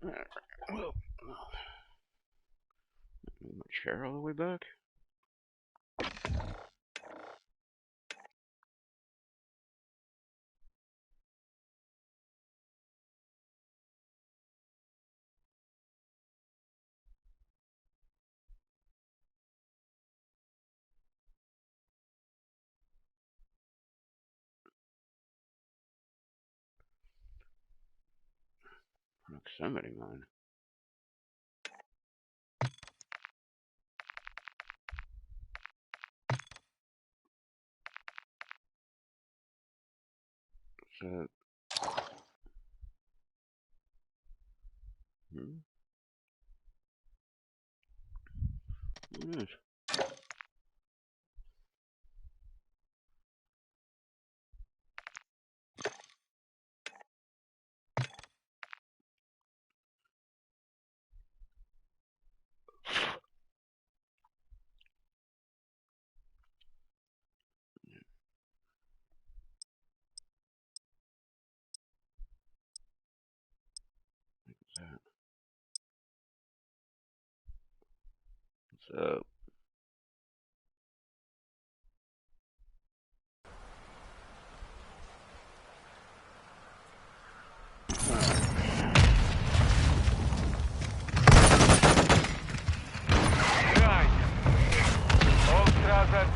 Move my chair all the way back. Proximity mine. So, what is? What's up?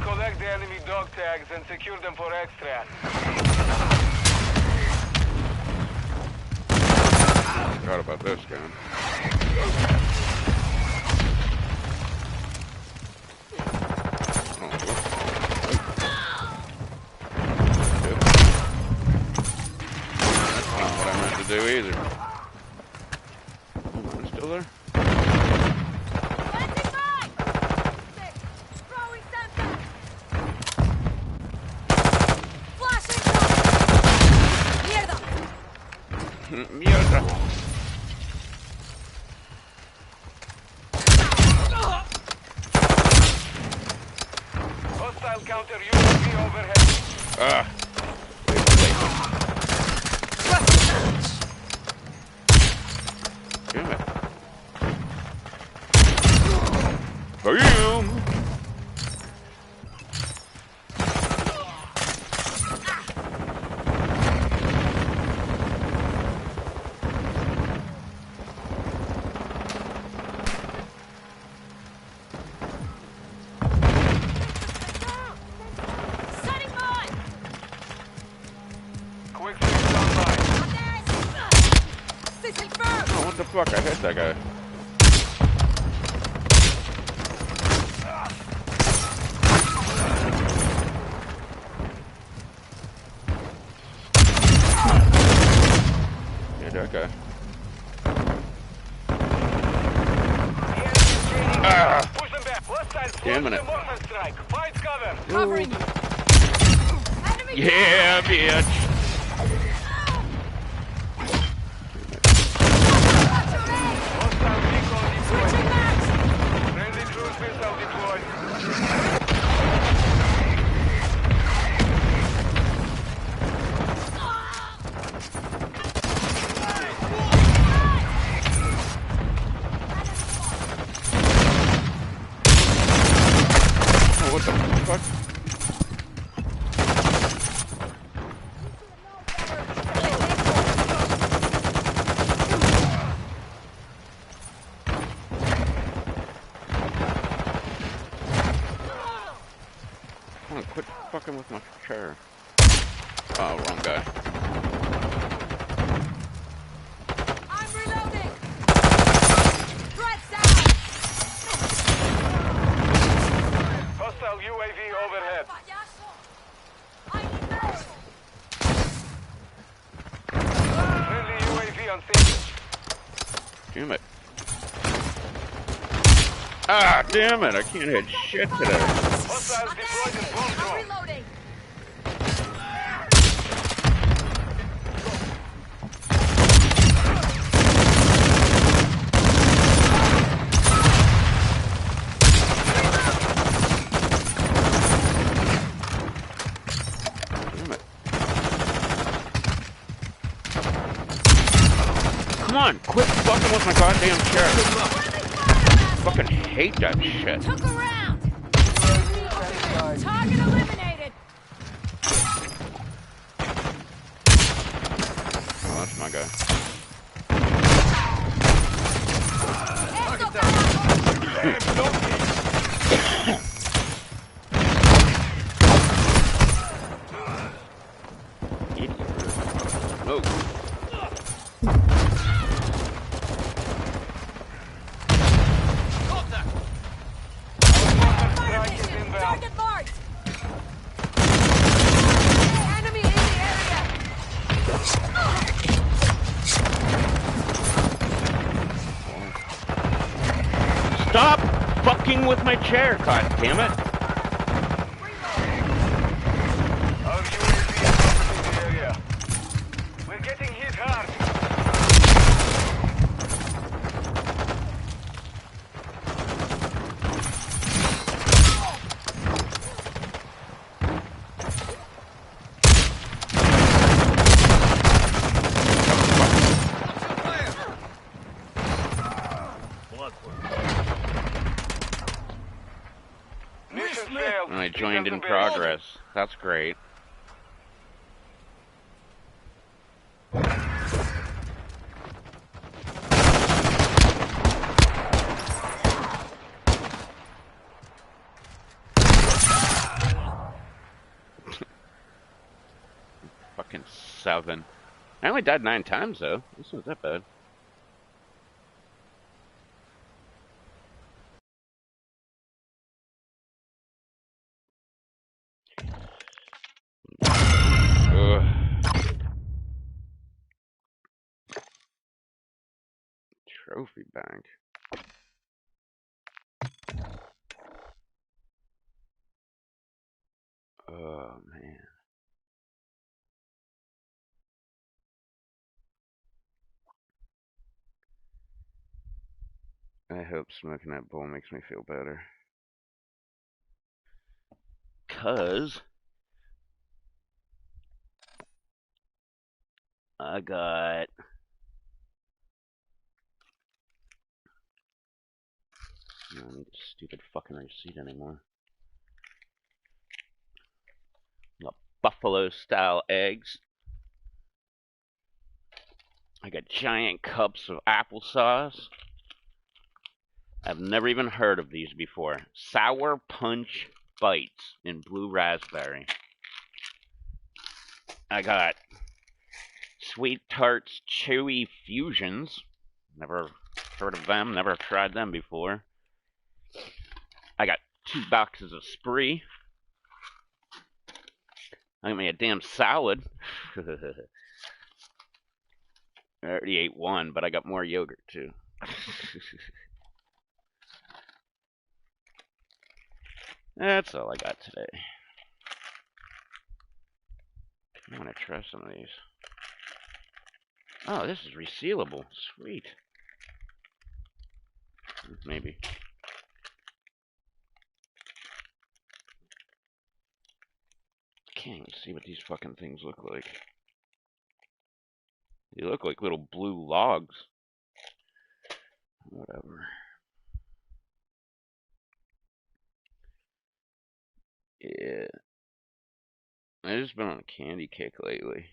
Collect the enemy dog tags and secure them for extract. Forgot about this gun. That's not what I meant to do either. Oh, it's still there? Mierda. Hostile counter UAV overhead. Ah. Damn it. Boom. Oh, what the fuck? I hit that guy. Yeah, that guy. Ah! Push them back. Damn it. Find cover. Covering. Yeah, bitch. What the fuck? Come on, quit fucking with my chair. Oh, wrong guy. I'm reloading. Threats down. Hostile UAV overhead. Friendly UAV on station. Damn it. Ah, damn it. I can't hit shit today. Hostiles deployed in bomb drone. Reloading. Come on! Quit fucking with my goddamn chair. Fucking hate that shit. Took a round. Target eliminated. Oh, that's my guy. No. Target marked. Enemy in the area. Stop fucking with my chair, god damn it. Our UAV is in the area. We're getting hit hard. Mission failed. And I joined in progress. That's great. Fucking 7. I only died 9 times though. This wasn't that bad. Ugh. Trophy bank. Oh man. I hope smoking that bowl makes me feel better. 'Cause I got I don't need this stupid fucking receipt anymore. Got buffalo style eggs. I got giant cups of applesauce. I've never even heard of these before. Sour Punch Bites in blue raspberry. I got Sweet Tarts Chewy Fusions. Never heard of them, never tried them before. I got 2 boxes of Spree. I got me a damn salad. I already ate 1, but I got more yogurt too. That's all I got today. I want to try some of these. Oh, this is resealable. Sweet. Maybe. Can't even see what these fucking things look like. They look like little blue logs. Whatever. Yeah. I've just been on a candy kick lately.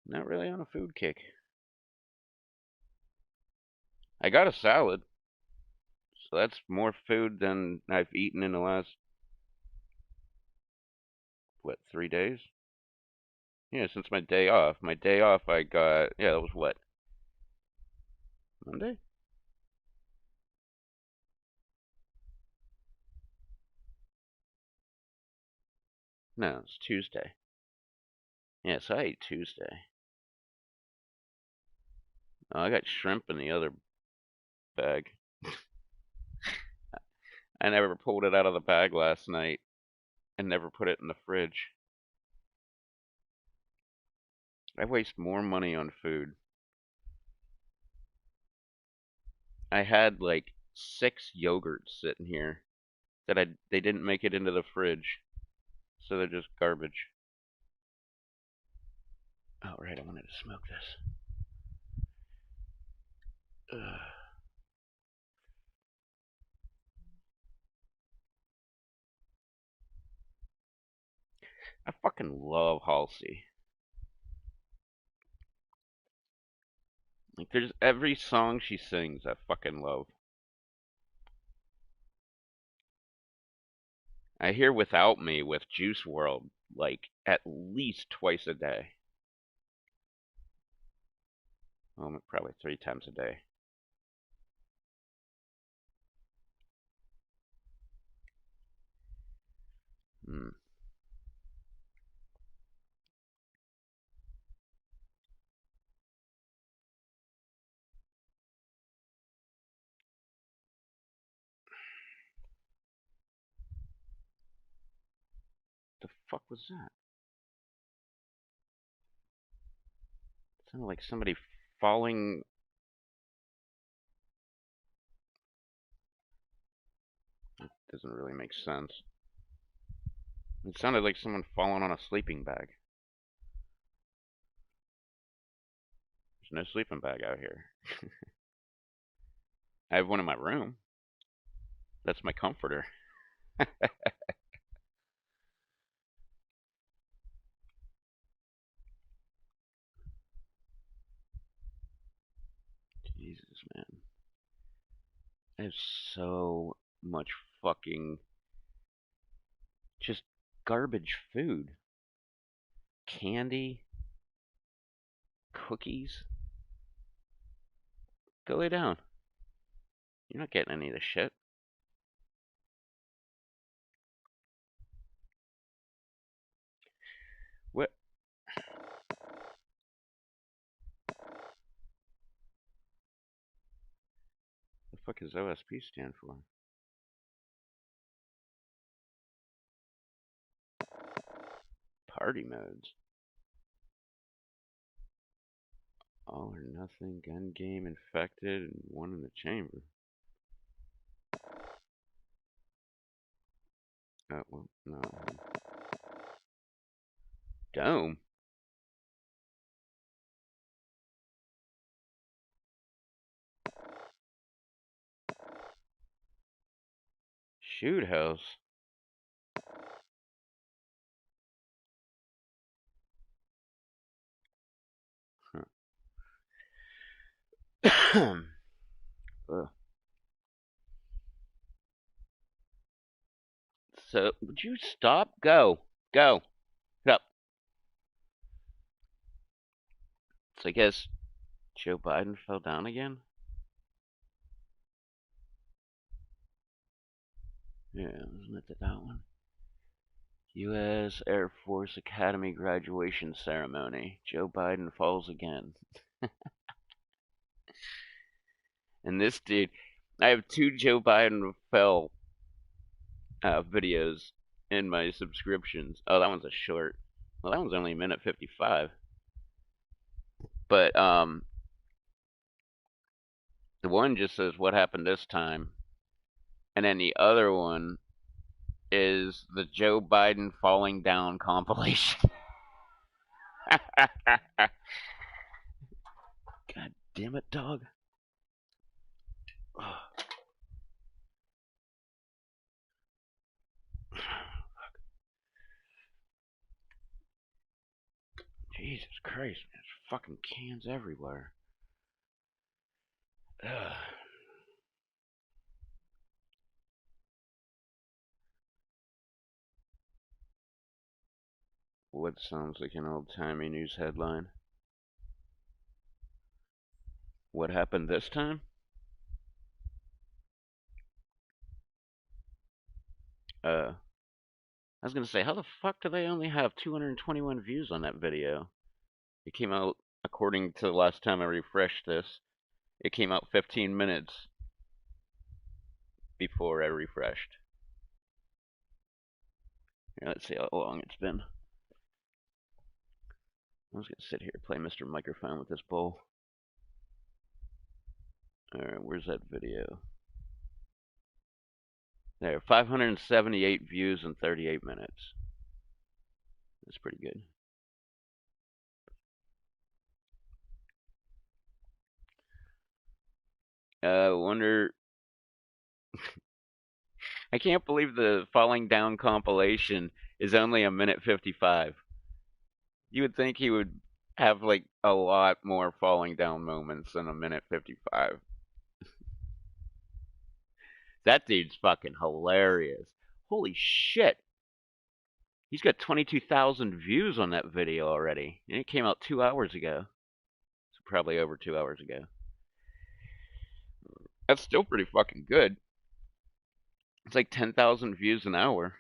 Not really on a food kick. I got a salad. So that's more food than I've eaten in the last, what, 3 days? Yeah, since my day off. My day off I got, yeah, that was what? Monday? No, it's Tuesday. Yeah, so I ate Tuesday. Oh, I got shrimp in the other bag. I never pulled it out of the bag last night and never put it in the fridge. I waste more money on food. I had like 6 yogurts sitting here that they didn't make it into the fridge, so they're just garbage. Oh, right, I wanted to smoke this. Ugh. I fucking love Halsey. Like, there's every song she sings I fucking love. I hear Without Me with Juice WRLD, like, at least twice a day. Well, probably 3 times a day. Hmm. The fuck was that? It sounded like somebody falling. It doesn't really make sense. It sounded like someone falling on a sleeping bag. There's no sleeping bag out here. I have one in my room. That's my comforter. Jesus, man. I have so much fucking just garbage food. Candy, cookies. Go lay down. You're not getting any of this shit. What the fuck does OSP stand for? Party modes. All or nothing, gun game, infected, and one in the chamber. Oh, well, no. Dome? Shoot house? Huh. So, would you stop? Go. Go. Get up. So I guess Joe Biden fell down again? Yeah, wasn't it that one? U.S. Air Force Academy graduation ceremony. Joe Biden falls again. And this dude, I have 2 Joe Biden fell videos in my subscriptions. Oh, that one's a short. Well, that one's only a minute 55. But the one just says what happened this time, and then the other one is the Joe Biden falling down compilation. God damn it, dog. Oh. Jesus Christ, man. There's fucking cans everywhere. Ugh. What sounds like an old-timey news headline? What happened this time? I was gonna say, how the fuck do they only have 221 views on that video? It came out, according to the last time I refreshed this, it came out 15 minutes before I refreshed. Here, let's see how long it's been. I was gonna sit here and play Mr. Microphone with this bowl. Alright, where's that video? There, 578 views in 38 minutes. That's pretty good. Wonder. I can't believe the falling down compilation is only a minute 55. You would think he would have like a lot more falling down moments than a minute 55. That dude's fucking hilarious. Holy shit. He's got 22,000 views on that video already. And it came out 2 hours ago. So probably over 2 hours ago. That's still pretty fucking good. It's like 10,000 views an hour.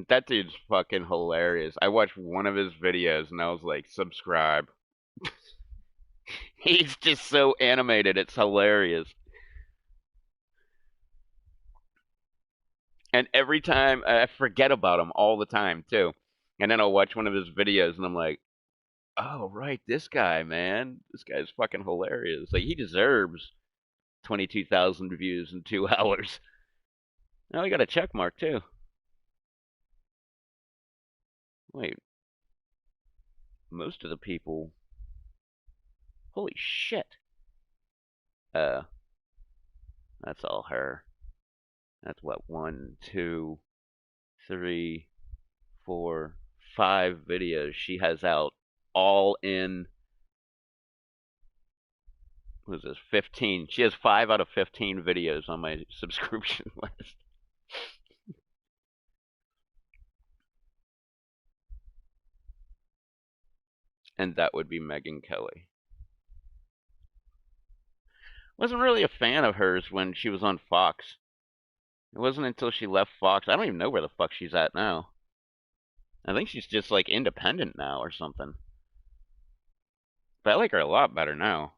That dude's fucking hilarious. I watched one of his videos and I was like, subscribe. He's just so animated, it's hilarious. And every time I forget about him all the time too. And then I'll watch one of his videos and I'm like, oh right, this guy, man. This guy's fucking hilarious. Like he deserves 22,000 views in 2 hours. Now he got a check mark too. Wait, most of the people. Holy shit. Uh, that's all her. That's what, 1, 2, 3, 4, 5 videos she has out, all in. What is this? 15. She has 5 out of 15 videos on my subscription list. And that would be Megan Kelly. Wasn't really a fan of hers when she was on Fox. It wasn't until she left Fox. I don't even know where the fuck she's at now. I think she's just like independent now or something. But I like her a lot better now.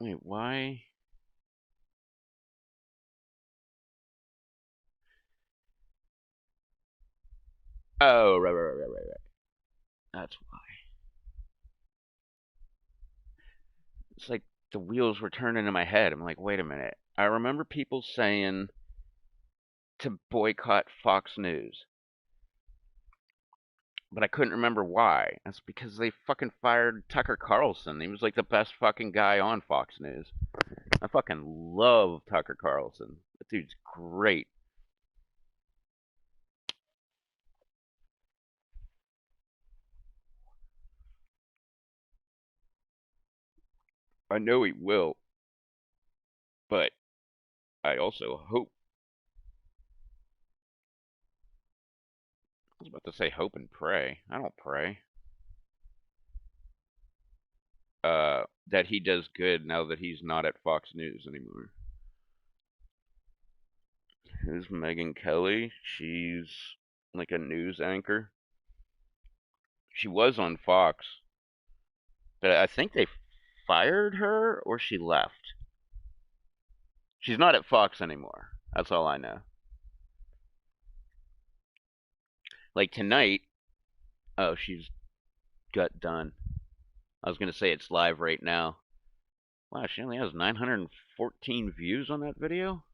Wait, why? Oh, right. That's why. It's like the wheels were turning in my head. I'm like, wait a minute. I remember people saying to boycott Fox News, but I couldn't remember why. That's because they fucking fired Tucker Carlson. He was like the best fucking guy on Fox News. I fucking love Tucker Carlson. That dude's great. I know he will, but I also hope. I was about to say hope and pray. I don't pray. That he does good now that he's not at Fox News anymore. Who's Megan Kelly? She's like a news anchor. She was on Fox, but I think they fired her or she left. She's not at Fox anymore. That's all I know. Like tonight, oh, she's got done. I was gonna say it's live right now. Wow, she only has 914 views on that video.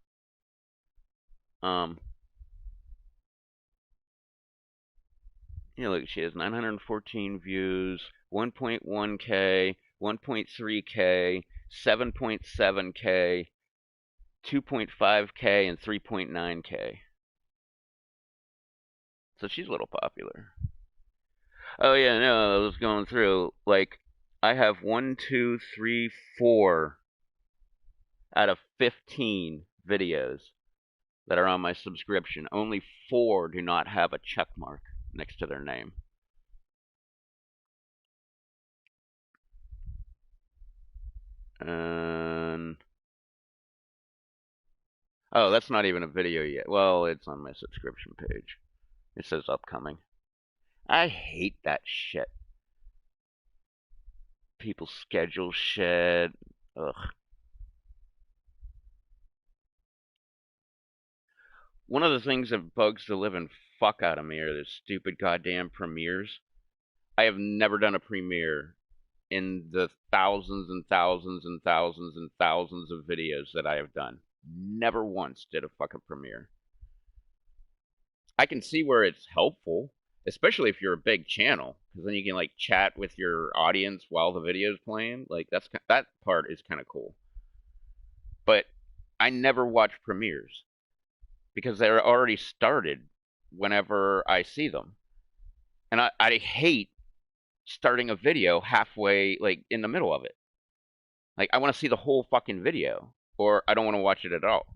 Yeah, look, she has 914 views, 1.1K, 1.3K, 7.7K, 2.5K, and 3.9K. So she's a little popular. Oh yeah, no, I was going through. Like, I have 1, 2, 3, 4 out of 15 videos that are on my subscription. Only 4 do not have a check mark next to their name. And oh, that's not even a video yet. Well, it's on my subscription page. It says upcoming. I hate that shit. People schedule shit. Ugh. One of the things that bugs the living fuck out of me are the stupid goddamn premieres. I have never done a premiere in the thousands and thousands and thousands and thousands of videos that I have done. Never once did a fucking premiere. I can see where it's helpful, especially if you're a big channel, because then you can like chat with your audience while the video's playing. Like that part is kind of cool. But I never watch premieres because they're already started whenever I see them, and I hate starting a video halfway, like in the middle of it. Like I want to see the whole fucking video, or I don't want to watch it at all.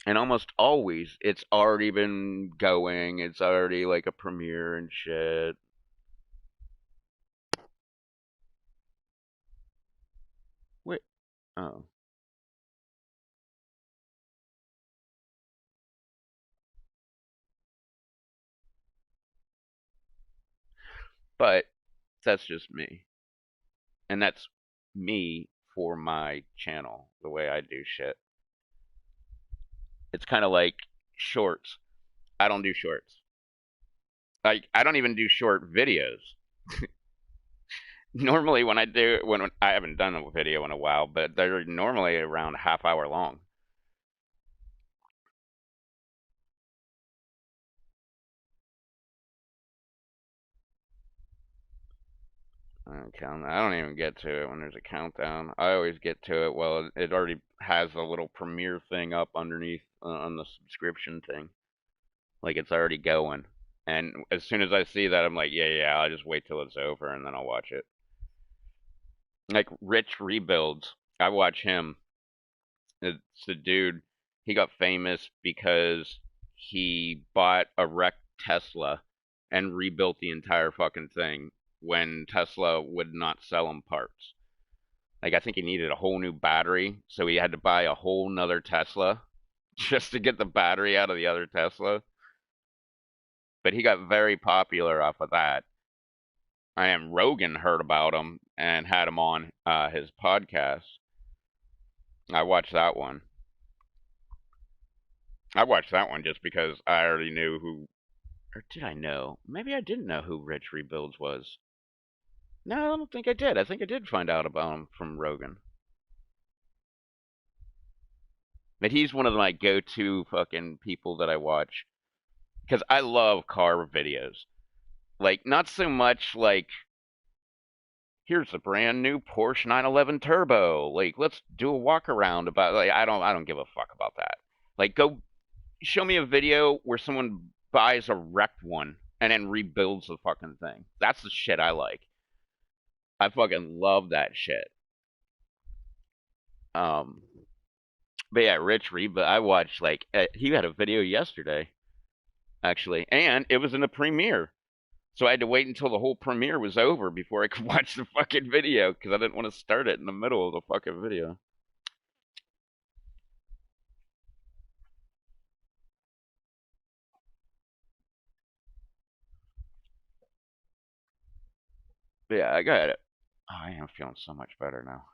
And almost always, it's already been going. It's already like a premiere and shit. Wait, oh, but that's just me, and that's me for my channel. The way I do shit, it's kind of like shorts. I don't do shorts. Like I don't even do short videos. Normally, when I haven't done a video in a while, but they're normally around a half hour long. I don't even get to it when there's a countdown. I always get to it well. It already has a little premiere thing up underneath on the subscription thing, like it's already going. And as soon as I see that, I'm like, yeah, I'll just wait till it's over and then I'll watch it. Like Rich Rebuilds, I watch him. It's the dude. He got famous because he bought a wrecked Tesla and rebuilt the entire fucking thing when Tesla would not sell him parts. Like I think he needed a whole new battery, so he had to buy a whole nother Tesla just to get the battery out of the other Tesla. But he got very popular off of that. And Rogan heard about him and had him on his podcast. I watched that one. I watched that one just because I already knew who, or did I know? Maybe I didn't know who Rich Rebuilds was. No, I don't think I did. I think I did find out about him from Rogan. But he's one of my go-to fucking people that I watch because I love car videos. Like not so much like here's a brand new Porsche 911 Turbo. Like let's do a walk around about like I don't give a fuck about that. Like go show me a video where someone buys a wrecked one and then rebuilds the fucking thing. That's the shit I like. I fucking love that shit. Um, but yeah, Rich Reba, I watched like he had a video yesterday actually, and it was in the premiere. So I had to wait until the whole premiere was over before I could watch the fucking video because I didn't want to start it in the middle of the fucking video. But yeah, I got it. Oh, I am feeling so much better now.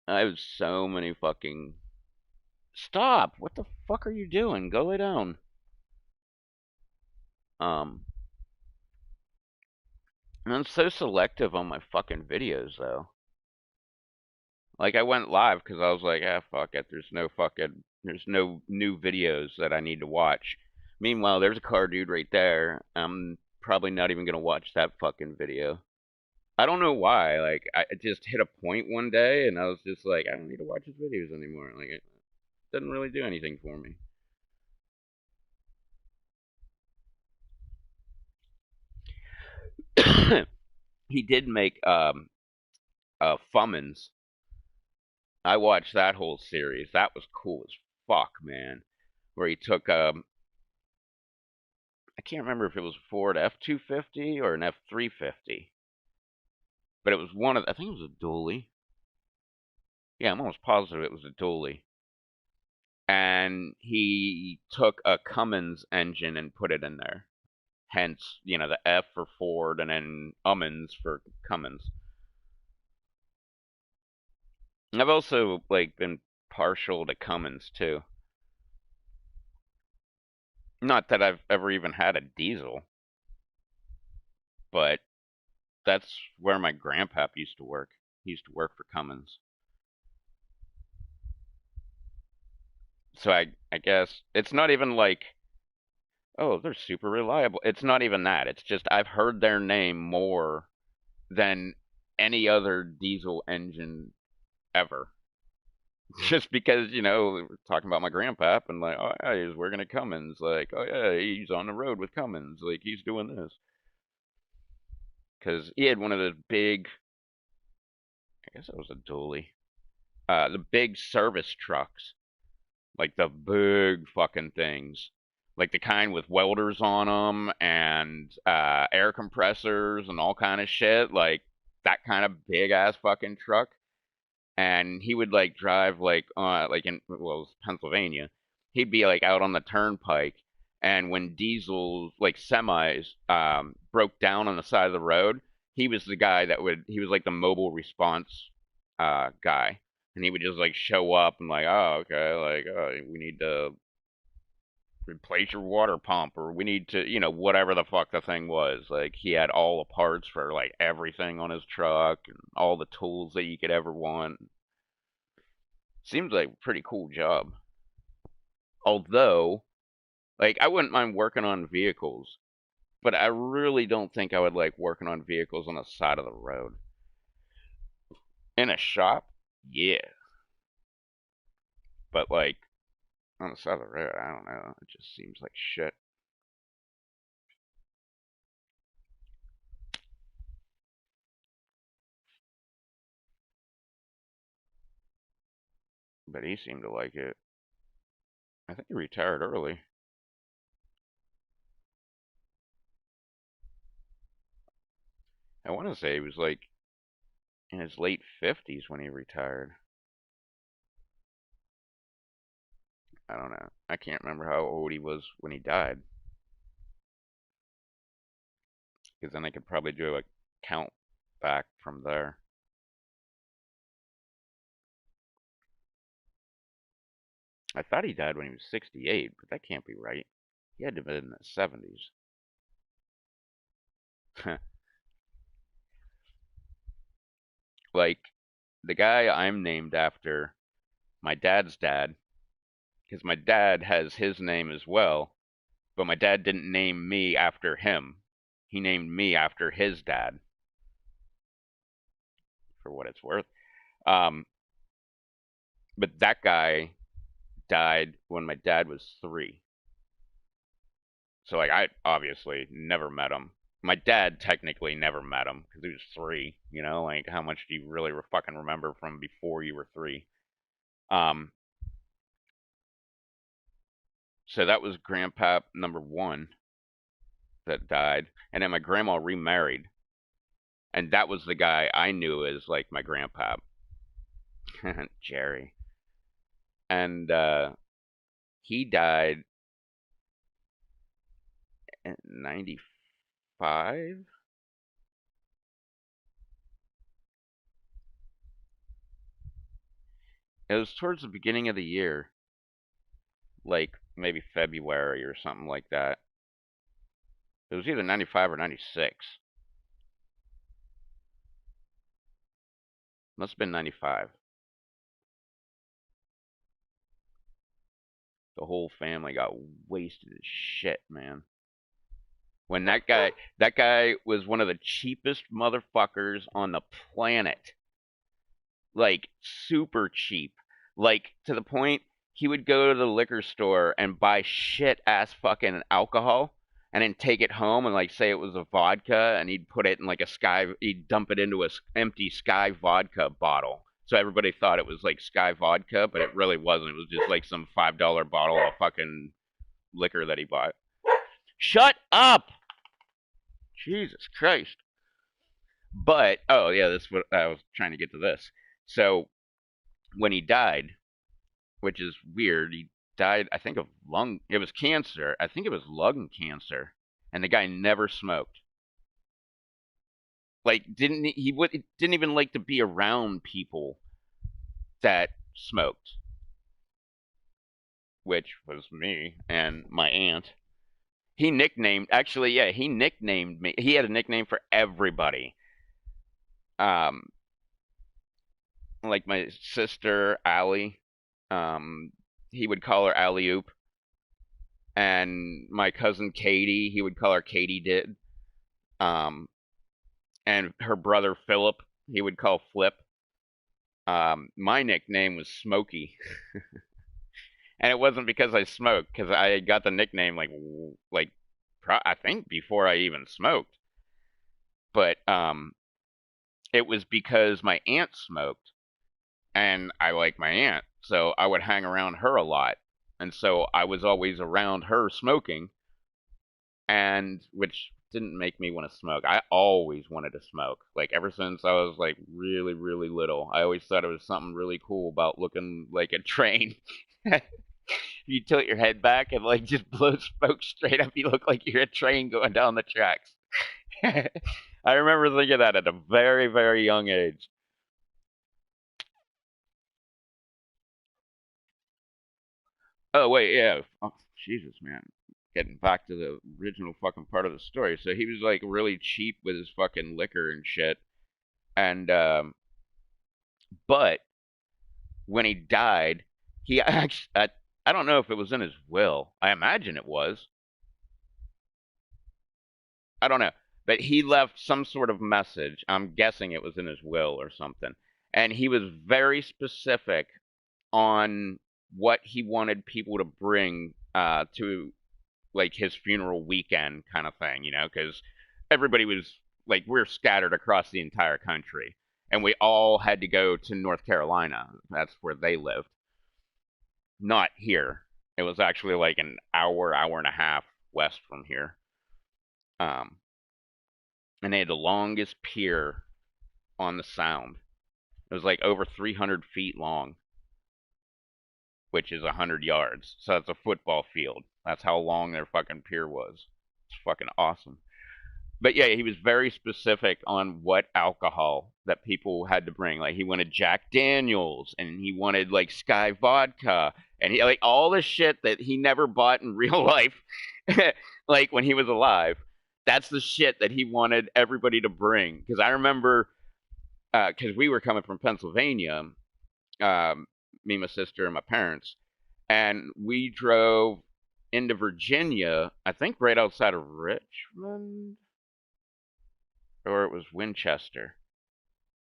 I have so many fucking. Stop! What the fuck are you doing? Go lay down. Um, and I'm so selective on my fucking videos though. Like I went live because I was like, ah, fuck it. There's no new videos that I need to watch. Meanwhile, there's a car dude right there. I'm probably not even gonna watch that fucking video. I don't know why. Like I just hit a point one day, and I was just like, I don't need to watch his videos anymore. Like it doesn't really do anything for me. He did make Fummins. I watched that whole series. That was cool as fuck, man. Where he took I can't remember if it was a Ford F-250 or an F-350, but it was one of I think it was a dually. Yeah, I'm almost positive it was a dually. And he took a Cummins engine and put it in there. Hence, the F for Ford and then Ummins for Cummins. I've also like been partial to Cummins too. Not that I've ever even had a diesel, but that's where my grandpap used to work. He used to work for Cummins. So I guess it's not even like, oh, they're super reliable. It's not even that. It's just I've heard their name more than any other diesel engine ever. Just because, we're talking about my grandpa and like, oh yeah, he's working at Cummins. Like, oh yeah, he's on the road with Cummins. Like, he's doing this. Because he had one of those big, I guess it was a dually, the big service trucks. Like the big fucking things. Like the kind with welders on them and air compressors and all kind of shit. Like that kind of big ass fucking truck. And he would like drive like in, well, it was Pennsylvania. He'd be like out on the turnpike, and when diesels like semis broke down on the side of the road, he was the guy that would he was like the mobile response guy, and he would just like show up and like, oh okay, like, oh, we need to replace your water pump, or we need to, whatever the fuck the thing was. Like, he had all the parts for like everything on his truck and all the tools that you could ever want. Seems like a pretty cool job. Although, like, I wouldn't mind working on vehicles, but I really don't think I would like working on vehicles on the side of the road. In a shop, yeah. But like on the side of the road, I don't know. It just seems like shit. But he seemed to like it. I think he retired early. I want to say he was like in his late 50s when he retired. I don't know. I can't remember how old he was when he died. Because then I could probably do a count back from there. I thought he died when he was 68, but that can't be right. He had to have been in the 70s. Like, the guy I'm named after, my dad's dad, because my dad has his name as well, but my dad didn't name me after him. He named me after his dad, for what it's worth. Um, but that guy died when my dad was 3. So, like, I obviously never met him. My dad technically never met him because he was 3. Like, how much do you really fucking remember from before you were 3? Um, so that was grandpa number 1 that died, and then my grandma remarried, and that was the guy I knew as like my grandpa, Jerry, and he died in '95. It was towards the beginning of the year, like maybe February or something like that. It was either '95 or '96. Must have been '95. The whole family got wasted as shit, man. When that guy was one of the cheapest motherfuckers on the planet. Like super cheap. Like to the point he would go to the liquor store and buy shit ass fucking alcohol and then take it home and like say it was a vodka, and he'd put it in like he'd dump it into a empty Sky vodka bottle. So everybody thought it was like Sky vodka, but it really wasn't. It was just like some $5 bottle of fucking liquor that he bought. Shut up! Jesus Christ. But oh yeah, that's what I was trying to get to this. So when he died, which is weird, he died I think of lung it was cancer. I think it was lung cancer. And the guy never smoked. Like didn't even like to be around people that smoked, which was me and my aunt. He nicknamed me. He had a nickname for everybody. Um like my sister Allie, he would call her Alley Oop. And my cousin Katie, he would call her Katie Did. Um, and her brother Philip, he would call Flip. My nickname was Smokey, and it wasn't because I smoked, because I got the nickname I think before I even smoked. But it was because my aunt smoked, and I like my aunt, so I would hang around her a lot, and so I was always around her smoking, and which didn't make me want to smoke. I always wanted to smoke. Like ever since I was like really, really little. I always thought it was something really cool about looking like a train. You tilt your head back and like just blow smoke straight up, you look like you're a train going down the tracks. I remember thinking that at a very, very young age. Oh wait, yeah. Oh, Jesus, man. Getting back to the original fucking part of the story. So he was like really cheap with his fucking liquor and shit. And but when he died, he actually I don't know if it was in his will. I imagine it was. I don't know. But he left some sort of message. I'm guessing it was in his will or something. And he was very specific on what he wanted people to bring to like his funeral weekend kind of thing, because everybody was like we're scattered across the entire country, and we all had to go to North Carolina. That's where they lived, not here. It was actually like an hour and a half west from here. Um, and they had the longest pier on the Sound. It was like over 300 feet long, which is 100 yards. So that's a football field. That's how long their fucking pier was. It's fucking awesome. But yeah, he was very specific on what alcohol that people had to bring. Like he wanted Jack Daniels, and he wanted like Sky vodka, and he like all the shit that he never bought in real life, like when he was alive. That's the shit that he wanted everybody to bring. Because I remember, because we were coming from Pennsylvania, me, my sister, and my parents, and we drove into Virginia. I think right outside of Richmond, or it was Winchester.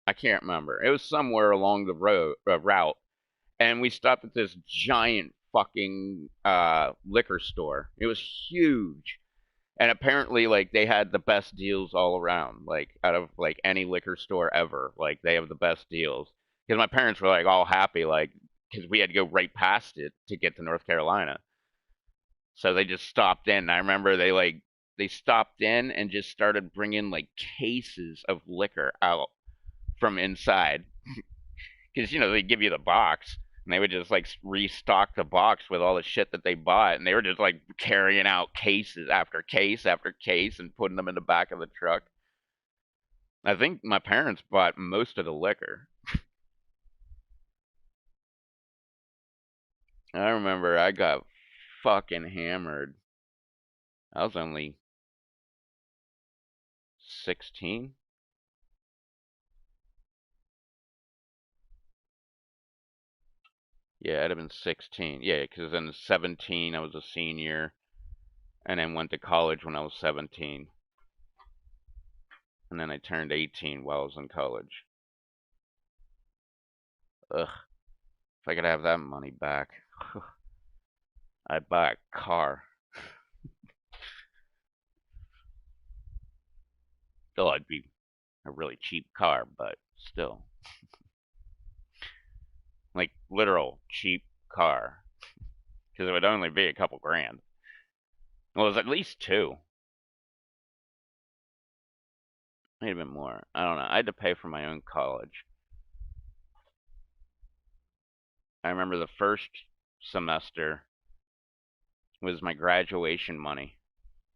I can't remember. It was somewhere along the route, and we stopped at this giant fucking liquor store. It was huge, and apparently, like they had the best deals all around, like out of like any liquor store ever. Like they have the best deals. Because my parents were like all happy, like because we had to go right past it to get to North Carolina. So they just stopped in. I remember they stopped in and just started bringing like cases of liquor out from inside because they give you the box, and they would just like restock the box with all the shit that they bought, and they were just like carrying out cases after case after case and putting them in the back of the truck. I think my parents bought most of the liquor. I remember I got fucking hammered. I was only 16. Yeah, I'd have been 16. Yeah, because then 17, I was a senior, and then went to college when I was 17. And then I turned 18 while I was in college. Ugh, if I could have that money back, I'd buy a car. Still, I'd be a really cheap car, but still. Like, literal cheap car. Because it would only be a couple grand. Well, it was at least two. Might have been more. I don't know. I had to pay for my own college. I remember the first semester was my graduation money.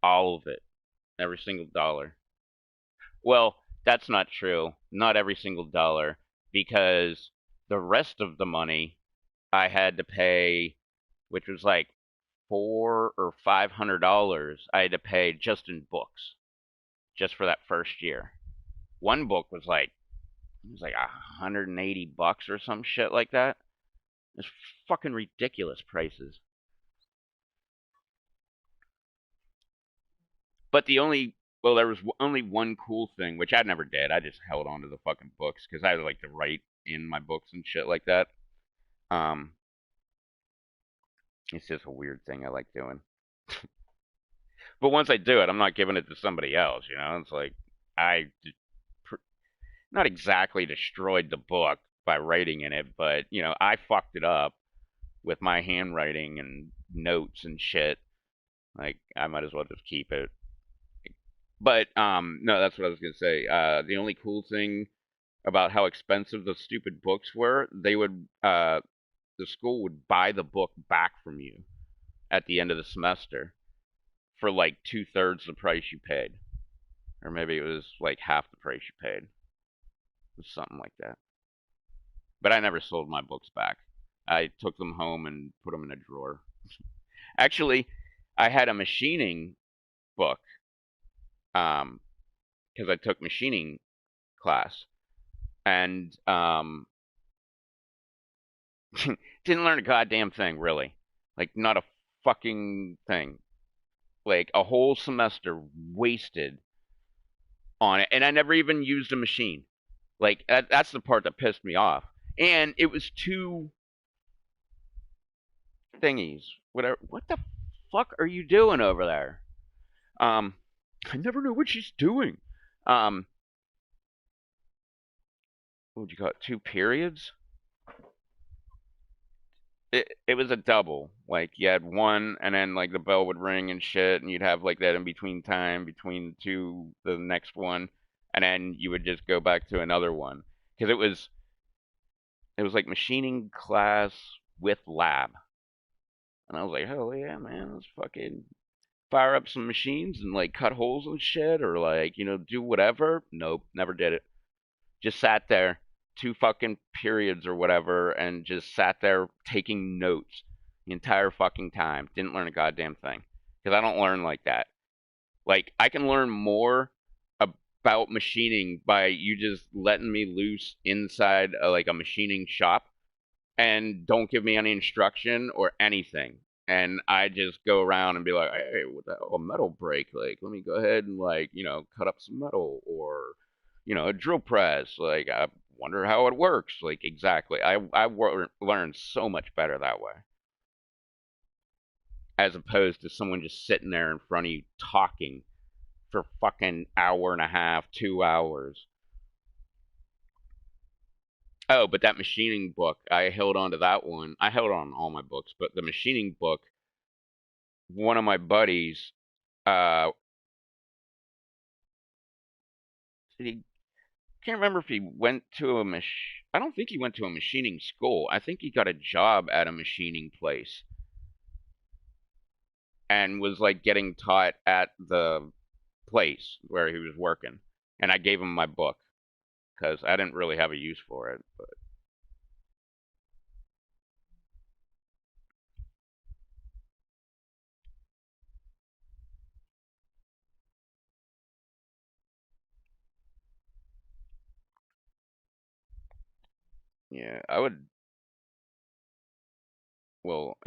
All of it. Every single dollar. Well, that's not true. Not every single dollar. Because the rest of the money I had to pay, which was like $400 or $500, I had to pay just in books. Just for that first year. One book was like, it was like $180 or some shit like that. It's fucking ridiculous prices. But there was only one cool thing, which I never did. I just held on to the fucking books because I like to write in my books and shit like that. Um, it's just a weird thing I like doing. But once I do it, I'm not giving it to somebody else. You know, it's like I not exactly destroyed the book by writing in it, but you know, I fucked it up with my handwriting and notes and shit. Like I might as well just keep it. But no, that's what I was gonna say. The only cool thing about how expensive the stupid books were, they would the school would buy the book back from you at the end of the semester for like 2/3 the price you paid, or maybe it was like half the price you paid. It was something like that. But I never sold my books back. I took them home and put them in a drawer. Actually, I had a machining book because I took machining class and didn't learn a goddamn thing really. Like not a fucking thing. Like a whole semester wasted on it, and I never even used a machine. Like that's the part that pissed me off. And it was two thingies. Whatever. What the fuck are you doing over there? I never know what she's doing. Um, what would you call it? Two periods? It was a double. Like you had one, and then like the bell would ring and shit, and you'd have like that in between time between the next one, and then you would just go back to another one because it was like machining class with lab, and I was like, hell yeah, man, let's fucking fire up some machines and like cut holes and shit, or like do whatever. Nope, never did it. Just sat there, two fucking periods or whatever, and just sat there taking notes the entire fucking time. Didn't learn a goddamn thing. Because I don't learn like that. Like, I can learn more about machining by you just letting me loose inside like a machining shop and don't give me any instruction or anything. And I just go around and be like, hey, what the hell, a metal break? Like, let me go ahead and like, cut up some metal or, a drill press. Like, I wonder how it works. Like, exactly. I learned so much better that way. As opposed to someone just sitting there in front of you talking for fucking hour and a half, 2 hours. Oh, but that machining book, I held on to that one. I held on all my books, but the machining book, one of my buddies, he can't remember if he went to I don't think he went to a machining school. I think he got a job at a machining place and was like getting taught at the place where he was working. And I gave him my book because I didn't really have a use for it. But yeah, I would. Well,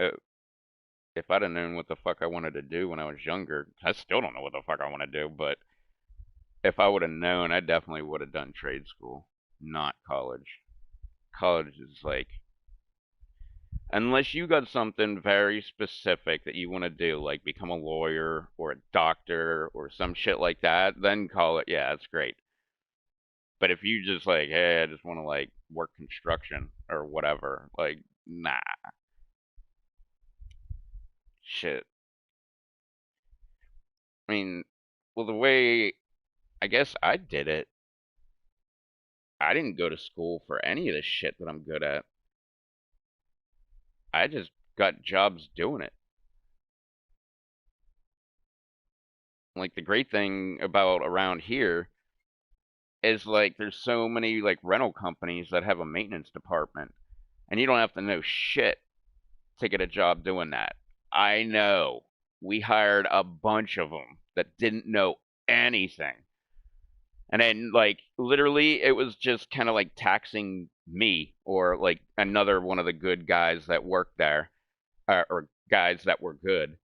if I'd have known what the fuck I wanted to do when I was younger, I still don't know what the fuck I want to do. But if I would have known, I definitely would have done trade school, not college. College is like, unless you got something very specific that you want to do, like become a lawyer or a doctor or some shit like that, then call it, yeah, that's great. But if you just like, hey, I just want to like work construction or whatever, like, nah, shit. I mean, well, the way I guess I did it, I didn't go to school for any of this shit that I'm good at. I just got jobs doing it. Like the great thing about around here is like there's so many like rental companies that have a maintenance department and you don't have to know shit to get a job doing that. I know. We hired a bunch of them that didn't know anything. And then, like, literally, it was just kind of like taxing me or like another one of the good guys that worked there, or guys that were good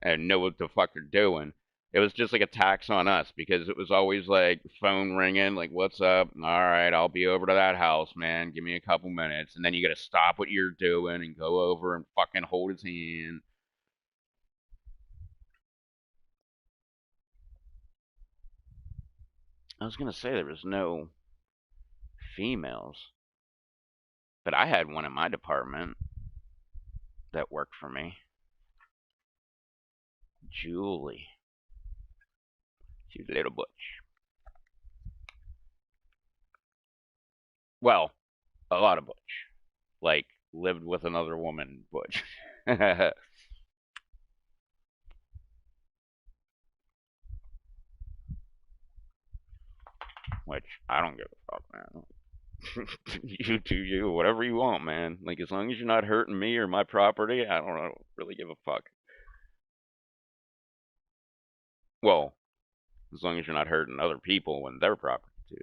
and know what the fuck they're doing. It was just like a tax on us because it was always like phone ringing, like, what's up? All right, I'll be over to that house, man. Give me a couple minutes. And then you got to stop what you're doing and go over and fucking hold his hand. I was going to say there was no females, but I had one in my department that worked for me. Julie. She's a little butch. Well, a lot of butch. Like, lived with another woman butch. Which, I don't give a fuck, man. You do you, whatever you want, man. Like, as long as you're not hurting me or my property, I don't really give a fuck. Well, as long as you're not hurting other people and their property, too.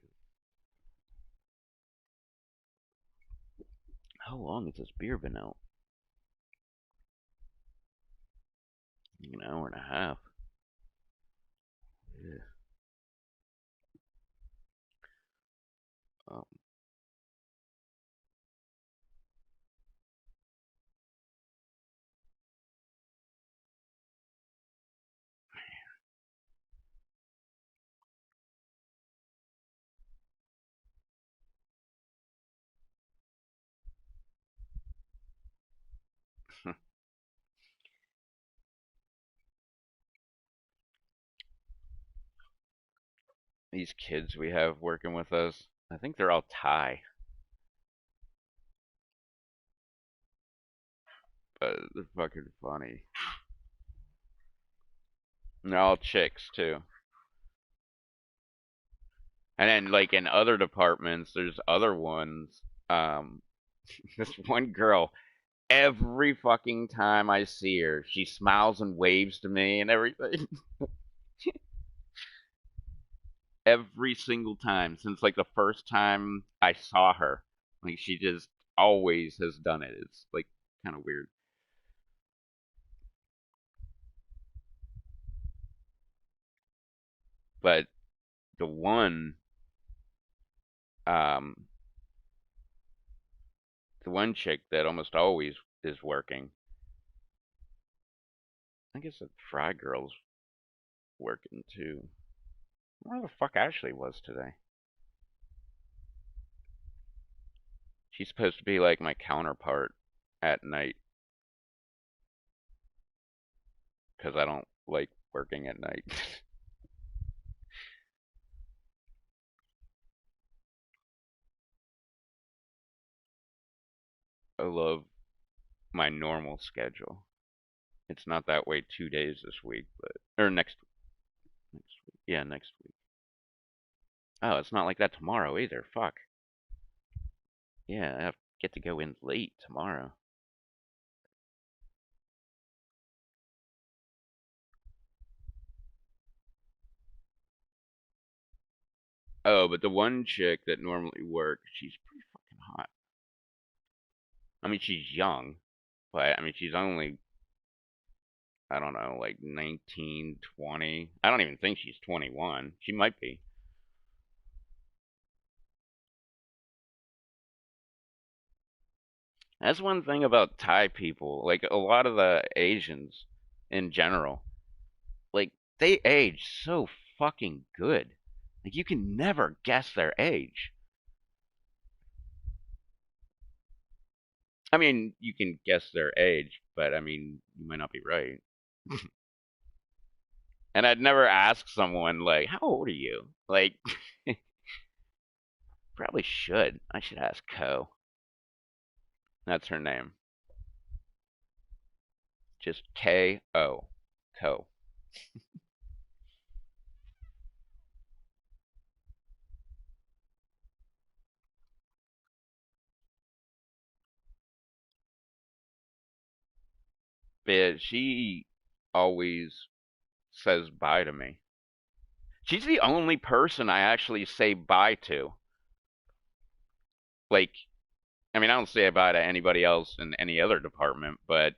How long has this beer been out? An hour and a half. Yeah. Um, these kids we have working with us, I think they're all Thai, but they're fucking funny. And they're all chicks, too. And then, like, in other departments, there's other ones. Um, this one girl, every fucking time I see her, she smiles and waves to me and everything. Every single time since like the first time I saw her. Like she just always has done it. It's like kind of weird. But the one um the one chick that almost always is working. I guess that Fry Girl's working too. Where the fuck Ashley was today? She's supposed to be like my counterpart at night because I don't like working at night. I love my normal schedule. It's not that way 2 days this week, but or next week. Yeah, next week. Oh, it's not like that tomorrow either. Fuck. Yeah, I have get to go in late tomorrow. Oh, but the one chick that normally works, she's pretty fucking hot. I mean, she's young, but I mean, she's only, I don't know, like 19, 20. I don't even think she's 21. She might be. That's one thing about Thai people. Like, a lot of the Asians in general, like, they age so fucking good. Like, you can never guess their age. I mean, you can guess their age, but I mean, you might not be right. And I'd never ask someone like, "How old are you?" Like, probably should. I should ask Ko. That's her name. Just K-O. Ko. But she always says bye to me. She's the only person I actually say bye to. Like, I mean, I don't say bye to anybody else in any other department, but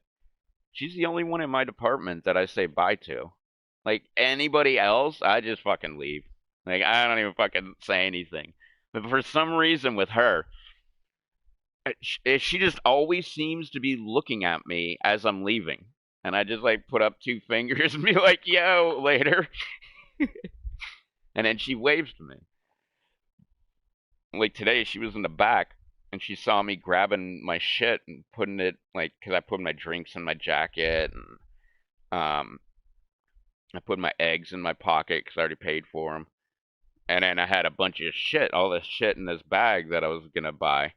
she's the only one in my department that I say bye to. Like, anybody else, I just fucking leave. Like, I don't even fucking say anything. But for some reason with her, she just always seems to be looking at me as I'm leaving. And I just like put up two fingers and be like, yo, later. And then she waves to me. Like today, she was in the back and she saw me grabbing my shit and putting it, like, because I put my drinks in my jacket and I put my eggs in my pocket because I already paid for them. And then I had a bunch of shit, all this shit in this bag that I was going to buy.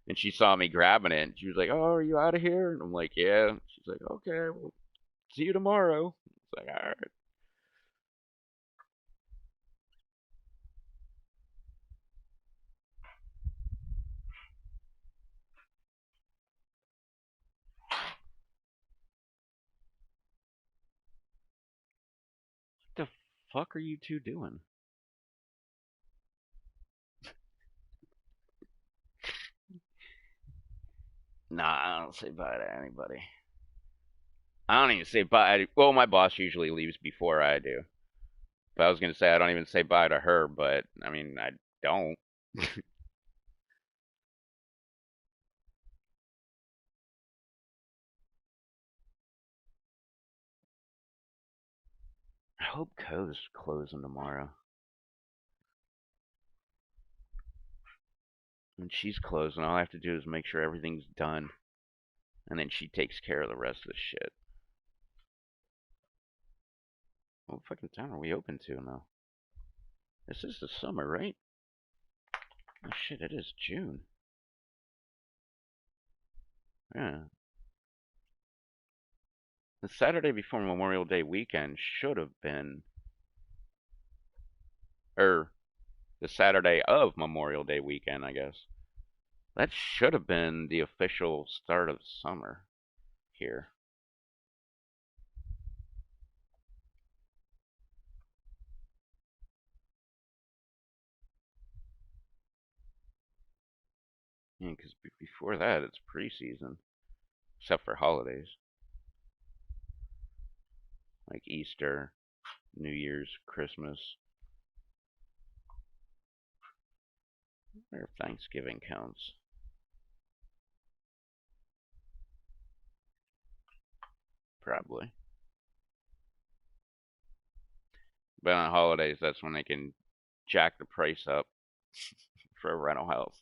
And she saw me grabbing it and she was like, oh, are you out of here? And I'm like, yeah. She's like, okay, well, see you tomorrow. It's like, all right. What the fuck are you two doing? Nah, I don't say bye to anybody. I don't even say bye. Well, my boss usually leaves before I do. But I was gonna say I don't even say bye to her, but I mean I don't. I hope Co's closing tomorrow. When she's closing, all I have to do is make sure everything's done, and then she takes care of the rest of the shit. What fucking time are we open to now? This is the summer, right? Oh shit, it is June. Yeah. The Saturday before Memorial Day weekend should have been, or the Saturday of Memorial Day weekend, I guess. That should have been the official start of summer here. Yeah, because before that, it's preseason, except for holidays like Easter, New Year's, Christmas, or Thanksgiving counts. Probably. But on holidays, that's when they can jack the price up for a rental house.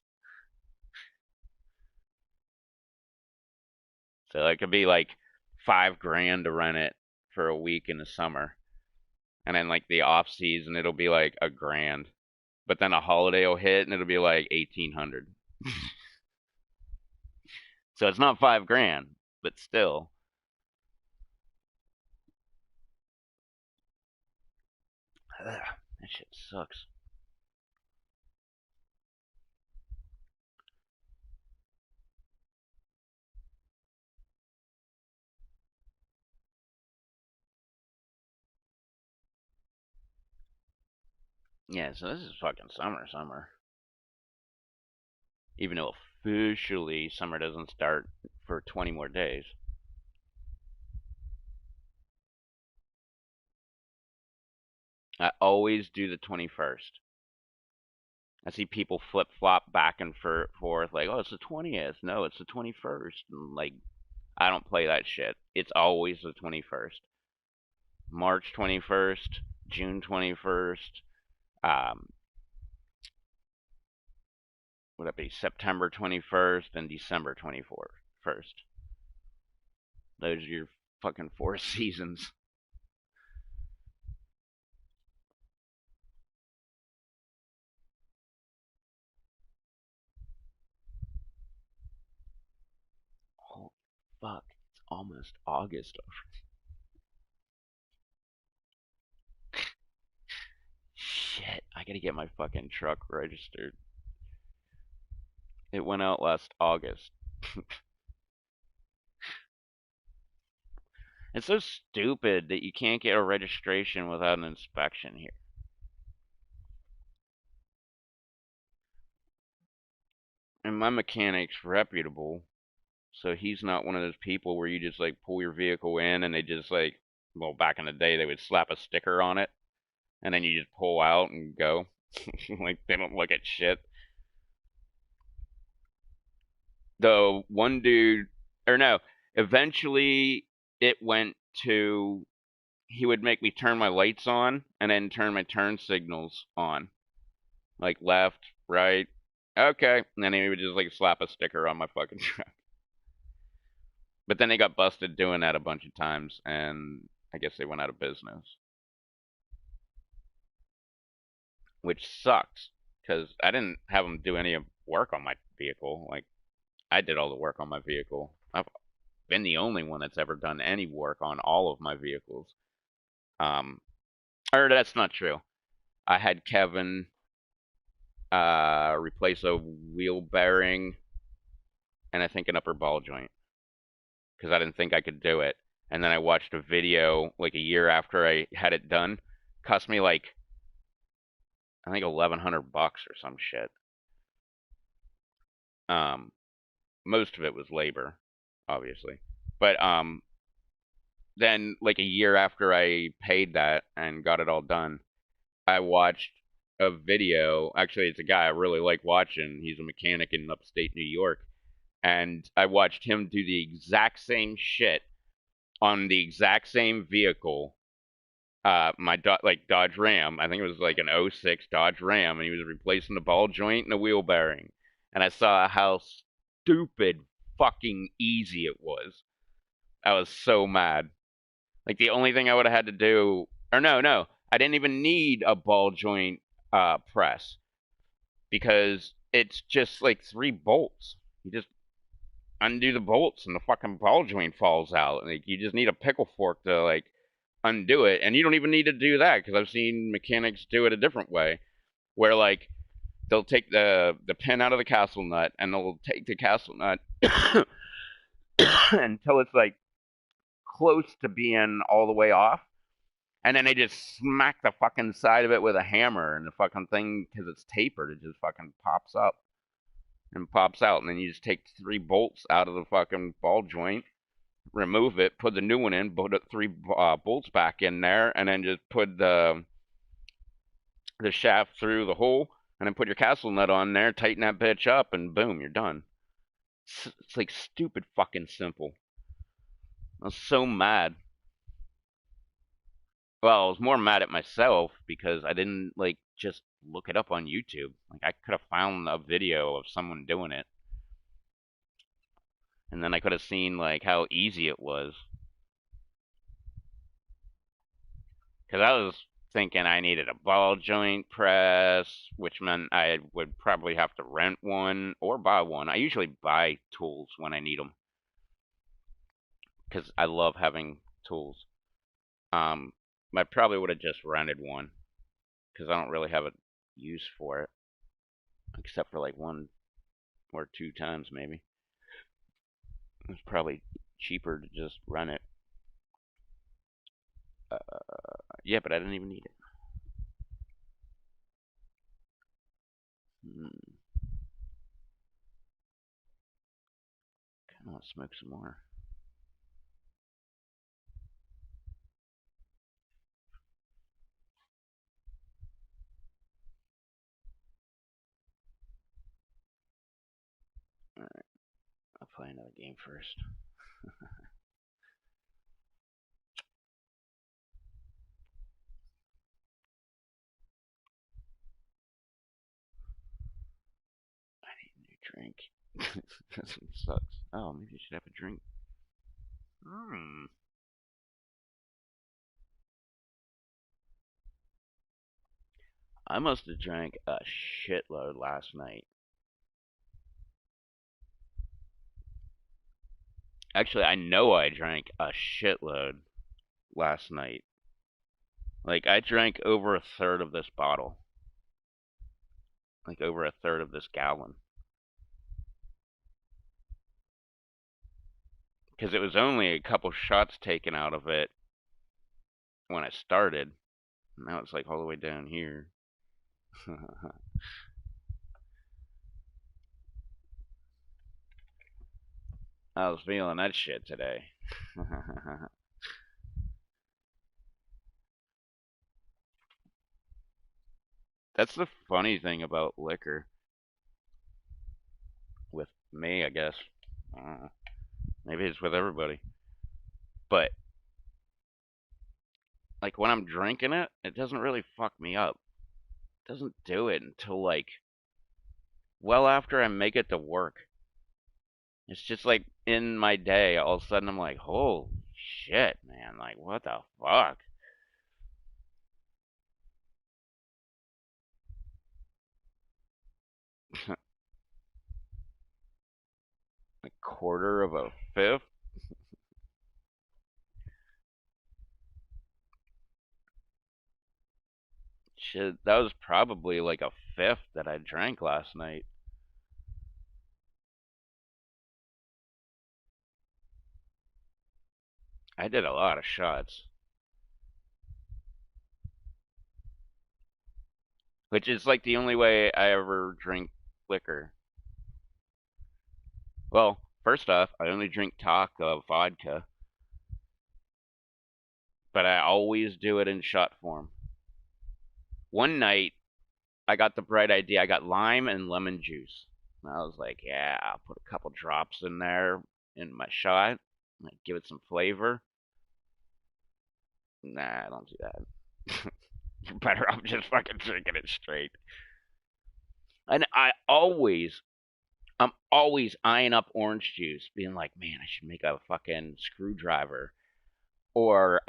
So it could be like $5,000 to rent it for a week in the summer, and then like the off season, it'll be like $1,000. But then a holiday will hit, and it'll be like 1,800. So it's not $5,000, but still. Ugh, that shit sucks. Yeah, so this is fucking summer. Even though officially summer doesn't start for 20 more days. I always do the 21st. I see people flip flop back and forth, like, oh, it's the 20th. No, it's the 21st. And like, I don't play that shit. It's always the 21st. March 21st, June 21st, would that be September 21st and December 21st? Those are your fucking 4 seasons. Oh, fuck. It's almost August. Shit, I gotta get my fucking truck registered. It went out last August. It's so stupid that you can't get a registration without an inspection here. and my mechanic's reputable, so he's not one of those people where you just like pull your vehicle in and they just like, well, back in the day they would slap a sticker on it and then you just pull out and go. Like they don't look at shit. The one dude, or no, eventually it went to he would make me turn my lights on and then turn my turn signals on, like left, right, okay, and then he would just like slap a sticker on my fucking truck. But then they got busted doing that a bunch of times, and I guess they went out of business, which sucks because I didn't have them do any work on my vehicle. Like I did all the work on my vehicle. I've been the only one that's ever done any work on all of my vehicles. Um, or that's not true. I had Kevin replace a wheel bearing and I think an upper ball joint because I didn't think I could do it. And then I watched a video like a year after I had it done. Cost me like I think $1,100 or some shit. Most of it was labor, obviously, but then like a year after I paid that and got it all done, I watched a video. Actually, it's a guy I really like watching. He's a mechanic in upstate New York, and I watched him do the exact same shit on the exact same vehicle. My Dodge Ram. I think it was like an '06 Dodge Ram, and he was replacing the ball joint and the wheel bearing. And I saw how stupid fucking easy it was. I was so mad. Like the only thing I would have had to do, or no, I didn't even need a ball joint press because it's just like 3 bolts. You just undo the bolts and the fucking ball joint falls out. Like you just need a pickle fork to like undo it, and you don't even need to do that because I've seen mechanics do it a different way, where like they'll take the pin out of the castle nut and they'll take the castle nut until it's like close to being all the way off, and then they just smack the fucking side of it with a hammer, and the fucking thing, because it's tapered, it just fucking pops up and pops out, and then you just take 3 bolts out of the fucking ball joint, remove it, put the new one in, put 3 bolts back in there, and then just put the shaft through the hole, and then put your castle nut on there, tighten that bitch up, and boom, you're done. It's like stupid fucking simple. I was so mad. Well, I was more mad at myself because I didn't like just look it up on YouTube. Like I could have found a video of someone doing it, and then I could have seen like how easy it was. Because I was thinking I needed a ball joint press, which meant I would probably have to rent one or buy one. I usually buy tools when I need them because I love having tools. I probably would have just rented one because I don't really have a use for it, except for like 1 or 2 times maybe. It's probably cheaper to just rent it. Yeah, but I didn't even need it. Kind of want to smoke some more. Alright, I'll play another game first. I need a new drink. This one sucks. Oh, maybe I should have a drink. I must have drank a shitload last night. Actually, I know I drank a shitload last night. Like, I drank over a third of this bottle. Like, over a third of this gallon. Because it was only a couple shots taken out of it when I started. Now it's like all the way down here. I was feeling that shit today. That's the funny thing about liquor with me, I guess. I don't know. Maybe it's with everybody. But like when I'm drinking it, it doesn't really fuck me up. It doesn't do it until like well after I make it to work. It's just like in my day, all of a sudden I'm like, holy shit, man. Like, what the fuck? A quarter of a fifth? Shit, that was probably like a fifth that I drank last night. I did a lot of shots, which is like the only way I ever drink liquor. Well, first off, I only drink vodka, but I always do it in shot form. One night, I got the bright idea. I got lime and lemon juice. And I was like, yeah, I'll put a couple drops in there in my shot, like give it some flavor. Nah, don't do that. You're better off just fucking drinking it straight. And I'm always eyeing up orange juice, being like, man, I should make a fucking screwdriver or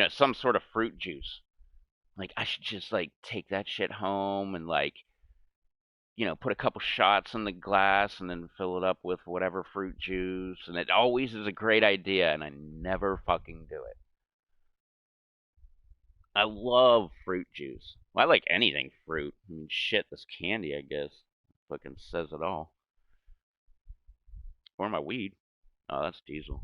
some sort of fruit juice. Like I should just like take that shit home and like put a couple shots in the glass and then fill it up with whatever fruit juice. And it always is a great idea, and I never fucking do it. I love fruit juice. Well, I like anything fruit. I mean, shit, this candy, I guess, fucking says it all. Or my weed. Oh, that's diesel.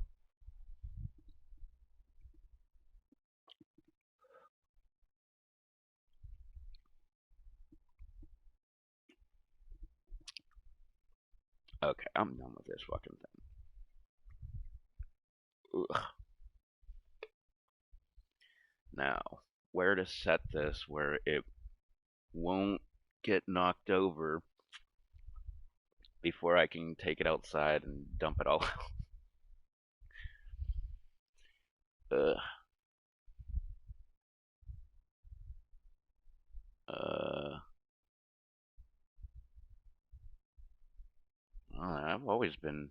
Okay, I'm done with this fucking thing. Ugh. Now, where to set this where it won't get knocked over before I can take it outside and dump it all out. Ugh. Uh, I've always been,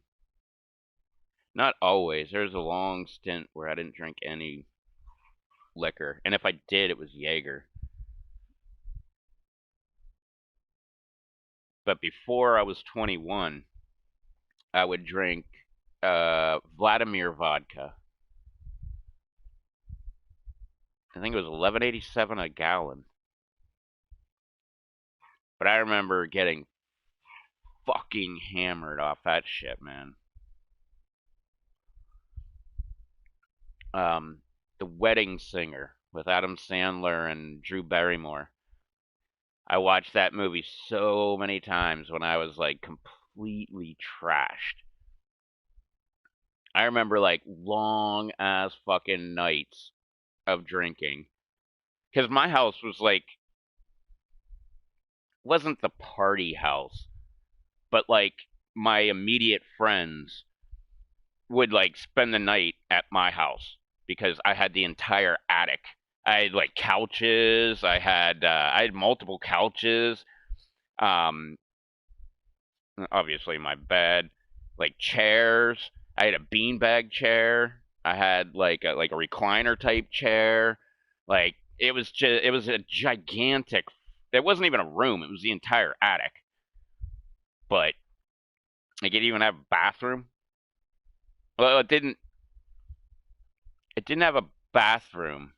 not always. There's a long stint where I didn't drink any liquor, and if I did, it was Jaeger. But before I was 21, I would drink Vladimir vodka. I think it was 11.87 a gallon. But I remember getting fucking hammered off that shit, man. The Wedding Singer with Adam Sandler and Drew Barrymore. I watched that movie so many times when I was like completely trashed. I remember like long ass fucking nights of drinking. Because my house was like, wasn't the party house, but like my immediate friends would like spend the night at my house because I had the entire attic. I had like couches. I had multiple couches. Um, Obviously my bed, like chairs. I had a beanbag chair. I had like a recliner type chair. Like it was a gigantic. It wasn't even a room. It was the entire attic. But like it even have a bathroom. Well, it didn't. It didn't have a bathroom.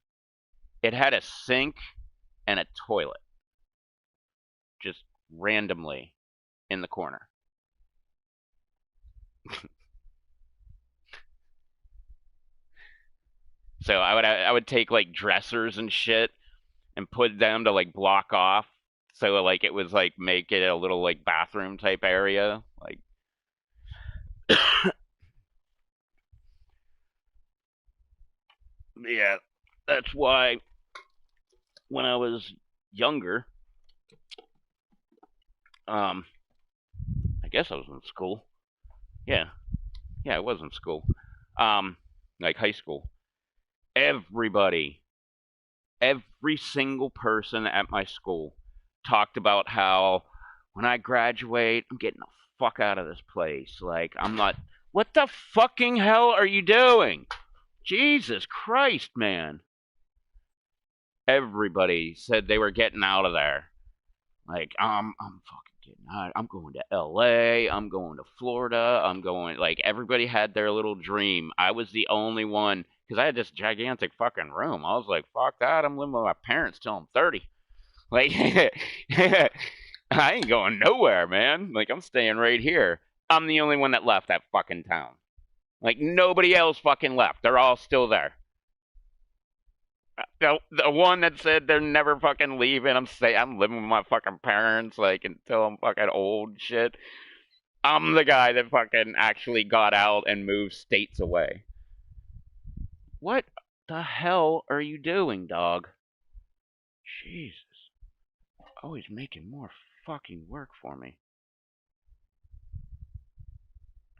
It had a sink and a toilet, just randomly in the corner. So I would take like dressers and shit and put them to like block off, so like it was like make it a little like bathroom type area. Like Yeah, that's why when I was younger, um, I guess I was in school. Yeah, yeah, I was in school. Um, like high school. Everybody, every single person at my school talked about how when I graduate, I'm getting the fuck out of this place. Like, I'm not. What the fucking hell are you doing? Jesus Christ, man. Everybody said they were getting out of there. Like, I'm fucking getting out. I'm going to LA. I'm going to Florida. I'm going. Like, everybody had their little dream. I was the only one because I had this gigantic fucking room. I was like, fuck that. I'm living with my parents till I'm 30. Like, I ain't going nowhere, man. Like, I'm staying right here. I'm the only one that left that fucking town. Like, nobody else fucking left. They're all still there. The one that said they're never fucking leaving. I'm living with my fucking parents like until I'm fucking old shit. I'm the guy that fucking actually got out and moved states away. What the hell are you doing, dog? Jesus. Always making more fucking work for me.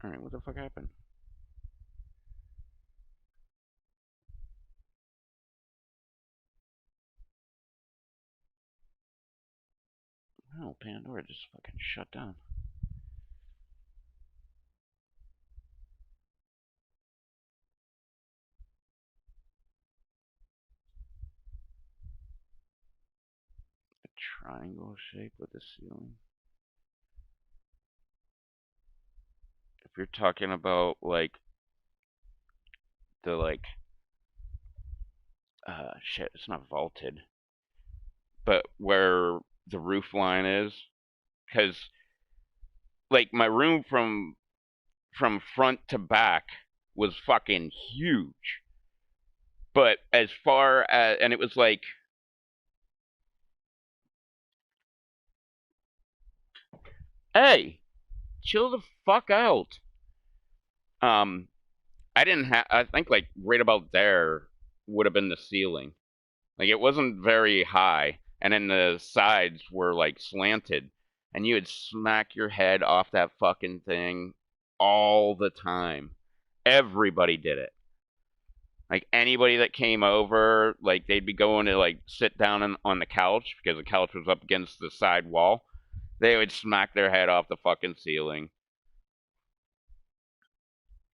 Alright, what the fuck happened? Oh, Pandora just fucking shut down. A triangle shape with a ceiling. If you're talking about like the shit, it's not vaulted, but where the roof line is, because like my room from front to back was fucking huge, but as far as and it was like, hey, chill the fuck out. Um, I didn't have. I think like right about there would have been the ceiling. Like it wasn't very high, and then the sides were like slanted, and you would smack your head off that fucking thing all the time. Everybody did it. Like anybody that came over, like they'd be going to like sit down on the couch because the couch was up against the side wall. They would smack their head off the fucking ceiling.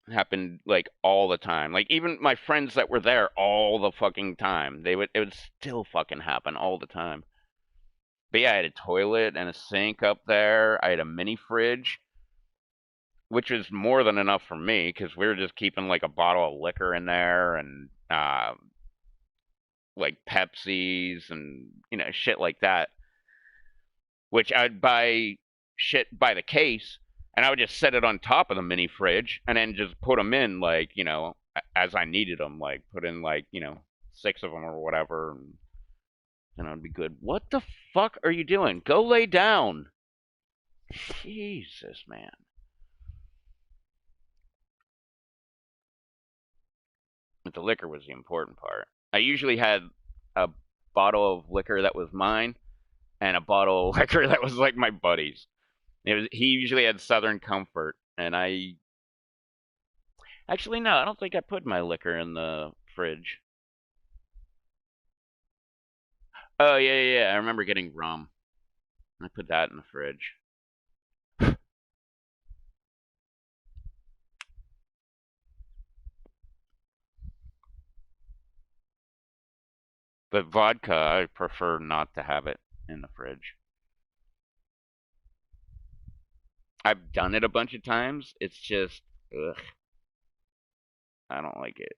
It happened like all the time. Like even my friends that were there all the fucking time, it would still fucking happen all the time. But yeah, I had a toilet and a sink up there. I had a mini fridge, which is more than enough for me because we were just keeping like a bottle of liquor in there and like Pepsis and shit like that. Which I'd buy shit by the case, and I would just set it on top of the mini fridge and then just put them in like as I needed them, like put in like 6 of them or whatever, and it'd be good. What the fuck are you doing? Go lay down. Jesus, man. But the liquor was the important part. I usually had a bottle of liquor that was mine and a bottle of liquor that was like my buddy's. He usually had Southern Comfort, and I actually no, I don't think I put my liquor in the fridge. Oh yeah, yeah, yeah. I remember getting rum. I put that in the fridge. But vodka, I prefer not to have it in the fridge. I've done it a bunch of times. It's just, ugh, I don't like it.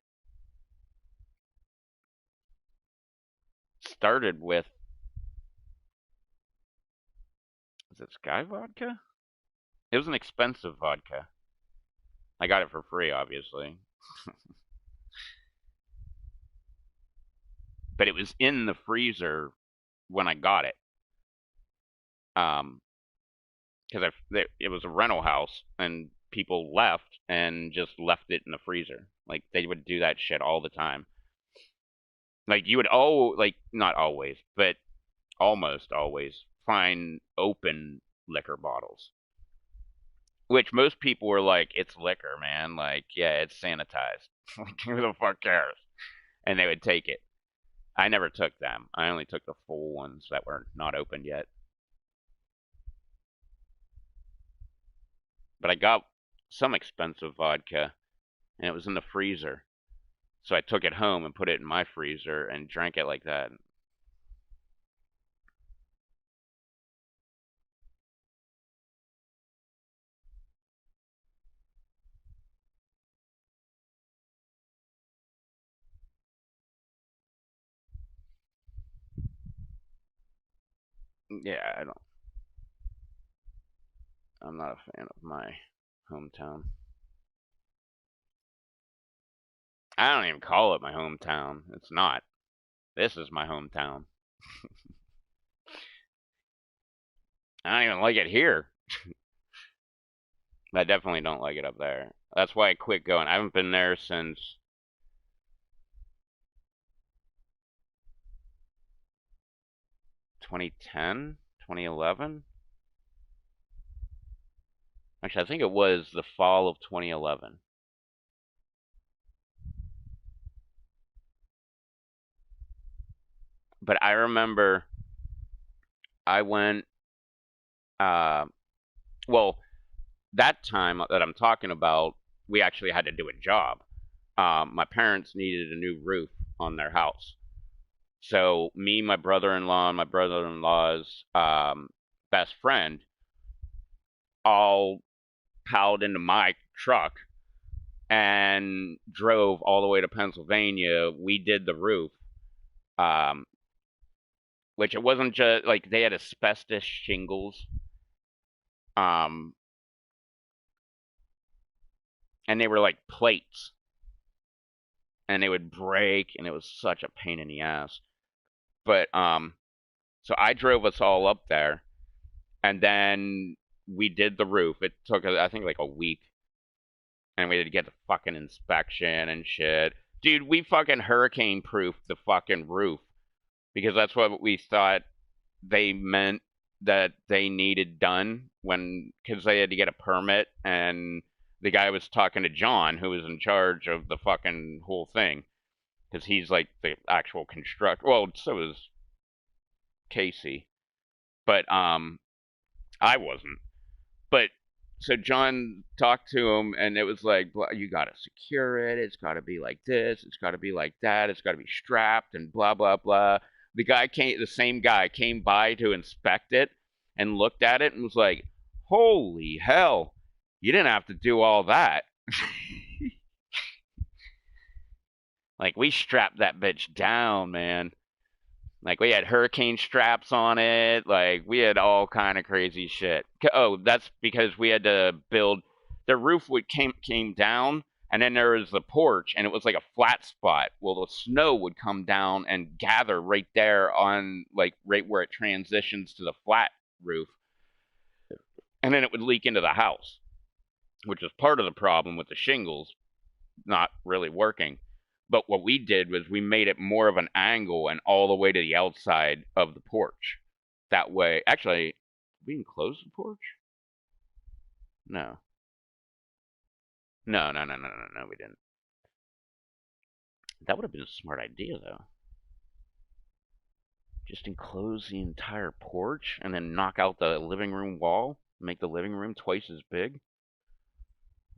Started with, is it Sky vodka? It was an expensive vodka. I got it for free, obviously. But it was in the freezer when I got it. Because it was a rental house, and people left and just left it in the freezer. Like they would do that shit all the time. Like you would not always, but almost always find open liquor bottles. Which most people were like, it's liquor, man. Like, yeah, it's sanitized. Like, who the fuck cares? And they would take it. I never took them. I only took the full ones that were not opened yet. But I got some expensive vodka, and it was in the freezer. So I took it home and put it in my freezer and drank it like that. Yeah, I'm not a fan of my hometown. I don't even call it my hometown. It's not. This is my hometown. I don't even like it here. I definitely don't like it up there. That's why I quit going. I haven't been there since 2010, 2011. Actually, I think it was the fall of 2011. But I remember I went, well, that time that I'm talking about, we actually had to do a job. My parents needed a new roof on their house. So me, my brother-in-law, and my brother-in-law's best friend all piled into my truck and drove all the way to Pennsylvania. We did the roof, um, which it wasn't just like they had asbestos shingles, um, and they were like plates, and they would break, and it was such a pain in the ass. But so I drove us all up there, and then we did the roof. It took I think like a week, and we had to get the fucking inspection and shit. Dude, we fucking hurricane proofed the fucking roof because that's what we thought they meant that they needed done because they had to get a permit, and the guy was talking to John, who was in charge of the fucking whole thing, because he's like the actual construct. Well, so is Casey, but I wasn't. But so John talked to him, and it was like, you gotta secure it. It's gotta be like this. It's gotta be like that. It's gotta be strapped and blah blah blah. The same guy came by to inspect it and looked at it and was like, "Holy hell, you didn't have to do all that." Like we strapped that bitch down, man. Like we had hurricane straps on it. Like we had all kind of crazy shit. Oh, that's because we had to build. The roof came down, and then there was the porch, and it was like a flat spot. Well, the snow would come down and gather right there on like right where it transitions to the flat roof, and then it would leak into the house, which was part of the problem with the shingles not really working. But what we did was we made it more of an angle and all the way to the outside of the porch. That way, actually, we can close the porch? No. No, we didn't. That would have been a smart idea, though. Just enclose the entire porch and then knock out the living room wall, make the living room twice as big.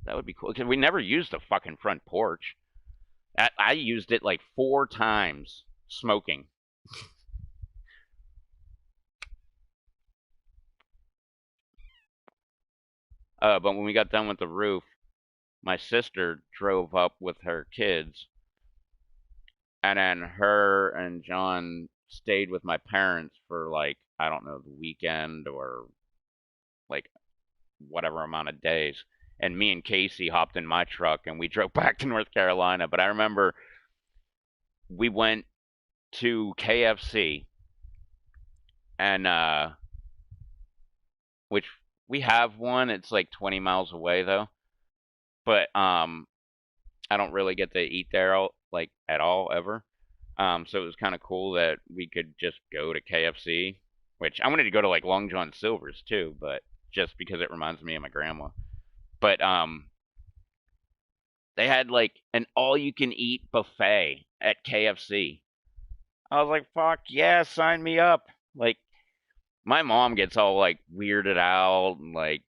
That would be cool. Because we never used the fucking front porch. I used it like 4 times smoking. But when we got done with the roof, my sister drove up with her kids, and then her and John stayed with my parents for like, I don't know, the weekend or like whatever amount of days. And me and Casey hopped in my truck and we drove back to North Carolina. But I remember we went to KFC, and which we have one. It's like 20 miles away though. but I don't really get to eat there like at all ever. So it was kind of cool that we could just go to KFC, which I wanted to go to like Long John Silver's too, but just because it reminds me of my grandma. But they had like an all-you-can-eat buffet at KFC. I was like, fuck yeah, sign me up. Like, my mom gets all like weirded out and like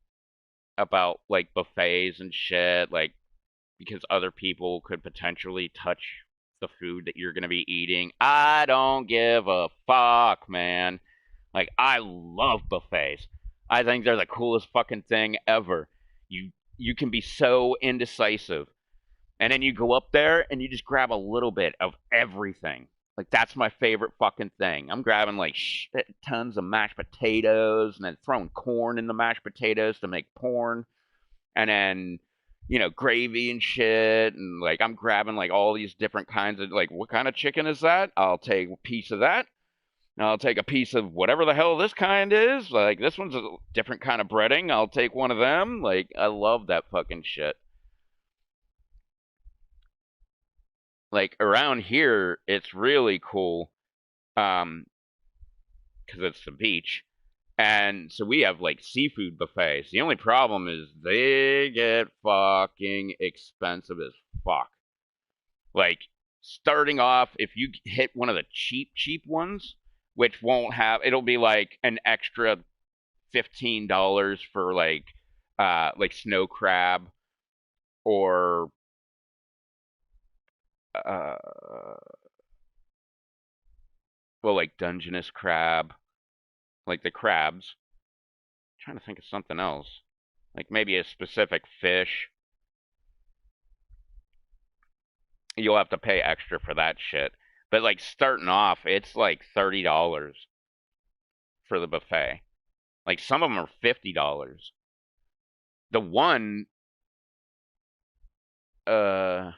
about like buffets and shit, like because other people could potentially touch the food that you're gonna be eating. I don't give a fuck, man. Like, I love buffets. I think they're the coolest fucking thing ever. You can be so indecisive. And then you go up there and you just grab a little bit of everything. Like, that's my favorite fucking thing. I'm grabbing like tons of mashed potatoes and then throwing corn in the mashed potatoes to make porn. And then, gravy and shit. And like, I'm grabbing like all these different kinds of like, what kind of chicken is that? I'll take a piece of that. And I'll take a piece of whatever the hell this kind is. Like, this one's a different kind of breading. I'll take one of them. Like, I love that fucking shit. Like, around here, it's really cool. Because it's the beach. And so we have like seafood buffets. The only problem is they get fucking expensive as fuck. Like, starting off, if you hit one of the cheap ones, which won't have, it'll be like an extra $15 for like snow crab or uh well, like Dungeness crab, like the crabs. I'm trying to think of something else. Like maybe a specific fish. You'll have to pay extra for that shit. But like starting off, it's like $30 for the buffet. Like some of them are $50. The one, uh,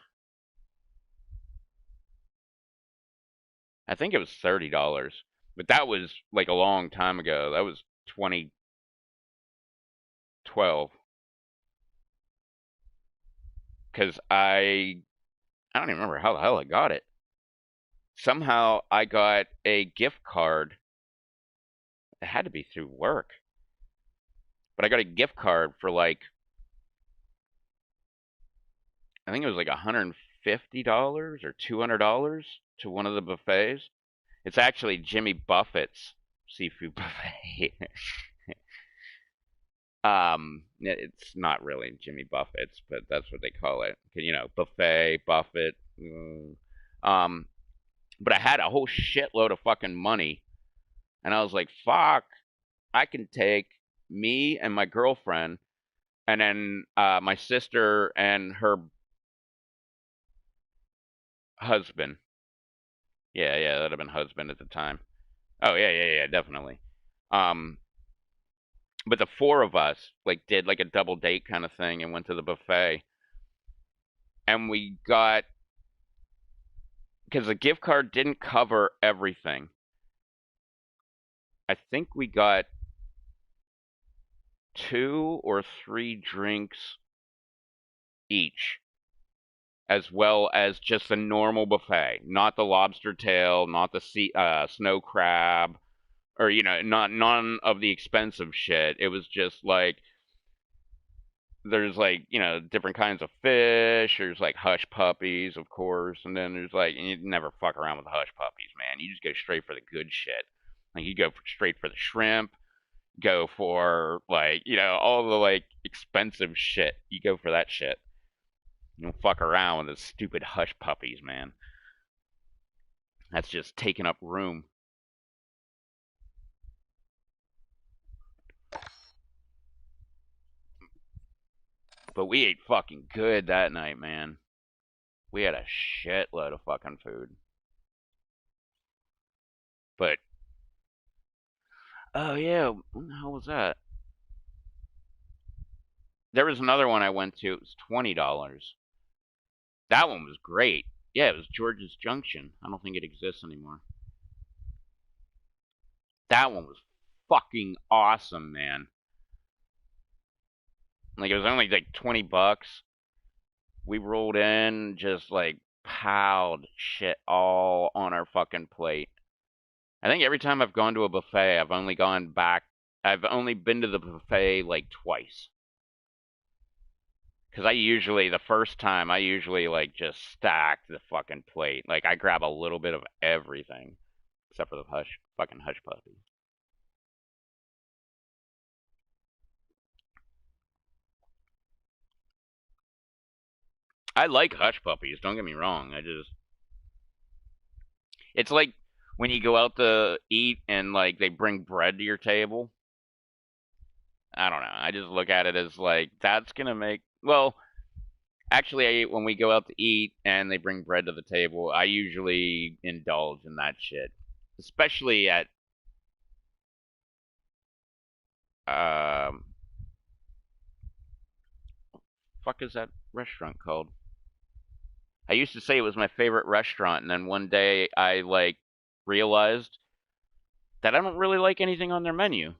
I think it was $30, but that was like a long time ago. That was 2012. Because I don't even remember how the hell I got it. Somehow I got a gift card. It had to be through work, but I got a gift card for like, I think it was like $150 or $200 to one of the buffets. It's actually Jimmy Buffett's seafood buffet. It's not really Jimmy Buffett's, but that's what they call it. Buffet, Buffett. Um, but I had a whole shitload of fucking money, and I was like, "Fuck, I can take me and my girlfriend, and then my sister and her husband. Yeah, that'd have been husband at the time. Oh yeah, definitely. Um, but the four of us like did like a double date kind of thing and went to the buffet, and we got, because the gift card didn't cover everything. I think we got 2 or 3 drinks each, as well as just a normal buffet, not the lobster tail, not the snow crab, or not none of the expensive shit. It was just like there's like different kinds of fish. There's like hush puppies, of course, and then there's like, and you never fuck around with the hush puppies, man. You just go straight for the good shit. Like you go straight for the shrimp, go for like all the like expensive shit. You go for that shit. You don't fuck around with the stupid hush puppies, man. That's just taking up room. But we ate fucking good that night, man. We had a shitload of fucking food. But oh yeah, when the hell was that? There was another one I went to. It was $20. That one was great. Yeah, it was George's Junction. I don't think it exists anymore. That one was fucking awesome, man. Like it was only like $20, we rolled in, just like piled shit all on our fucking plate. I think every time I've gone to a buffet, I've only been to the buffet like twice. Because the first time, I usually like just stack the fucking plate. Like I grab a little bit of everything, except for the fucking hush puppy. I like hush puppies. Don't get me wrong. It's like when you go out to eat and like they bring bread to your table. I don't know. I just look at it as like that's gonna make well. Actually, when we go out to eat and they bring bread to the table, I usually indulge in that shit, especially at fuck is that restaurant called? I used to say it was my favorite restaurant, and then one day I like realized that I don't really like anything on their menu.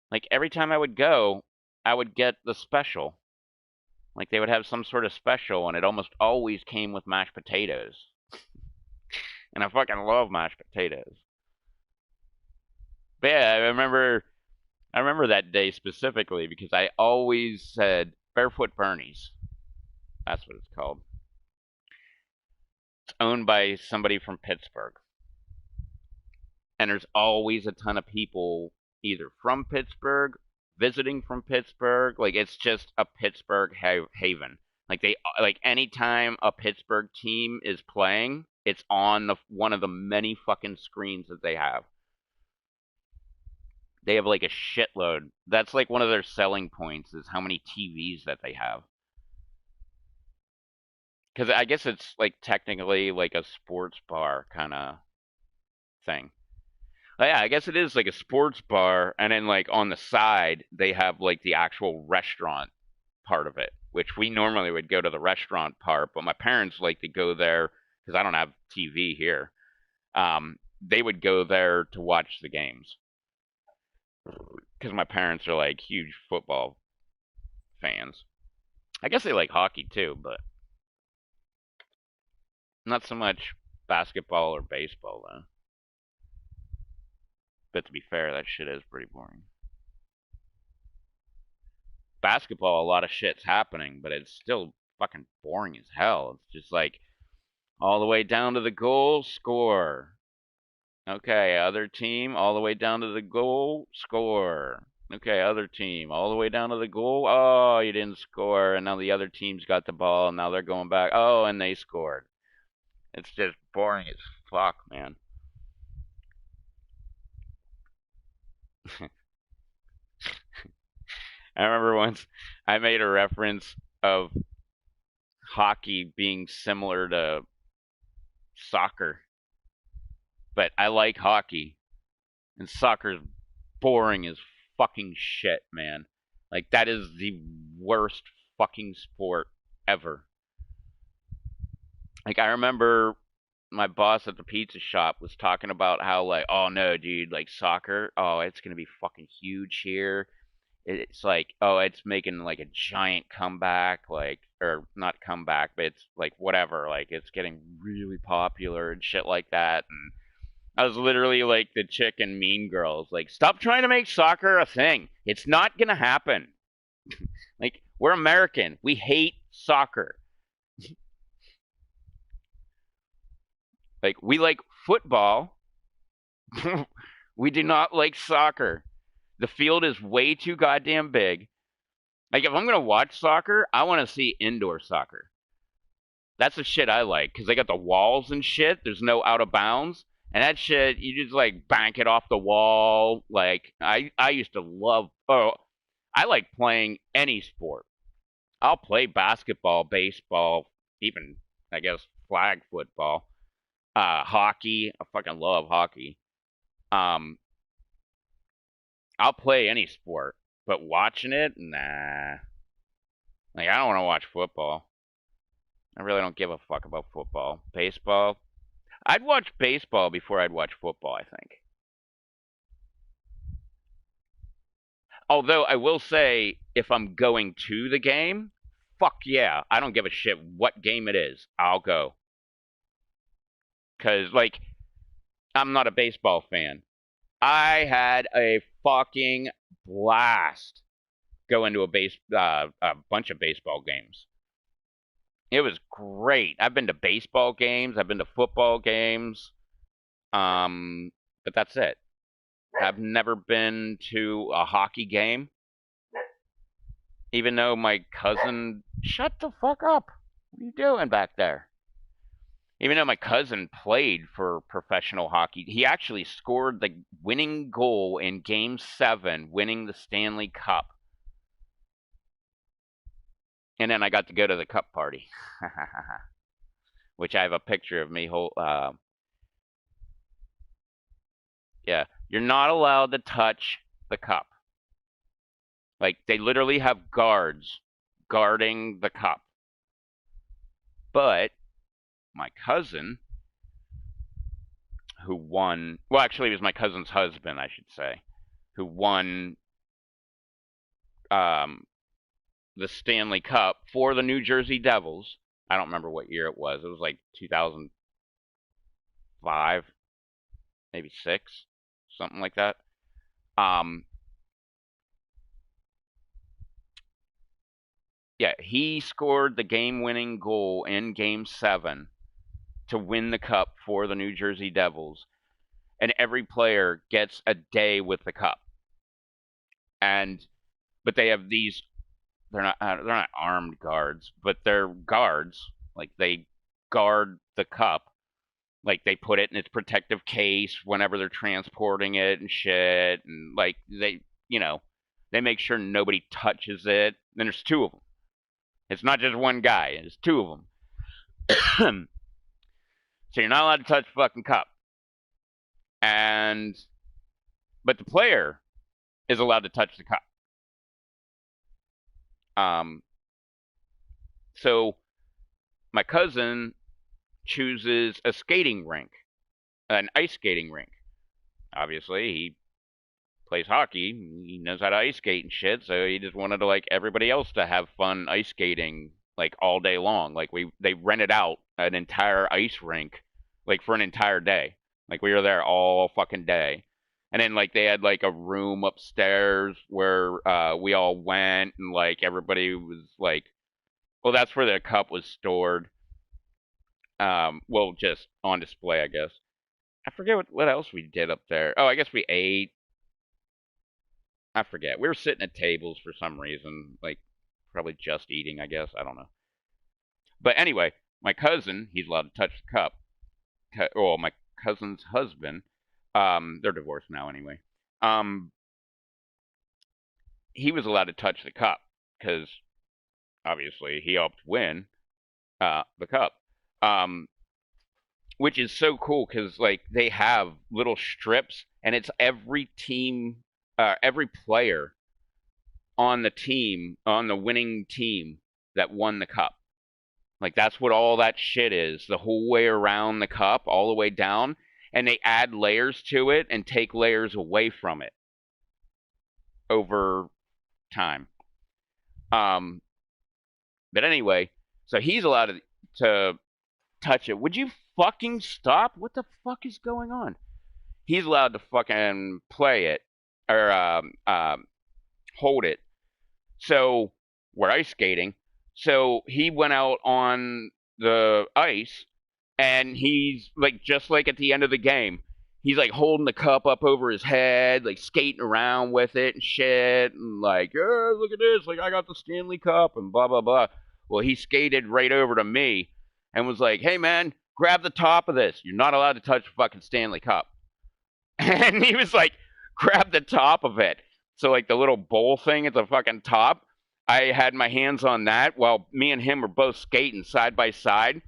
Like every time I would go, I would get the special. Like they would have some sort of special, and it almost always came with mashed potatoes. And I fucking love mashed potatoes. But yeah, I remember that day specifically because I always said Barefoot Bernie's. That's what it's called. It's owned by somebody from Pittsburgh. And there's always a ton of people either from Pittsburgh, visiting from Pittsburgh. Like it's just a Pittsburgh haven. Like anytime a Pittsburgh team is playing, it's on one of the many fucking screens that they have. They have like a shitload. That's like one of their selling points is how many TVs that they have. Because I guess it's like technically like a sports bar kind of thing. Yeah, I guess it is like a sports bar, and then like on the side they have like the actual restaurant part of it, which we normally would go to the restaurant part, but my parents like to go there because I don't have TV here. They would go there to watch the games because my parents are like huge football fans. I guess they like hockey too, but not so much basketball or baseball though. But to be fair, that shit is pretty boring. Basketball, a lot of shit's happening, but it's still fucking boring as hell. It's just like all the way down to the goal, score. Okay, other team, all the way down to the goal, score. Okay, other team, all the way down to the goal. Oh, you didn't score, and now the other team's got the ball, and now they're going back. Oh, and they scored. It's just boring as fuck, man. I remember once I made a reference of hockey being similar to soccer, but I like hockey, and soccer's boring as fucking shit, man. Like, that is the worst fucking sport ever. Like, I remember my boss at the pizza shop was talking about how, like, oh no, dude, like, soccer, oh, it's gonna be fucking huge here. It's like, oh, it's making like a giant comeback, like, or not comeback, but it's like whatever, like it's getting really popular and shit like that. And I was literally like the chick in Mean Girls, like, stop trying to make soccer a thing. It's not gonna happen. Like, we're American. We hate soccer. Like, we like football. We do not like soccer. The field is way too goddamn big. Like, if I'm gonna watch soccer, I want to see indoor soccer. That's the shit I like because they got the walls and shit. There's no out of bounds, and that shit you just like bank it off the wall. Like I used to love. Oh, I like playing any sport. I'll play basketball, baseball, even I guess flag football, hockey. I fucking love hockey. Um, I'll play any sport, but watching it, nah. Like, I don't want to watch football. I really don't give a fuck about football. Baseball, I'd watch baseball before I'd watch football, I think. Although I will say, if I'm going to the game, fuck yeah. I don't give a shit what game it is. I'll go. Because, like, I'm not a baseball fan. I had a fucking blast going to a bunch of baseball games. It was great. I've been to baseball games. I've been to football games. But that's it. I've never been to a hockey game. Even though my cousin... Shut the fuck up. What are you doing back there? Even though my cousin played for professional hockey, he actually scored the winning goal in Game 7, winning the Stanley Cup. And then I got to go to the cup party. Which I have a picture of me yeah. You're not allowed to touch the cup. Like, they literally have guards guarding the cup. But my cousin, who won... Well, actually, it was my cousin's husband, I should say, who won the Stanley Cup for the New Jersey Devils. I don't remember what year it was. It was like 2005, maybe 6, something like that. Yeah, he scored the game-winning goal in Game 7 to win the cup for the New Jersey Devils. And every player gets a day with the cup. But they have these... They're not armed guards, but they're guards. Like, they guard the cup. Like, they put it in its protective case whenever they're transporting it and shit. And, like, they make sure nobody touches it. And there's 2 of them. It's not just one guy. It's 2 of them. So you're not allowed to touch the fucking cup. But the player is allowed to touch the cup. So my cousin chooses a skating rink, an ice skating rink. Obviously, he plays hockey. He knows how to ice skate and shit, so he just wanted to, like, everybody else to have fun ice skating, like, all day long. Like, they rented out an entire ice rink, like, for an entire day. Like, we were there all fucking day. And then, like, they had, like, a room upstairs where we all went, and, like, everybody was, like... Well, that's where the cup was stored. Well, just on display, I guess. I forget what else we did up there. Oh, I guess we ate. I forget. We were sitting at tables for some reason. Like, probably just eating, I guess. I don't know. But anyway, my cousin, he's allowed to touch the cup. Well, my cousin's husband, they're divorced now anyway. He was allowed to touch the cup because obviously he helped win the cup. Which is so cool because, like, they have little strips, and it's every team, every player on the team, on the winning team that won the cup. Like, that's what all that shit is, the whole way around the cup, all the way down, and they add layers to it and take layers away from it over time. But anyway, so he's allowed to touch it. Would you fucking stop? What the fuck is going on? He's allowed to fucking play it or hold it. So we're ice skating. So he went out on the ice, and he's like, just like at the end of the game, he's like holding the cup up over his head, like skating around with it and shit, and like, oh, look at this, like, I got the Stanley Cup and blah blah blah. Well, he skated right over to me and was like, hey man, grab the top of this. You're not allowed to touch the fucking Stanley Cup. And he was like, grab the top of it. So, like, the little bowl thing at the fucking top, I had my hands on that while me and him were both skating side by side.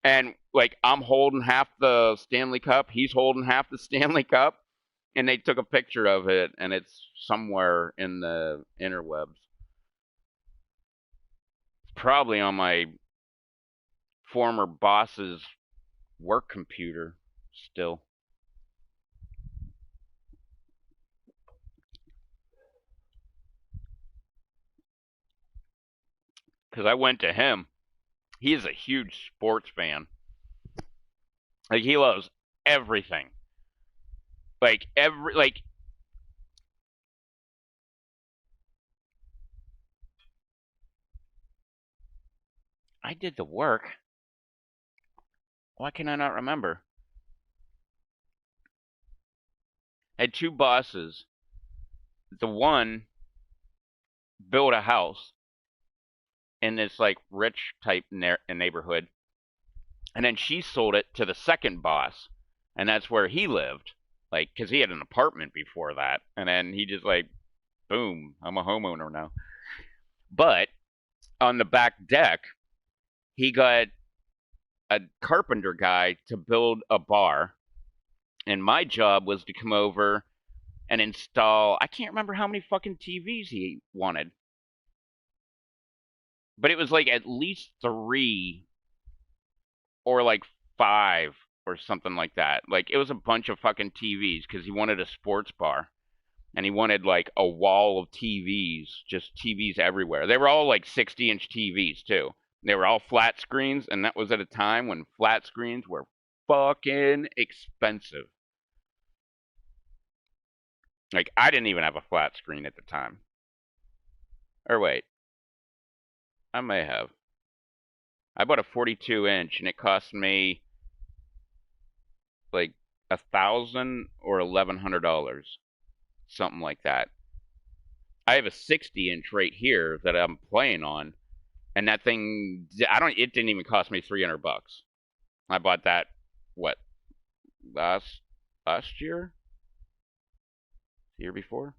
And, like, I'm holding half the Stanley Cup, he's holding half the Stanley Cup. And they took a picture of it, and it's somewhere in the interwebs. It's probably on my former boss's work computer still. because I went to him. He is a huge sports fan. Like, he loves everything. Like, I did the work. Why can I not remember? I had two bosses. The one built a house in this like rich type neighborhood, and then she sold it to the second boss, and that's where he lived. Like, because he had an apartment before that, and then he just like, boom, I'm a homeowner now. But on the back deck, he got a carpenter guy to build a bar, and my job was to come over and install. I can't remember how many fucking TVs he wanted, but it was like at least 3 or like 5 or something like that. Like, it was a bunch of fucking TVs because he wanted a sports bar. And he wanted like a wall of TVs, just TVs everywhere. They were all like 60-inch TVs too. They were all flat screens, and that was at a time when flat screens were fucking expensive. Like, I didn't even have a flat screen at the time. Or wait, I may have. I bought a 42-inch, and it cost me like $1,000 or $1,100, something like that. I have a 60-inch right here that I'm playing on, and that thing, it didn't even cost me $300. I bought that, what, last year? The year before?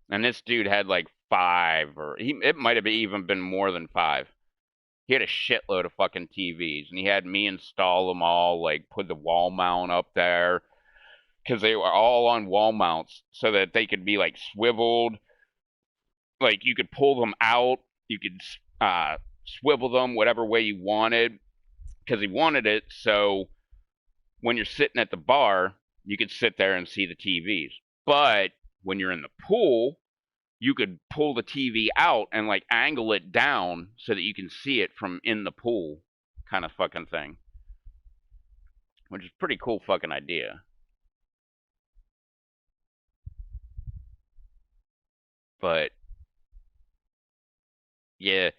And this dude had like 5, or it might have even been more than 5. He had a shitload of fucking TVs, and he had me install them all, like put the wall mount up there, because they were all on wall mounts so that they could be like swiveled. Like, you could pull them out, you could swivel them whatever way you wanted, because he wanted it so when you're sitting at the bar, you could sit there and see the TVs. But when you're in the pool, you could pull the TV out and like angle it down so that you can see it from in the pool, kind of fucking thing. Which is a pretty cool fucking idea. But yeah,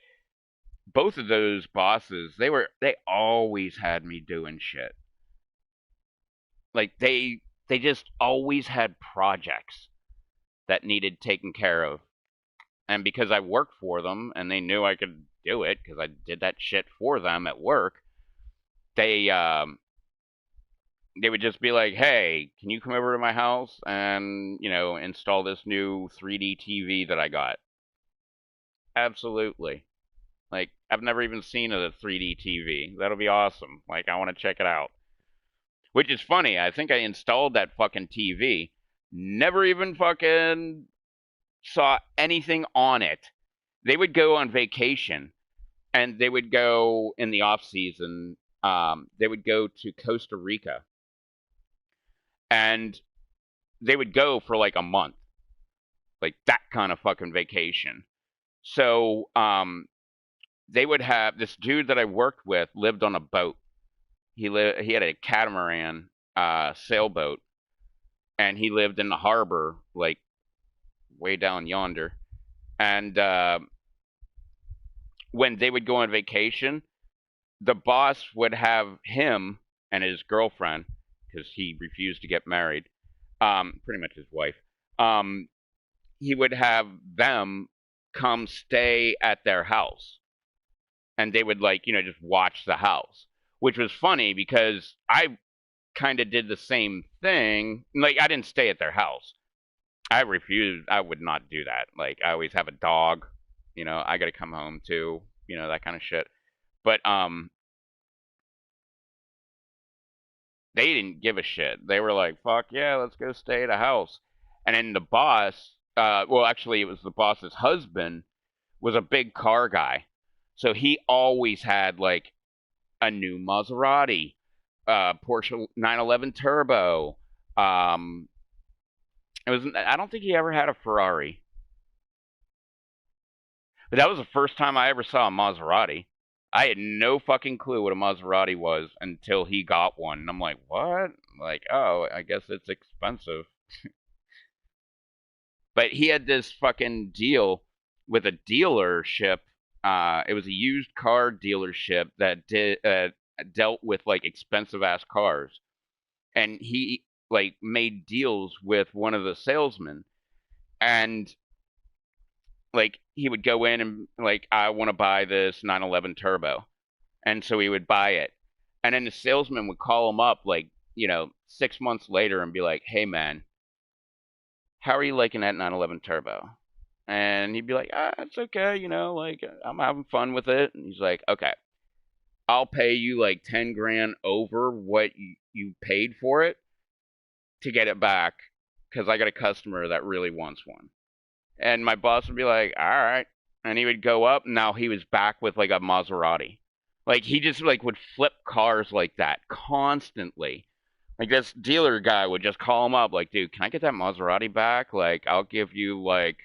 both of those bosses, they always had me doing shit. Like, they just always had projects that needed taken care of. And because I worked for them and they knew I could do it because I did that shit for them at work, they would just be like, "Hey, can you come over to my house and, install this new 3D TV that I got?" Absolutely. Like, I've never even seen a 3D TV. That'll be awesome. Like, I want to check it out. Which is funny. I think I installed that fucking TV. Never even fucking saw anything on it. They would go on vacation, and they would go in the off season. They would go to Costa Rica, and they would go for like a month, like that kind of fucking vacation. So they would have this dude that I worked with lived on a boat. He had a catamaran sailboat, and he lived in the harbor, like way down yonder. And when they would go on vacation, the boss would have him and his girlfriend, because he refused to get married, pretty much his wife. He would have them come stay at their house, and they would just watch the house, which was funny because I kind of did the same thing. Like, I didn't stay at their house. I refused. I would not do that. Like, I always have a dog. I got to come home too. That kind of shit. But they didn't give a shit. They were like, "Fuck yeah, let's go stay at a house." And then the boss, well, actually, it was the boss's husband, was a big car guy, so he always had like a new Maserati, Porsche 911 Turbo. I don't think he ever had a Ferrari. But that was the first time I ever saw a Maserati. I had no fucking clue what a Maserati was until he got one. And I'm like, what? Like, oh, I guess it's expensive. But he had this fucking deal with a dealership. It was a used car dealership that dealt with like expensive ass cars, and he like made deals with one of the salesmen, and like he would go in and like, I want to buy this 911 Turbo, and so he would buy it, and then the salesman would call him up like 6 months later and be like, hey man, how are you liking that 911 Turbo? And he'd be like, it's okay, like I'm having fun with it. And he's like, okay, I'll pay you like 10 grand over what you paid for it to get it back because I got a customer that really wants one. And my boss would be like, all right. And he would go up. And now he was back with like a Maserati. Like he just like would flip cars like that constantly. Like this dealer guy would just call him up like, dude, can I get that Maserati back? Like I'll give you like,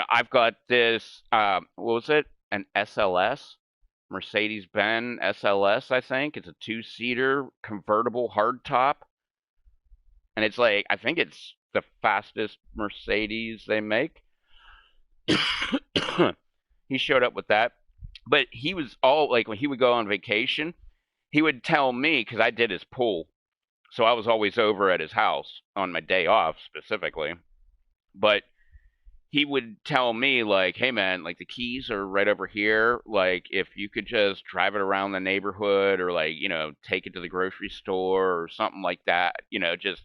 I've got this, what was it? An SLS? Mercedes-Benz SLS, I think. It's a two-seater convertible hardtop. And it's like, I think it's the fastest Mercedes they make. He showed up with that. But he was all like, when he would go on vacation, he would tell me, because I did his pool. So I was always over at his house on my day off specifically. But he would tell me like, hey man, like the keys are right over here. Like if you could just drive it around the neighborhood or like, take it to the grocery store or something like that, just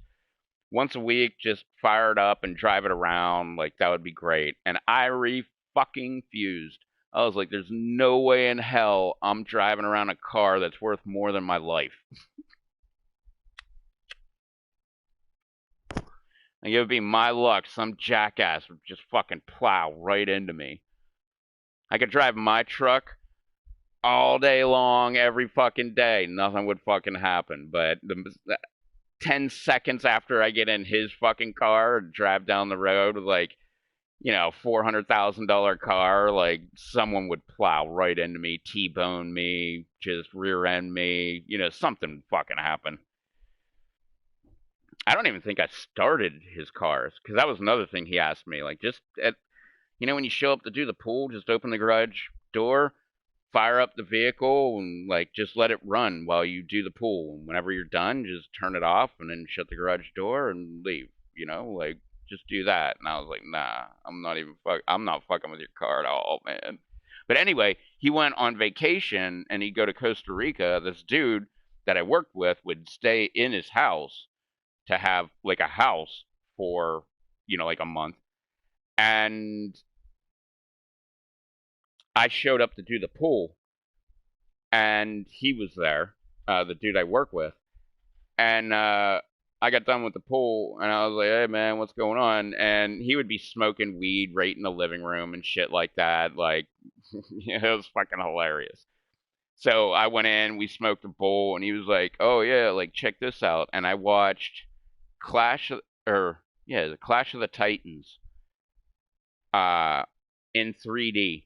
once a week, just fire it up and drive it around. Like that would be great. And I fucking fused. I was like, there's no way in hell I'm driving around a car that's worth more than my life. Like it would be my luck, some jackass would just fucking plow right into me. I could drive my truck all day long, every fucking day. Nothing would fucking happen. But 10 seconds after I get in his fucking car and drive down the road with like, $400,000 car, like someone would plow right into me, T-bone me, just rear end me, something would fucking happen. I don't even think I started his cars because that was another thing he asked me. Like, just when you show up to do the pool, just open the garage door, fire up the vehicle, and like just let it run while you do the pool. And whenever you're done, just turn it off and then shut the garage door and leave. Like just do that. And I was like, nah, I'm not fucking with your car at all, man. But anyway, he went on vacation and he'd go to Costa Rica. This dude that I worked with would stay in his house to have like a house for, like a month. And I showed up to do the pool and he was there, the dude I work with. And I got done with the pool and I was like, hey man, what's going on? And he would be smoking weed right in the living room and shit like that. Like, it was fucking hilarious. So I went in, we smoked a bowl, and he was like, oh yeah, like check this out. And I watched the Clash of the Titans in 3D.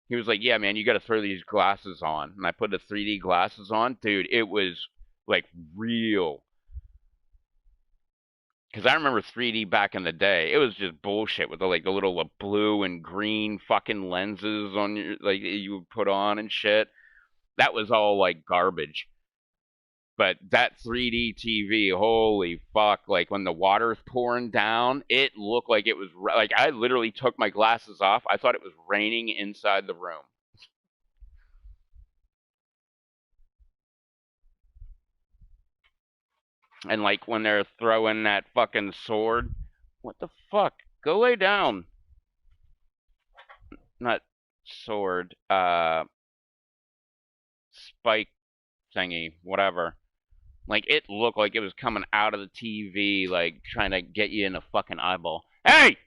He was like, yeah man, you got to throw these glasses on. And I put the 3D glasses on. Dude, it was like real. Because I remember 3D back in the day. It was just bullshit with the little blue and green fucking lenses on your, like, you would put on and shit. That was all like garbage. But that 3D TV, holy fuck, like when the water's pouring down, it looked like it was, like I literally took my glasses off. I thought it was raining inside the room. And like when they're throwing that fucking sword, what the fuck? Go lay down. Not sword, spike thingy, whatever. Like it looked like it was coming out of the TV, like trying to get you in the fucking eyeball. Hey!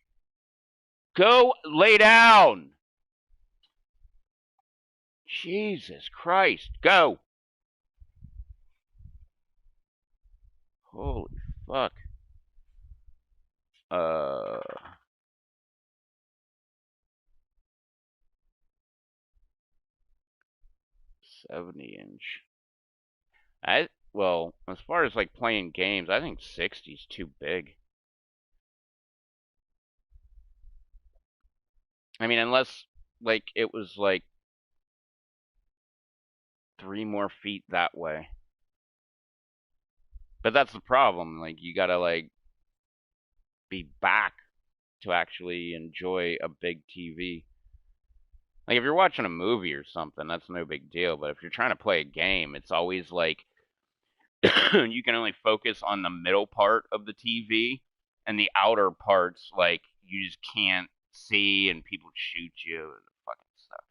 Go lay down! Jesus Christ, go! Holy fuck. Uh 70-inch. Well, as far as like playing games, I think 60's too big. I mean, unless like it was like 3 more feet that way. But that's the problem. Like you gotta like be back to actually enjoy a big TV. Like if you're watching a movie or something, that's no big deal. But if you're trying to play a game, it's always like you can only focus on the middle part of the TV, and the outer parts, like, you just can't see, and people shoot you, and it fucking sucks.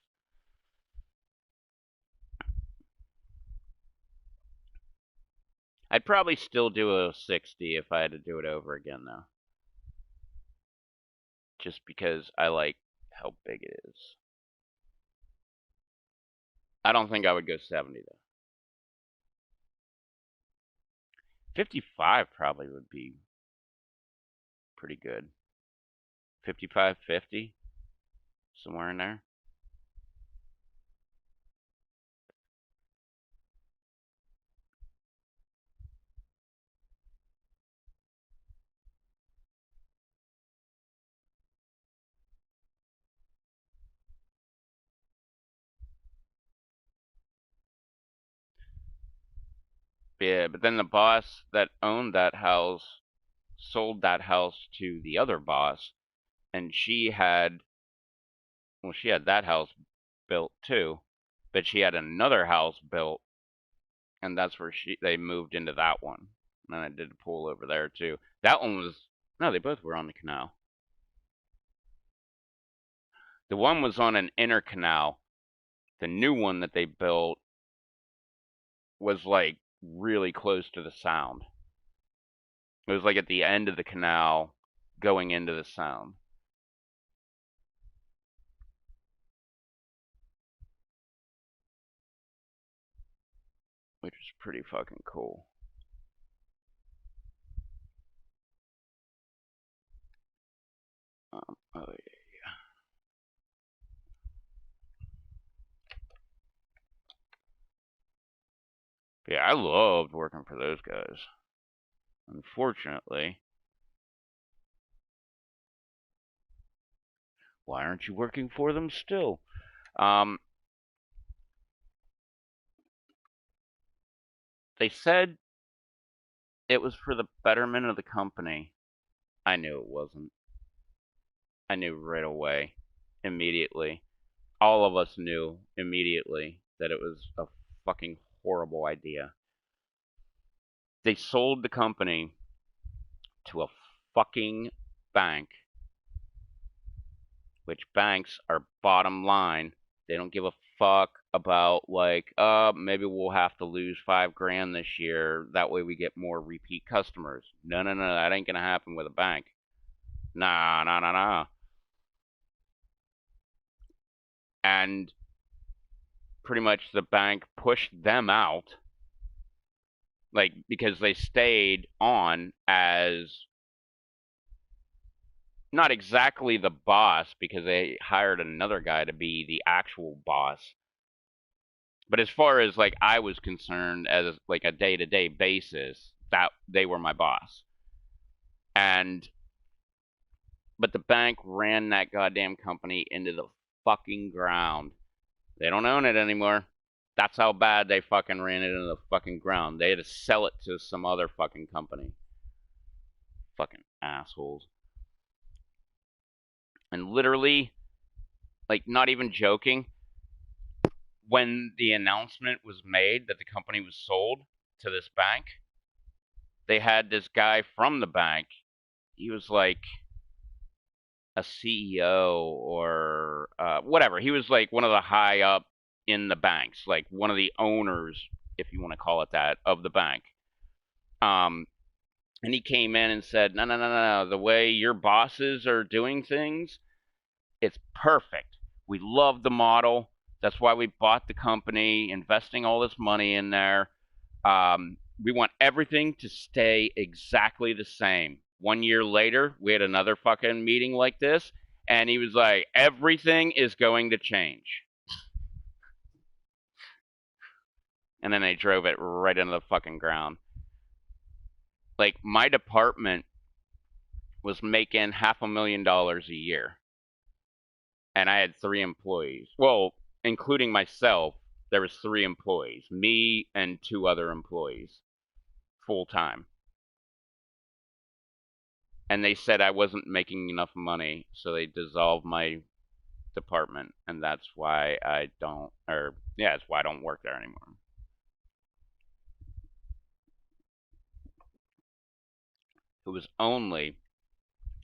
I'd probably still do a 60 if I had to do it over again, though. Just because I like how big it is. I don't think I would go 70, though. 55 probably would be pretty good. 55, 50, somewhere in there. Yeah, but then the boss that owned that house sold that house to the other boss, and she had that house built too, but she had another house built, and that's where they moved into that one. And I did a pool over there too. That one was no, they both were on the canal. The one was on an inner canal. The new one that they built was like really close to the sound. It was like at the end of the canal going into the sound. Which is pretty fucking cool. Oh yeah, I loved working for those guys. Unfortunately, why aren't you working for them still? They said it was for the betterment of the company. I knew it wasn't. I knew right away, immediately. All of us knew immediately that it was a fucking horrible idea. They sold the company to a fucking bank, which banks are bottom line. They don't give a fuck about like, maybe we'll have to lose $5,000 this year. That way we get more repeat customers. No, that ain't gonna happen with a bank. Nah. And pretty much the bank pushed them out, like, because they stayed on as not exactly the boss, because they hired another guy to be the actual boss. But as far as like I was concerned, as like a day-to-day basis, that they were my boss. But the bank ran that goddamn company into the fucking ground. They don't own it anymore. That's how bad they fucking ran it into the fucking ground. They had to sell it to some other fucking company. Fucking assholes. And literally, like, not even joking, when the announcement was made that the company was sold to this bank, they had this guy from the bank. He was like a CEO or whatever. He was like one of the high up in the banks, like one of the owners, if you want to call it that, of the bank. And he came in and said, no. The way your bosses are doing things, it's perfect. We love the model. That's why we bought the company, investing all this money in there. We want everything to stay exactly the same. 1 year later, we had another fucking meeting like this, and he was like, everything is going to change. and then they drove it right into the fucking ground. Like, my department was making $500,000 a year, and I had 3 employees. Well, including myself, there was 3 employees, me and 2 other employees, full time. And they said I wasn't making enough money, so they dissolved my department, and that's why I don't, or yeah, that's why I don't work there anymore. It was only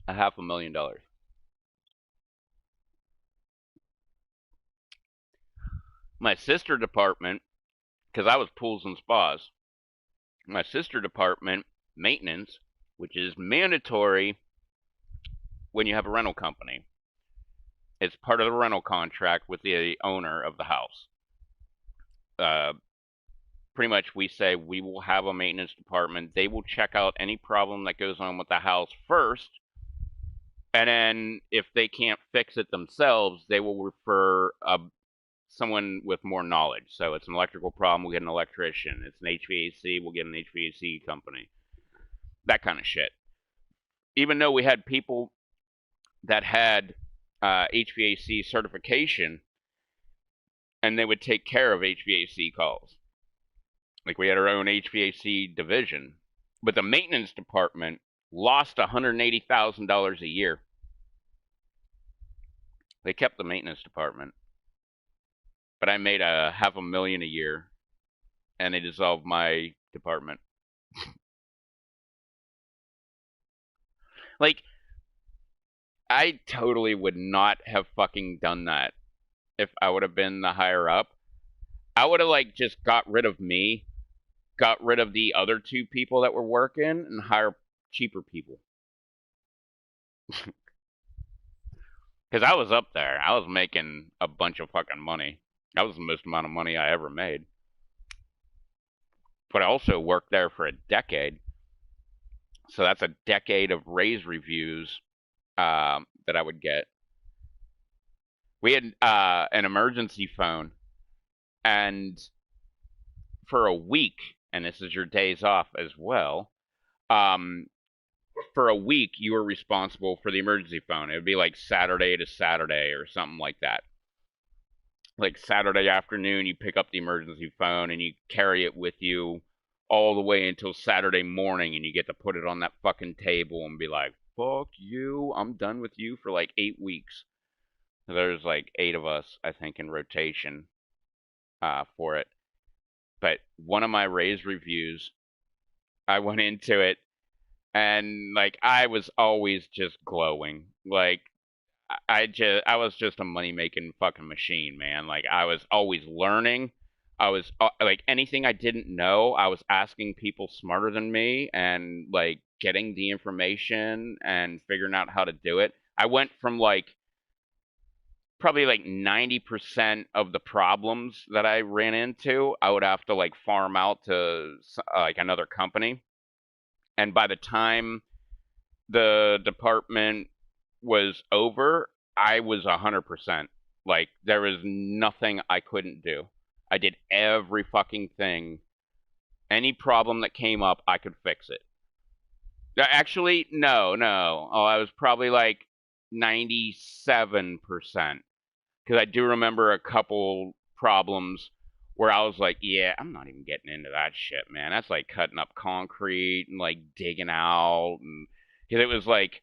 $500,000. My sister department, because I was pools and spas, my sister department, maintenance, which is mandatory when you have a rental company. It's part of the rental contract with the owner of the house. Pretty much we say we will have a maintenance department. They will check out any problem that goes on with the house first. And then if they can't fix it themselves, they will refer someone with more knowledge. So it's an electrical problem, we'll get an electrician. It's an HVAC, we'll get an HVAC company. That kind of shit. Even though we had people that had HVAC certification, and they would take care of HVAC calls. Like, we had our own HVAC division. But the maintenance department lost $180,000 a year. They kept the maintenance department. But I made $500,000 a year, and they dissolved my department. Like, I totally would not have fucking done that if I would have been the higher up. I would have, like, just got rid of me, got rid of the other 2 people that were working, and hire cheaper people. Because I was up there. I was making a bunch of fucking money. That was the most amount of money I ever made. But I also worked there for a decade. So that's a decade of raise reviews that I would get. We had an emergency phone, and for a week, and this is your days off as well, for a week you were responsible for the emergency phone. It would be like Saturday to Saturday or something like that. Like Saturday afternoon, you pick up the emergency phone and you carry it with you all the way until Saturday morning, and you get to put it on that fucking table and be like, fuck you, I'm done with you for like 8 weeks. There's like 8 of us, I think, in rotation for it. But one of my raise reviews, I went into it, and like I was always just glowing. Like I was just a money making fucking machine, man. Like I was always learning. I was like anything I didn't know, I was asking people smarter than me and like getting the information and figuring out how to do it. I went from like probably like 90% of the problems that I ran into, I would have to like farm out to like another company. And by the time the department was over, I was 100%. Like there was nothing I couldn't do. I did every fucking thing. Any problem that came up, I could fix it. Actually, no. Oh, I was probably like 97%. Because I do remember a couple problems where I was like, yeah, I'm not even getting into that shit, man. That's like cutting up concrete and like digging out. And because it was like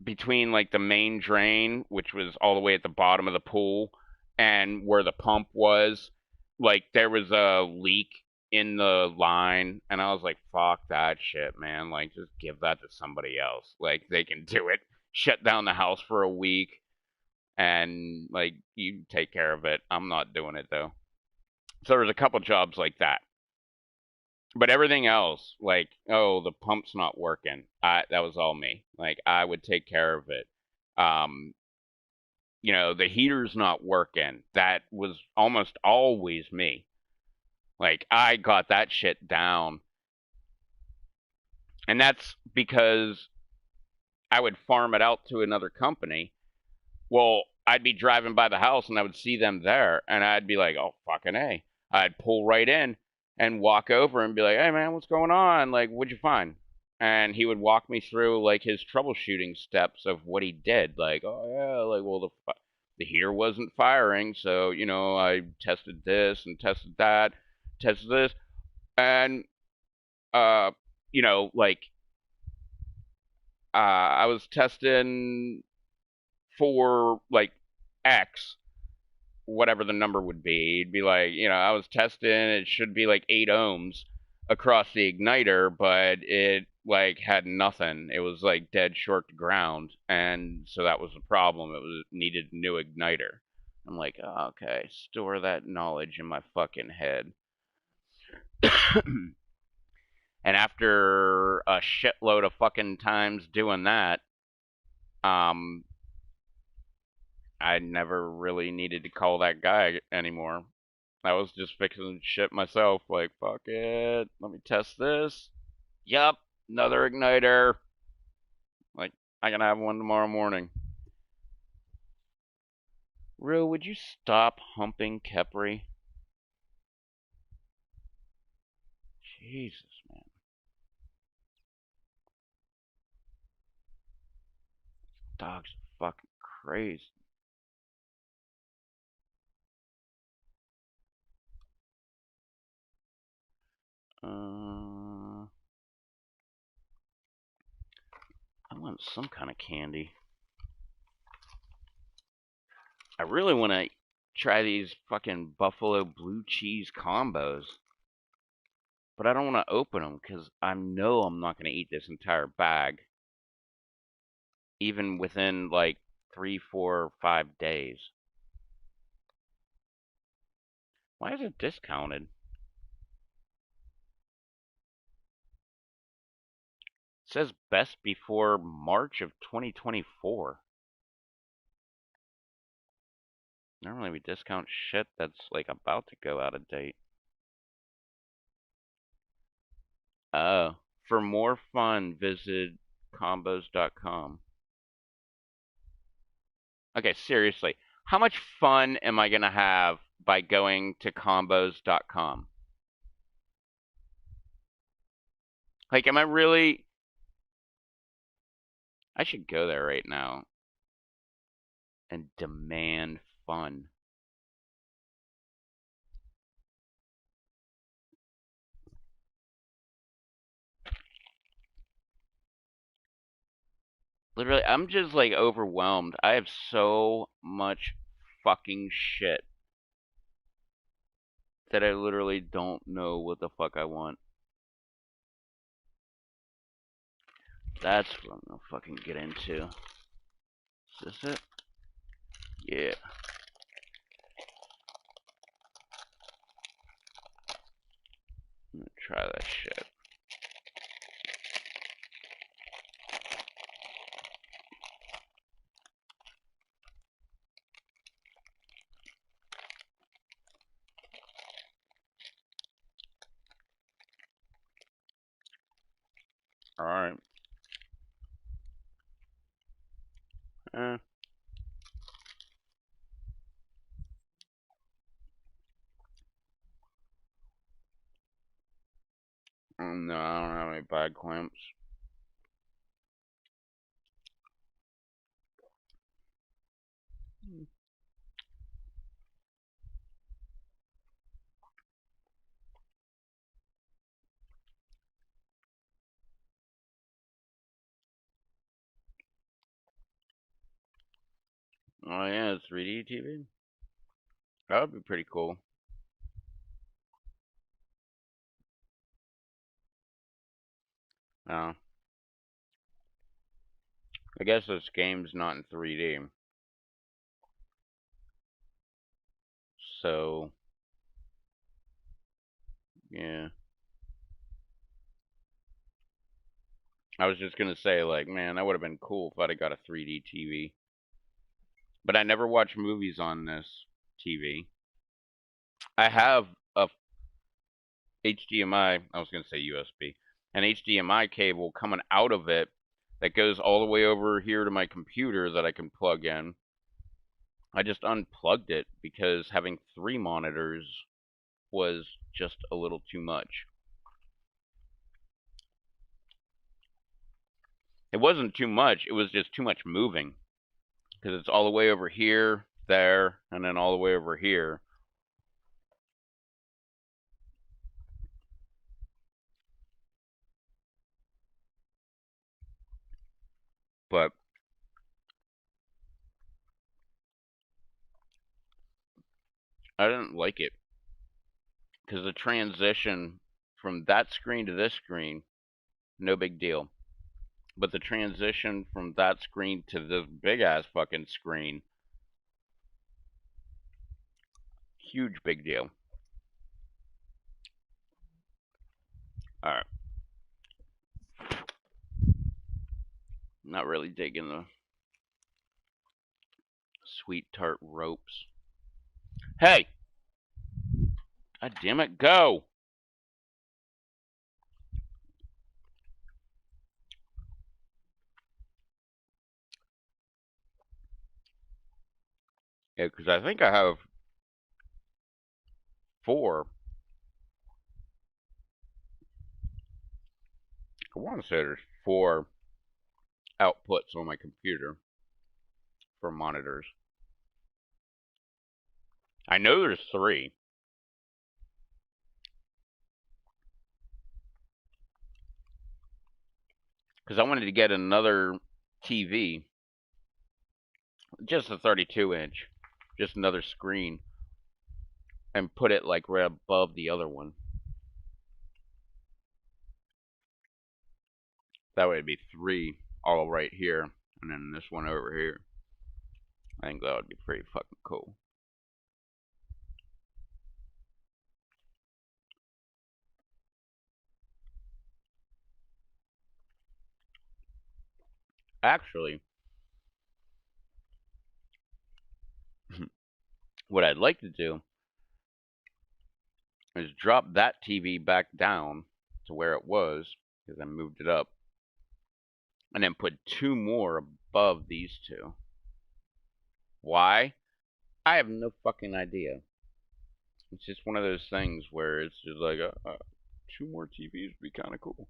between like the main drain, which was all the way at the bottom of the pool, and where the pump was, like there was a leak in the line, and I was like, fuck that shit, man. Like, just give that to somebody else. Like, they can do it. Shut down the house for a week, and like, you take care of it. I'm not doing it though. So there was a couple jobs like that. But everything else, like, oh, the pump's not working. That was all me. Like, I would take care of it. You know, the heater's not working. That was almost always me. Like, I got that shit down. And that's because I would farm it out to another company. Well, I'd be driving by the house and I would see them there, and I'd be like, oh, fucking A. I'd pull right in and walk over and be like, "Hey man, what's going on? Like, what'd you find?" And he would walk me through like his troubleshooting steps of what he did. Like, oh yeah, like well the heater wasn't firing, so you know I tested this and tested that, tested this, and uh, you know like I was testing for like X, whatever the number would be. He'd be like, you know, I was testing, it should be like 8 ohms across the igniter, but it like had nothing. It was like dead short to ground, and so that was the problem. It was needed a new igniter. I'm like, oh, okay, store that knowledge in my fucking head. And after a shitload of fucking times doing that, um, I never really needed to call that guy anymore. I was just fixing shit myself. Like, fuck it. Let me test this. Yup, another igniter. Like, I can have one tomorrow morning. Rue, would you stop humping Kepri? Jesus, man. Dogs are fucking crazy. I want some kind of candy. I really want to try these fucking buffalo blue cheese combos. But I don't want to open them because I know I'm not going to eat this entire bag. Even within like 3, 4, 5 days. Why is it discounted? It says best before March of 2024. Normally we discount shit that's like about to go out of date. Oh. For more fun, visit combos.com. Okay, seriously. How much fun am I going to have by going to combos.com? Like, am I really... I should go there right now and demand fun. Literally, I'm just like overwhelmed. I have so much fucking shit that I literally don't know what the fuck I want. That's what I'm gonna fucking get into. Is this it? Yeah. I'm gonna try that shit. Alright. Eh. No, I don't have any bad clamps. Oh yeah, 3D TV? That would be pretty cool. Oh. I guess this game's not in 3D. So, yeah. I was just gonna say, like, man, that would have been cool if I'd have got a 3D TV. But I never watch movies on this TV. I have a HDMI, I was going to say USB, an HDMI cable coming out of it that goes all the way over here to my computer that I can plug in. I just unplugged it because having 3 monitors was just a little too much. It wasn't too much, it was just too much moving. Because it's all the way over here, there, and then all the way over here. But I didn't like it. Because the transition from that screen to this screen, no big deal. But the transition from that screen to this big ass fucking screen, huge big deal. Alright. Not really digging the sweet tart ropes. Hey! God damn it, go! Yeah, because I think I have 4. I want to say there's 4 outputs on my computer for monitors. I know there's 3. Because I wanted to get another TV, just a 32-inch, just another screen, and put it like right above the other one. That way it'd be 3 all right here, and then this one over here. I think that would be pretty fucking cool. Actually, what I'd like to do is drop that TV back down to where it was, because I moved it up, and then put 2 more above these 2. Why? I have no fucking idea. It's just one of those things where it's just like, 2 more TVs would be kind of cool.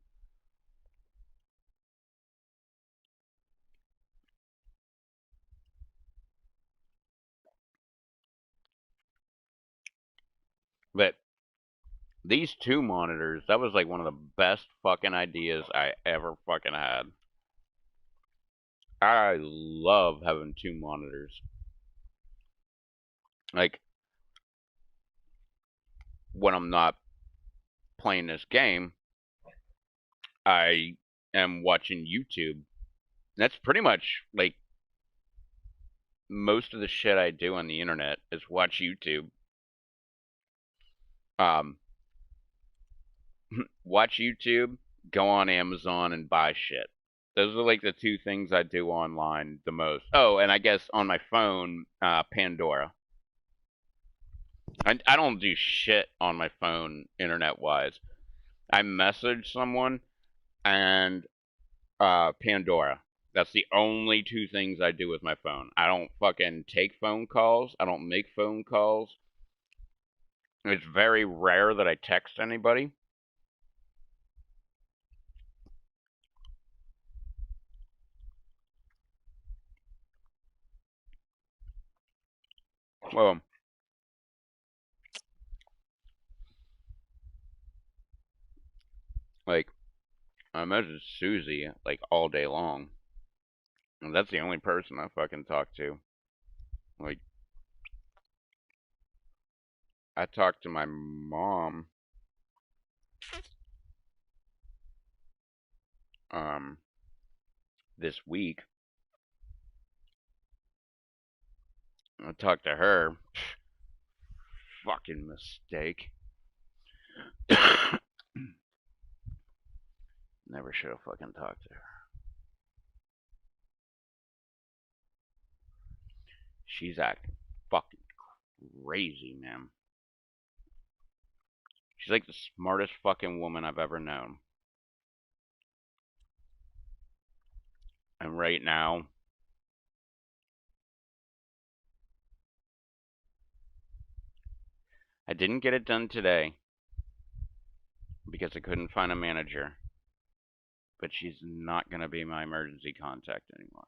But these 2 monitors, that was like one of the best fucking ideas I ever fucking had. I love having 2 monitors. Like, when I'm not playing this game, I am watching YouTube. That's pretty much like most of the shit I do on the internet is watch YouTube. Watch YouTube, go on Amazon and buy shit. Those are like the 2 things I do online the most. Oh, and I guess on my phone, Pandora. I don't do shit on my phone internet-wise. I message someone and Pandora. That's the only 2 things I do with my phone. I don't fucking take phone calls. I don't make phone calls. It's very rare that I text anybody. Well, like, I message Susie like all day long. And that's the only person I fucking talk to. Like, I talked to my mom this week. I talked to her. Fucking mistake. Never should have fucking talked to her. She's acting fucking crazy, man. She's like the smartest fucking woman I've ever known. And right now, I didn't get it done today because I couldn't find a manager. But she's not going to be my emergency contact anymore.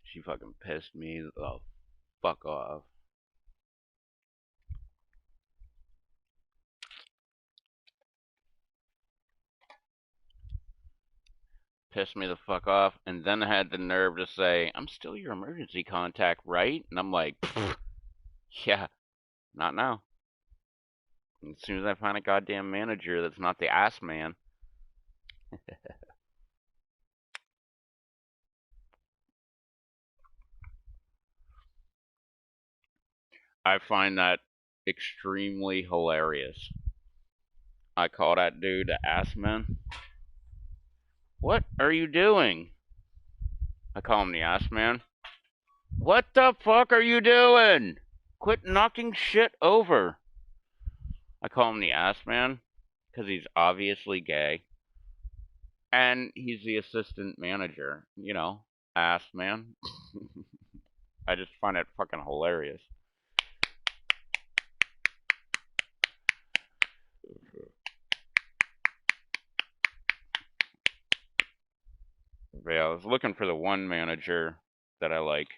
She fucking pissed me the fuck off. Pissed me the fuck off, and then had the nerve to say, I'm still your emergency contact, right? And I'm like, yeah, not now. And as soon as I find a goddamn manager that's not the ass man. I find that extremely hilarious. I call that dude the ass man. What are you doing? I call him the ass man. What the fuck are you doing? Quit knocking shit over. I call him the ass man because he's obviously gay. And he's the assistant manager, you know, ass man. I just find it fucking hilarious. But yeah, I was looking for the one manager that I like.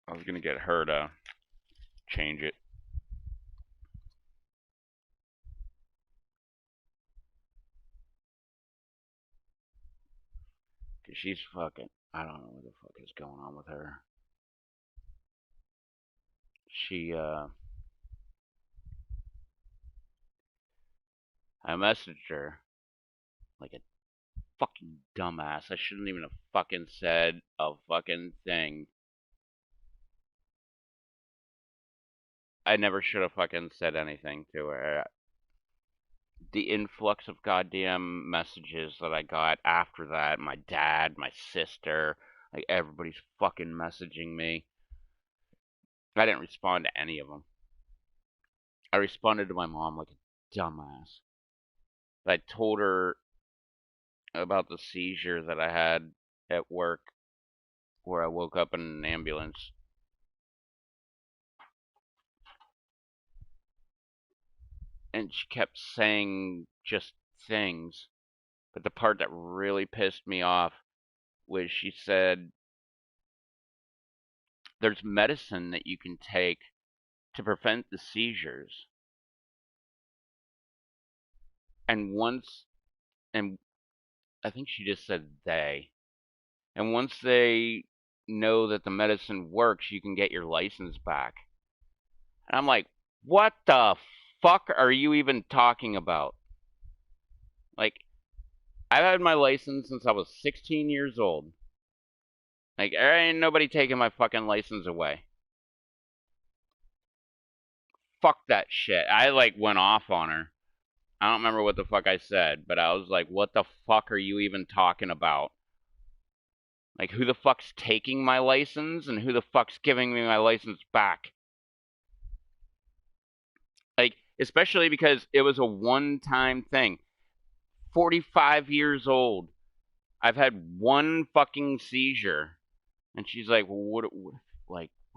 I was gonna get her to change it. Cause she's fucking, I don't know what the fuck is going on with her. She, I messaged her like a fucking dumbass. I shouldn't even have fucking said a fucking thing. I never should have fucking said anything to her. The influx of goddamn messages that I got after that, my dad, my sister, like everybody's fucking messaging me. I didn't respond to any of them. I responded to my mom like a dumbass. I told her about the seizure that I had at work where I woke up in an ambulance. And she kept saying just things. But the part that really pissed me off was she said, there's medicine that you can take to prevent the seizures. And once, and I think she just said they, and once they know that the medicine works, you can get your license back. And I'm like, what the fuck are you even talking about? Like, I've had my license since I was 16 years old. Like, there ain't nobody taking my fucking license away. Fuck that shit. I, like, went off on her. I don't remember what the fuck I said, but I was like, what the fuck are you even talking about? Like, who the fuck's taking my license, and who the fuck's giving me my license back? Like, especially because it was a one-time thing. 45 years old. I've had one fucking seizure. And she's like, well, what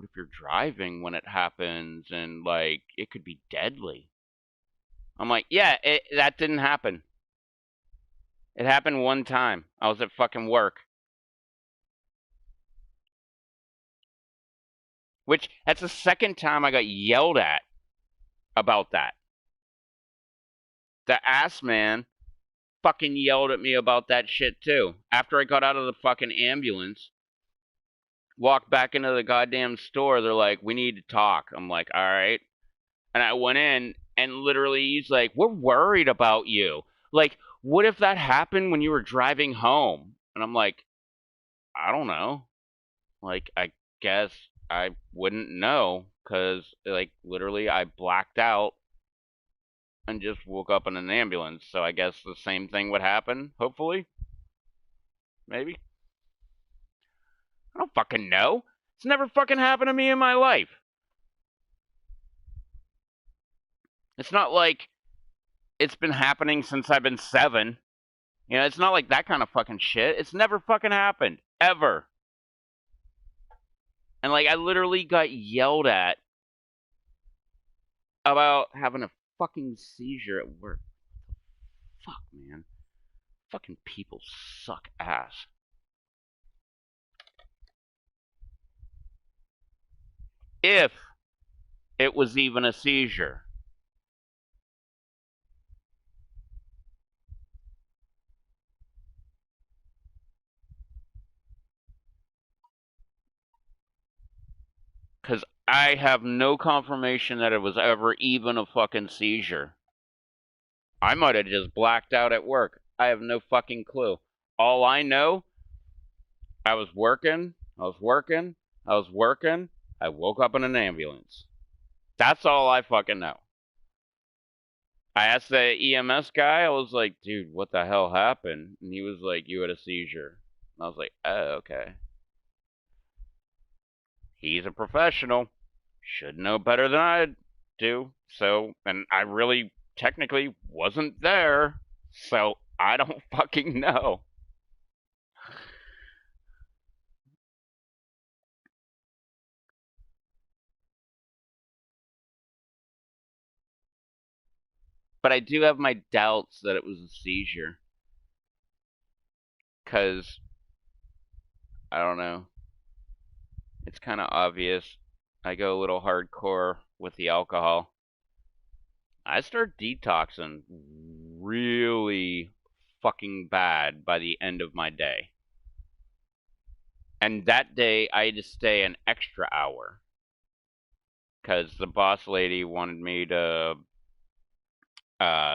if you're driving when it happens, and, like, it could be deadly? I'm like, yeah, that didn't happen. It happened one time. I was at fucking work. Which, that's the second time I got yelled at about that. The ass man fucking yelled at me about that shit too. After I got out of the fucking ambulance, walked back into the goddamn store, they're like, we need to talk. I'm like, alright. And I went in, and literally he's like, we're worried about you. Like, what if that happened when you were driving home? And I'm like, I don't know. Like, I guess I wouldn't know, because, like, literally I blacked out and just woke up in an ambulance. So I guess the same thing would happen, hopefully. Maybe. I don't fucking know. It's never fucking happened to me in my life. It's not like it's been happening since I've been 7. You know, it's not like that kind of fucking shit. It's never fucking happened. Ever. And, like, I literally got yelled at about having a fucking seizure at work. Fuck, man. Fucking people suck ass. If it was even a seizure. Because I have no confirmation that it was ever even a fucking seizure. I might have just blacked out at work. I have no fucking clue. All I know, I was working, I woke up in an ambulance. That's all I fucking know. I asked the EMS guy, I was like, dude, what the hell happened? And he was like, you had a seizure. And I was like, oh, okay. He's a professional. Should know better than I do. So, and I really technically wasn't there. So, I don't fucking know. But I do have my doubts that it was a seizure. Because, I don't know. It's kind of obvious. I go a little hardcore with the alcohol. I start detoxing really fucking bad by the end of my day. And that day, I had to stay an extra hour. Because the boss lady wanted me to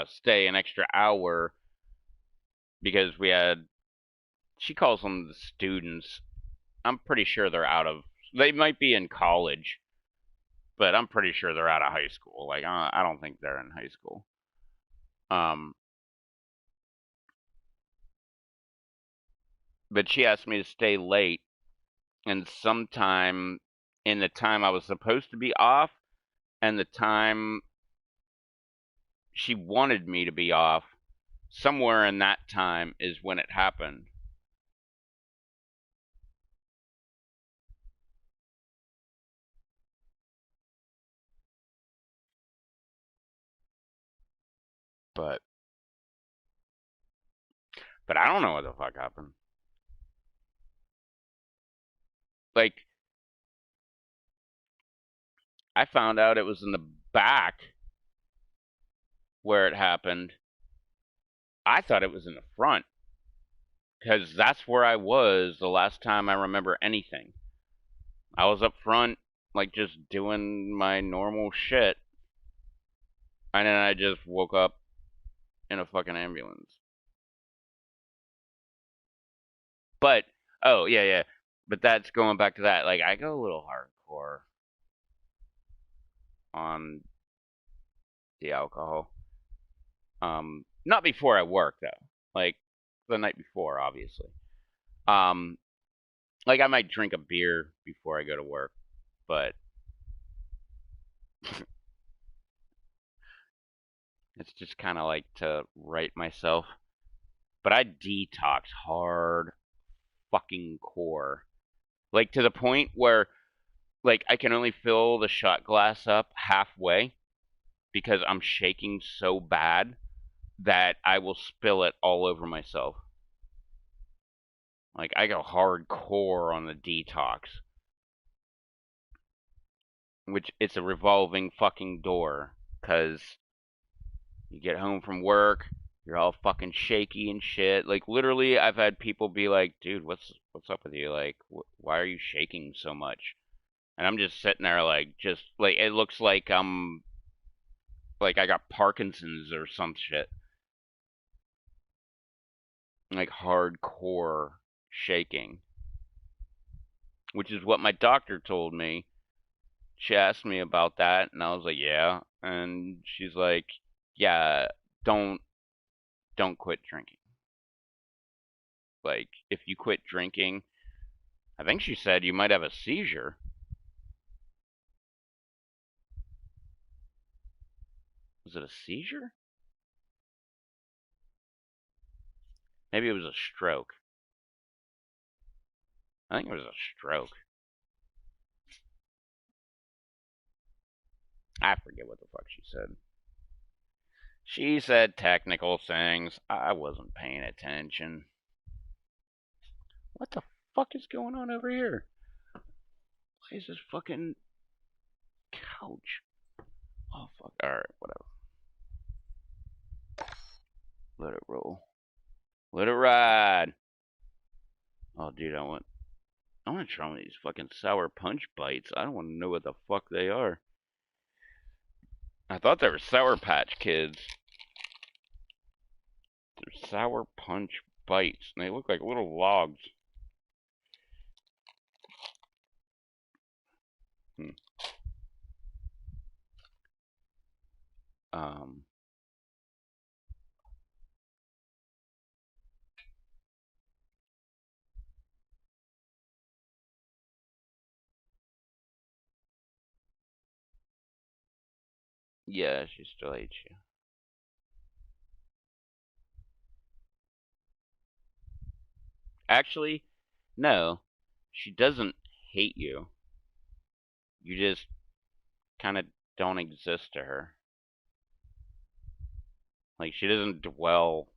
stay an extra hour. Because we had, she calls them the students. I'm pretty sure they might be in college. But I'm pretty sure they're out of high school. Like, I don't think they're in high school. But she asked me to stay late. And sometime in the time I was supposed to be off and the time she wanted me to be off, somewhere in that time is when it happened. But I don't know what the fuck happened. Like, I found out it was in the back where it happened. I thought it was in the front. Because that's where I was the last time I remember anything. I was up front, like, just doing my normal shit. And then I just woke up in a fucking ambulance. But, oh, yeah. But that's going back to that. Like, I go a little hardcore on the alcohol. Not before I work, though. Like, the night before, obviously. Like, I might drink a beer before I go to work. But it's just kind of like to right myself. But I detox hard fucking core. Like, to the point where, like, I can only fill the shot glass up halfway because I'm shaking so bad that I will spill it all over myself. Like, I go hardcore on the detox. Which, it's a revolving fucking door. Because you get home from work, you're all fucking shaky and shit. Like, literally, I've had people be like, dude, what's up with you? Like, why are you shaking so much? And I'm just sitting there, like, just, like, it looks like I'm, like, I got Parkinson's or some shit. Like, hardcore shaking. Which is what my doctor told me. She asked me about that, and I was like, yeah. And she's like, yeah, don't quit drinking. Like, if you quit drinking, I think she said you might have a seizure. Was it a seizure? Maybe it was a stroke. I think it was a stroke. I forget what the fuck she said. She said technical things. I wasn't paying attention. What the fuck is going on over here? Why is this fucking couch? Oh fuck. Alright, whatever. Let it roll. Let it ride. Oh dude, I want to try one of these fucking sour punch bites. I don't want to know what the fuck they are. I thought they were Sour Patch Kids. They're Sour Punch Bites, and they look like little logs. Um, yeah, she still hates you. Actually, no, she doesn't hate you. You just kind of don't exist to her. Like, she doesn't dwell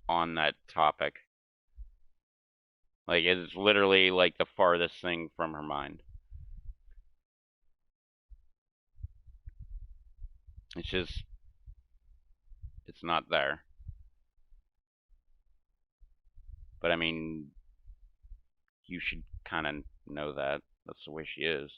on that topic. Like, it's literally like the farthest thing from her mind. It's just, it's not there. But I mean, you should kind of know that. That's the way she is.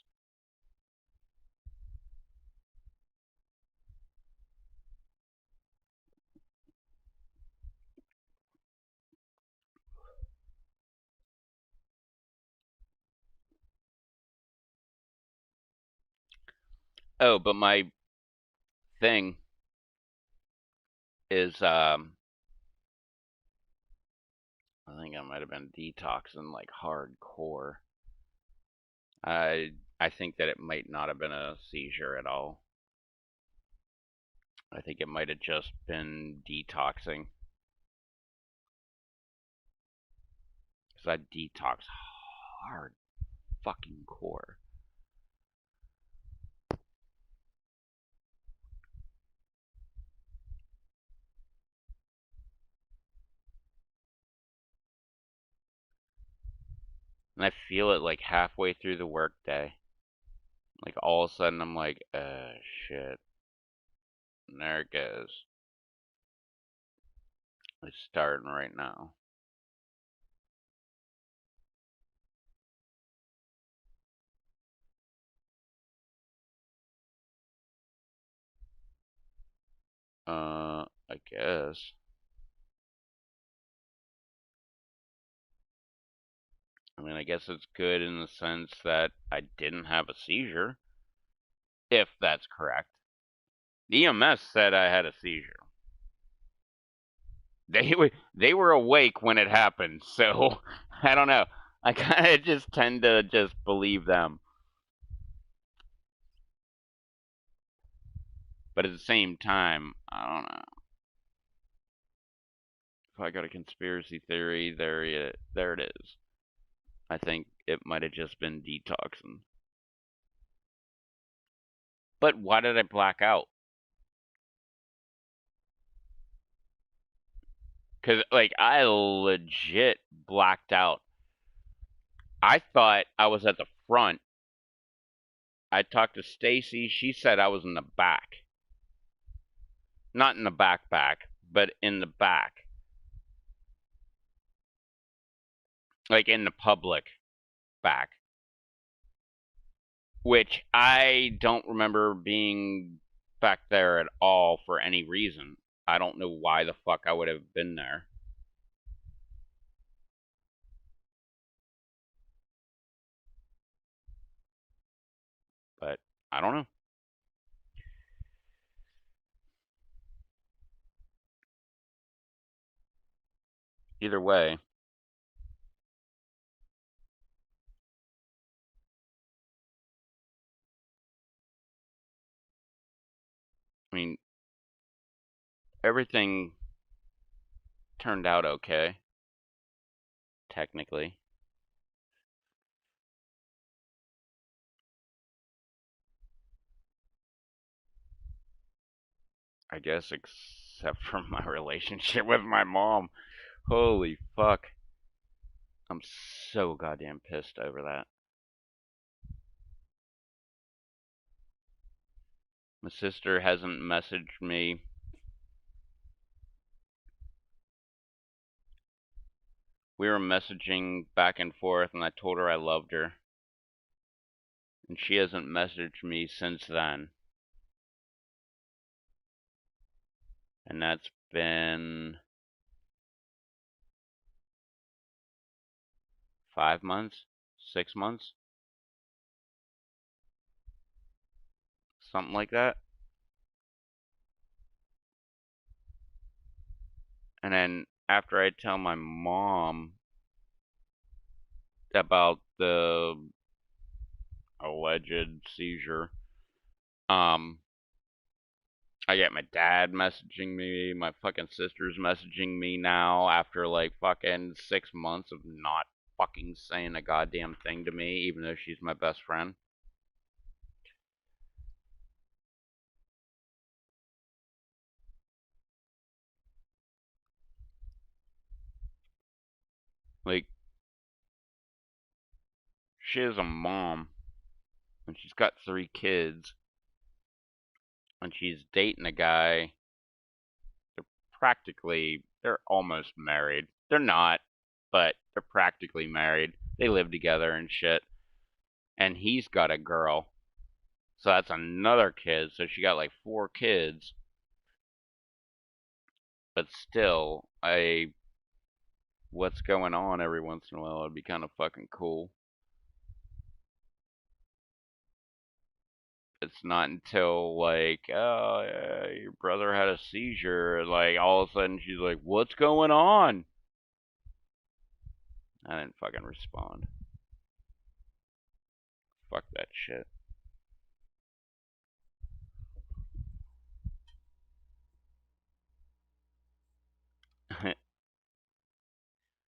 Oh, but my thing is, I think I might have been detoxing like hardcore. I think that it might not have been a seizure at all. I think it might have just been detoxing. Because I detox hard fucking core. And I feel it like halfway through the workday. Like all of a sudden I'm like, shit. And there it goes. It's starting right now. I guess. I mean, I guess it's good in the sense that I didn't have a seizure, if that's correct. The EMS said I had a seizure. They were awake when it happened, so I don't know. I kind of just tend to just believe them, but at the same time, I don't know. If I got a conspiracy theory, there it is. I think it might have just been detoxing. But why did I black out? Because, like, I legit blacked out. I thought I was at the front. I talked to Stacy. She said I was in the back. Not in the back, but in the back. Like, in the public back. Which I don't remember being back there at all for any reason. I don't know why the fuck I would have been there. But I don't know. Either way, mean, everything turned out okay, technically. I guess, except for my relationship with my mom. Holy fuck. I'm so goddamn pissed over that. My sister hasn't messaged me. We were messaging back and forth, and I told her I loved her. And she hasn't messaged me since then. And that's been 5 months? 6 months? Something like that. And then after I tell my mom about the alleged seizure, I get my dad messaging me, my fucking sister's messaging me now after like fucking 6 months of not fucking saying a goddamn thing to me, even though she's my best friend. Like, she is a mom, and she's got 3 kids, and she's dating a guy. They're almost married. They're not, but they're practically married. They live together and shit. And he's got a girl. So that's another kid. So she got like 4 kids. But still, what's going on every once in a while would be kind of fucking cool. It's not until like, oh, yeah, your brother had a seizure, like all of a sudden she's like, what's going on? I didn't fucking respond. Fuck that shit.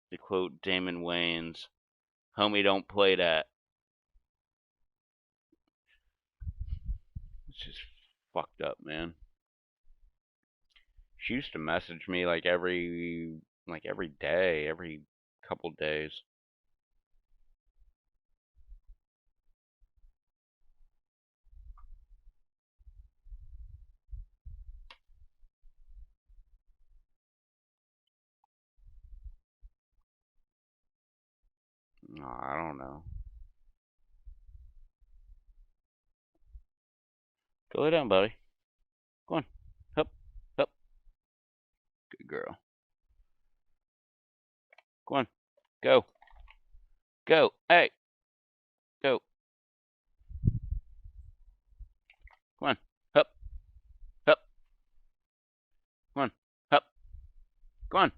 To quote Damon Wayans, homie, don't play that. It's just fucked up, man. She used to message me like every day, every couple days. No, I don't know. Go lay down, buddy. Go on. Hup. Hup. Good girl. Go on. Go. Go. Hey. Go. Come on. Hup. Hup. Come on. Hup. Go on.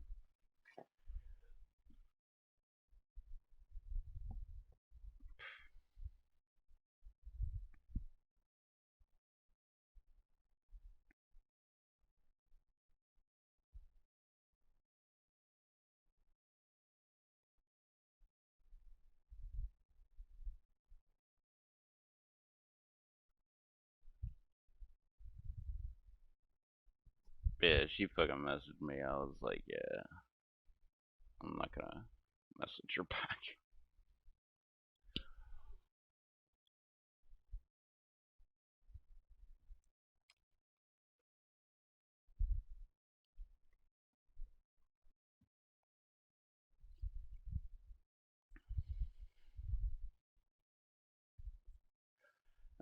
Yeah, she fucking messaged me. I was like, yeah, I'm not gonna message her back.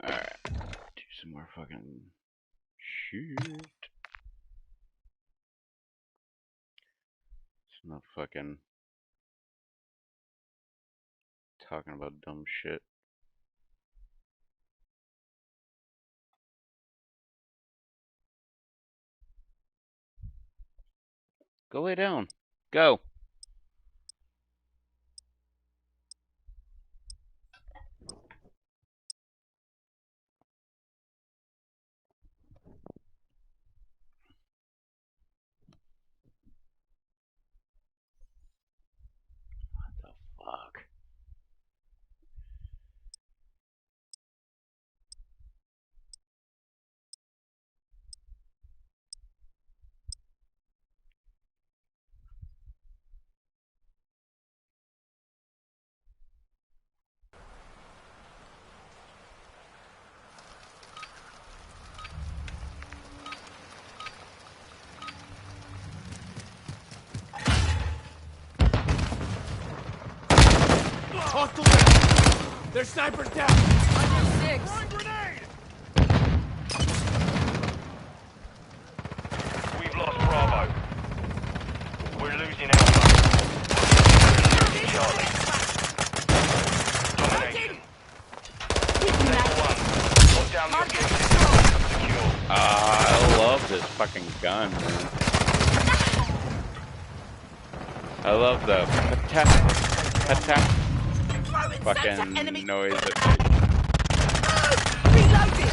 Alright. Do some more fucking shit. It's not fucking talking about dumb shit. Go lay down. Go. Their sniper's down. Under 6. We've lost Bravo. We're losing Alpha. We're losing Charlie. Domination. Sector 1. Lock down the objective. Secure. I love this fucking gun, man. I love the attack fucking noise it makes. Reloading.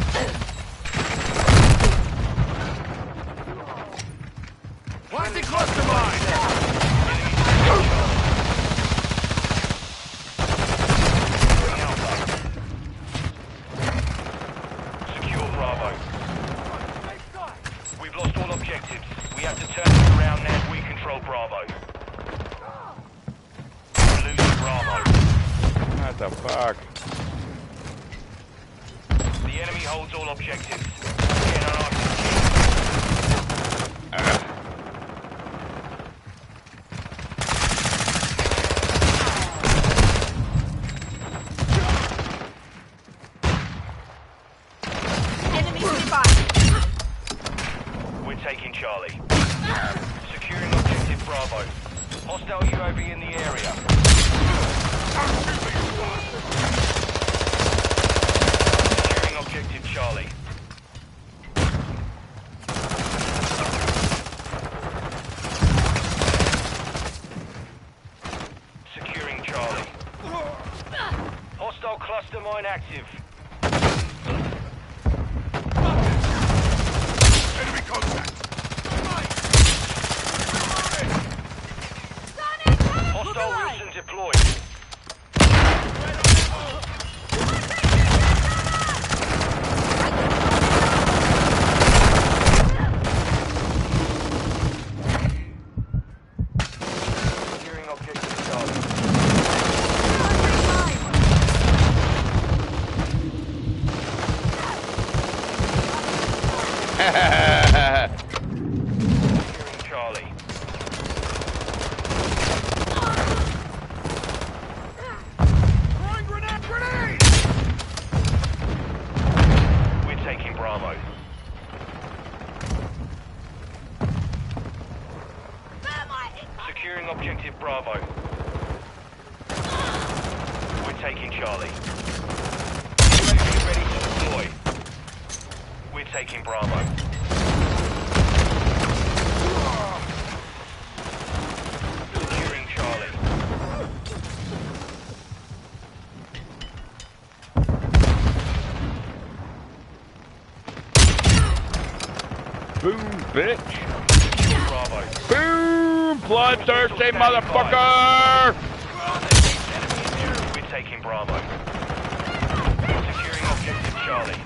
Watch it close to mine. Secure Bravo. We've lost all objectives. We have to turn this around now. We control Bravo. We're losing Bravo. What the fuck? The enemy holds all objectives. Get on our Enemy nearby. We're taking Charlie. Securing objective Bravo. Hostile UAV in the area. Securing objective Charlie. Securing Charlie. Hostile cluster mine active. Enemy contact. Hostile Wilson deployed. Securing objective Charlie. Securing Charlie. Throwing grenade! We're taking Bravo. Securing objective Bravo. We're taking Charlie. UAV ready to deploy. We're taking Bravo. Securing Charlie. Boom, bitch. Secure Bravo. Boom, bloodthirsty motherfucker. We're taking Bravo. Securing objective Charlie.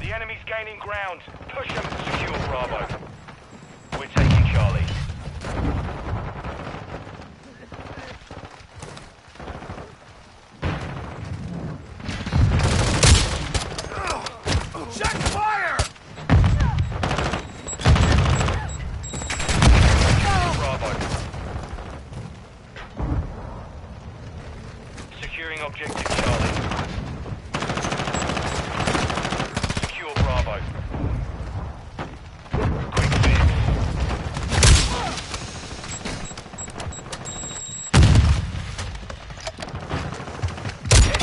The enemy's gaining ground. Push them. Secure Bravo. We're taking Charlie. Check fire! Bravo. Securing objective Charlie. Secure Bravo. Quick fix.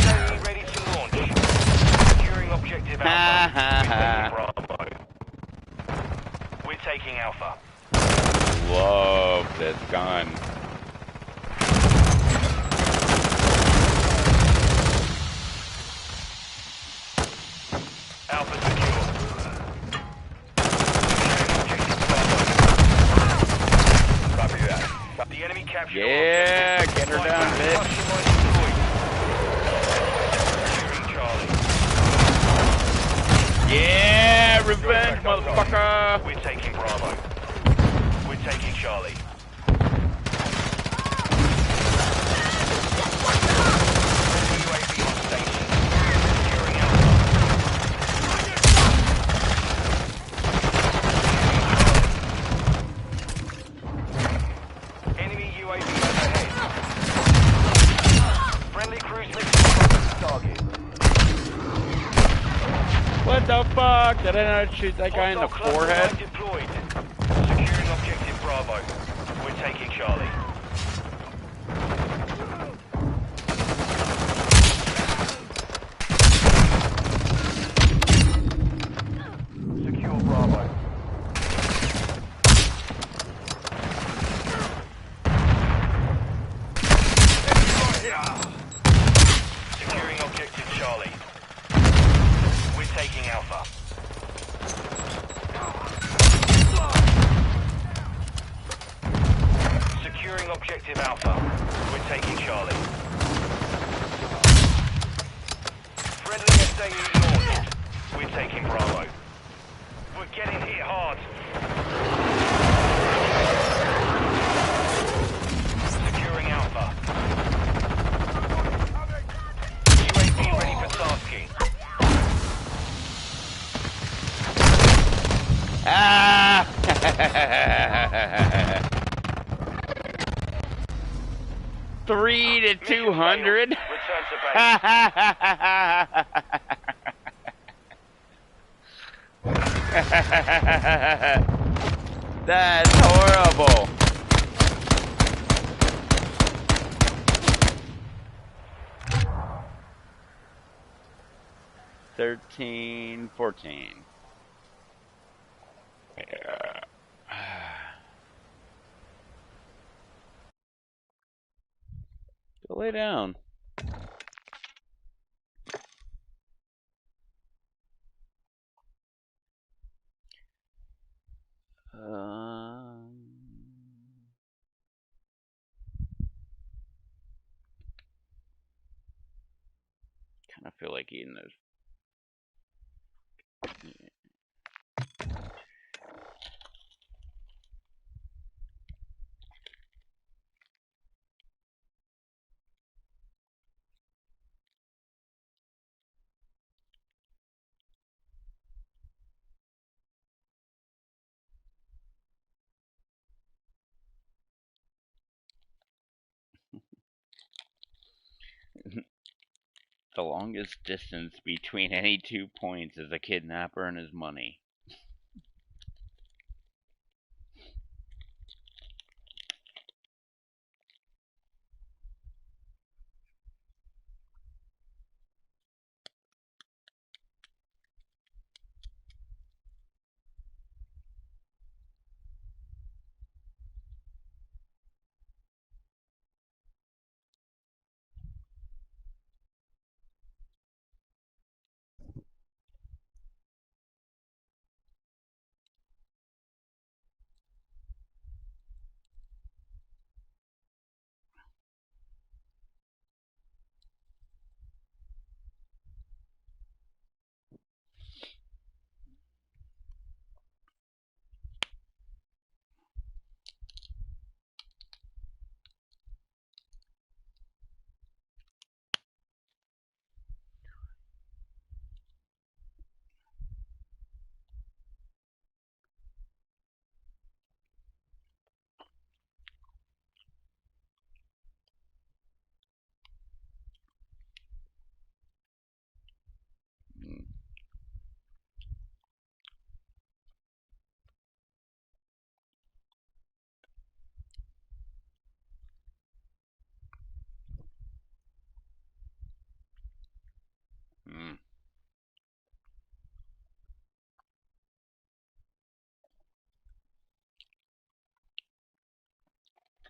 SAE ready to launch. Securing objective Alpha. We're taking Bravo. We're taking Alpha. Love this gun. Alpha secure. Copy that. The enemy captured. Yeah, get her down, bitch. Securing Charlie. Yeah, revenge, motherfucker. We're taking Bravo. We're taking Charlie. UAV on station. Securing Alpha. Enemy UAV overhead. Friendly cruise missile fuck? Did I not shoot that guy in the Hostile cluster mine forehead? deployed. Securing objective Bravo. We're taking Charlie. Secure Bravo. Securing objective Charlie. We're taking Alpha. Securing objective Alpha. We're taking Charlie. Friendly SAE launched. We're taking Bravo. We're getting hit hard. Securing Alpha. UAV ready for tasking. Ah! 3 to 200. Return to base. That's horrible. $13, $14. Go lay down. Kind of feel like eating those. The longest distance between any 2 points is a kidnapper and his money. Mm.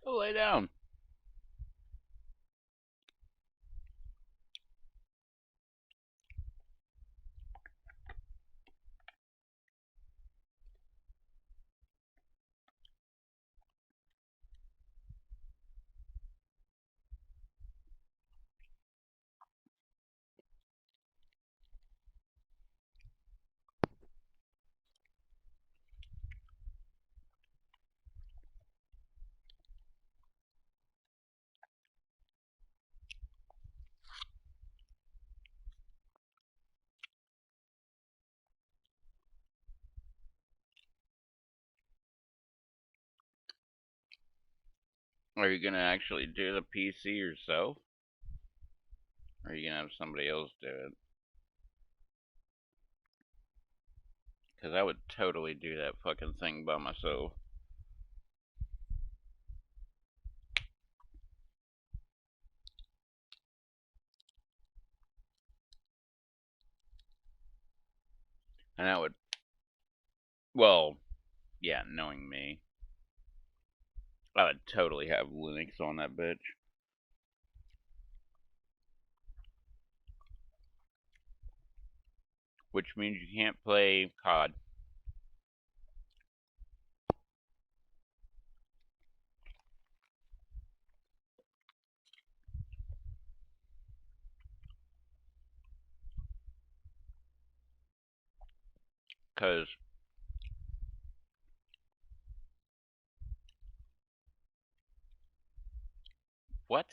Go lay down. Are you gonna actually do the PC yourself? Or are you gonna have somebody else do it? Because I would totally do that fucking thing by myself. And that would, well, yeah, knowing me, I would totally have Linux on that bitch. Which means you can't play COD. Because what?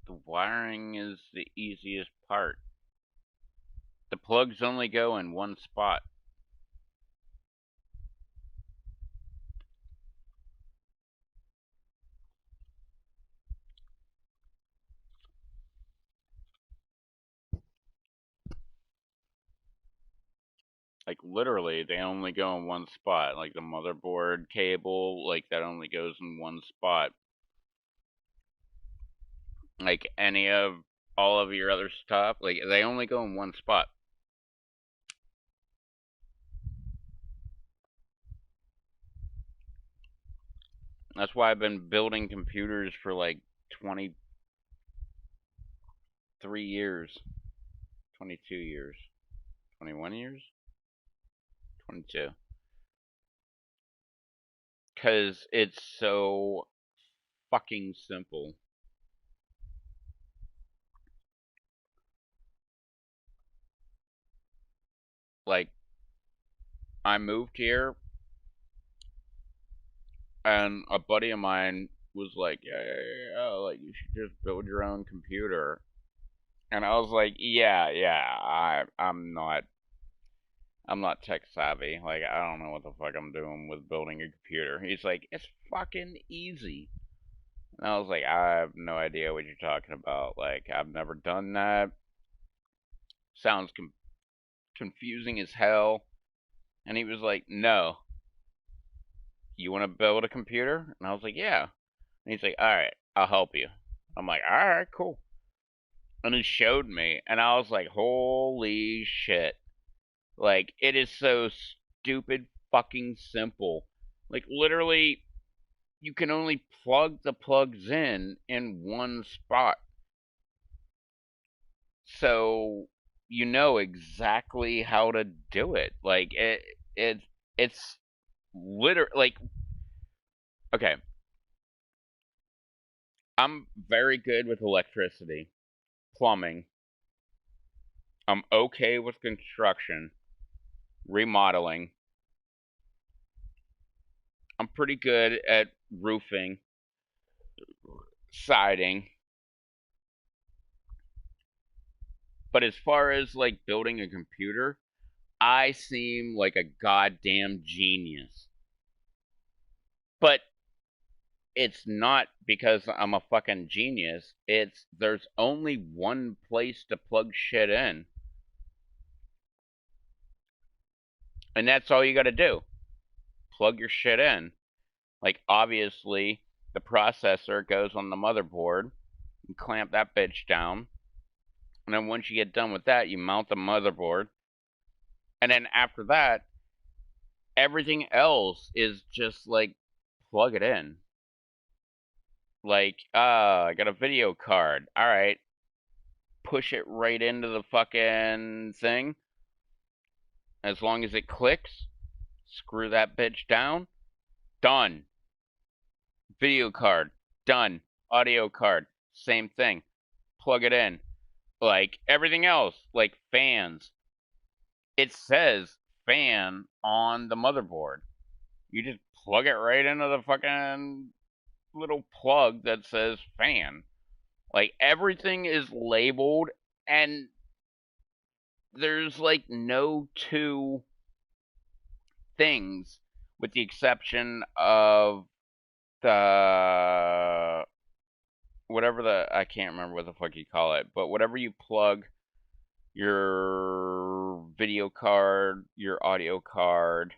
The wiring is the easiest part. The plugs only go in one spot. Like literally, they only go in one spot. Like the motherboard cable, like that only goes in one spot. Like any of all of your other stuff, like they only go in one spot. That's why I've been building computers for like 23 years, 22 years, 21 years, 22. Because it's so fucking simple. Like, I moved here, and a buddy of mine was like, yeah, like, you should just build your own computer. And I was like, yeah, I'm not tech savvy. Like, I don't know what the fuck I'm doing with building a computer. He's like, it's fucking easy. And I was like, I have no idea what you're talking about. Like, I've never done that. Sounds confusing as hell. And he was like, no. You want to build a computer? And I was like, yeah. And he's like, alright, I'll help you. I'm like, alright, cool. And he showed me, and I was like, holy shit. Like, it is so stupid fucking simple. Like, literally, you can only plug the plugs in one spot. So, you know exactly how to do it. Like, it's literally, like, okay. I'm very good with electricity, plumbing. I'm okay with construction, remodeling. I'm pretty good at roofing, siding. But as far as like building a computer, I seem like a goddamn genius. But it's not because I'm a fucking genius. It's there's only one place to plug shit in. And that's all you got to do. Plug your shit in. Like obviously the processor goes on the motherboard. You clamp that bitch down. And then once you get done with that, you mount the motherboard. And then after that, everything else is just like plug it in. Like, I got a video card. Alright. Push it right into the fucking thing. As long as it clicks, screw that bitch down. Done. Video card. Done. Audio card. Same thing. Plug it in. Like, everything else, like fans. It says fan on the motherboard. You just plug it right into the fucking little plug that says fan. Like everything is labeled and there's like no two things with the exception of the whatever the I can't remember what the fuck you call it, but whatever you plug your video card, your audio card,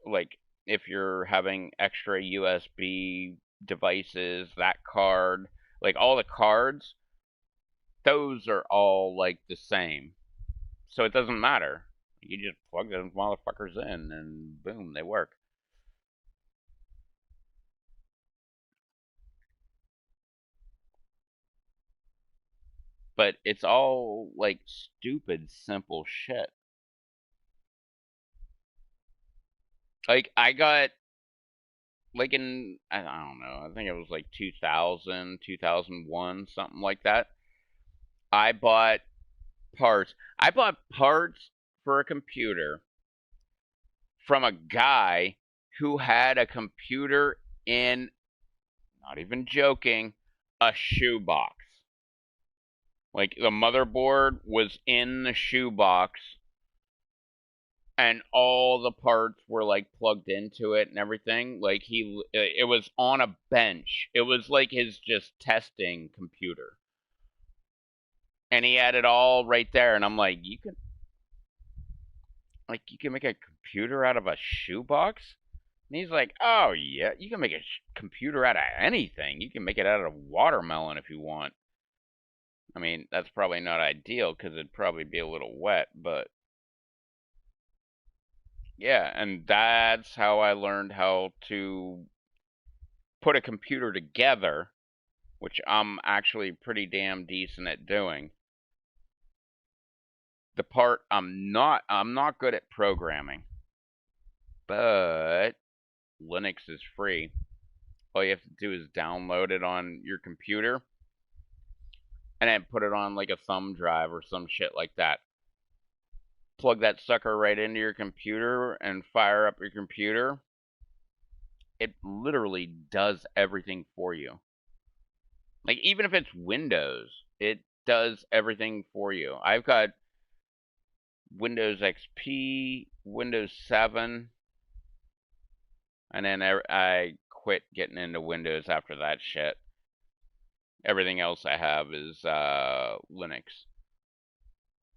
like if you're having extra USB devices, that card, like all the cards, those are all like the same. So it doesn't matter. You just plug those motherfuckers in and boom, they work. But it's all like stupid, simple shit. Like I got like in I don't know, I think it was like 2000, 2001, something like that. I bought parts. I bought parts for a computer from a guy who had a computer in, not even joking, a shoebox. Like the motherboard was in the shoebox and all the parts were like plugged into it and everything. Like it was on a bench. It was like his just testing computer. And he had it all right there and I'm like, you can make a computer out of a shoebox? And he's like, oh yeah, you can make a computer out of anything. You can make it out of watermelon if you want. I mean, that's probably not ideal because it'd probably be a little wet, but yeah, and that's how I learned how to put a computer together, which I'm actually pretty damn decent at doing. The part I'm not good at programming, but Linux is free. All you have to do is download it on your computer and then put it on like a thumb drive or some shit like that. Plug that sucker right into your computer and fire up your computer. It literally does everything for you. Like even if it's Windows, it does everything for you. I've got Windows XP, Windows 7, and then I quit getting into Windows after that shit. Everything else I have is Linux.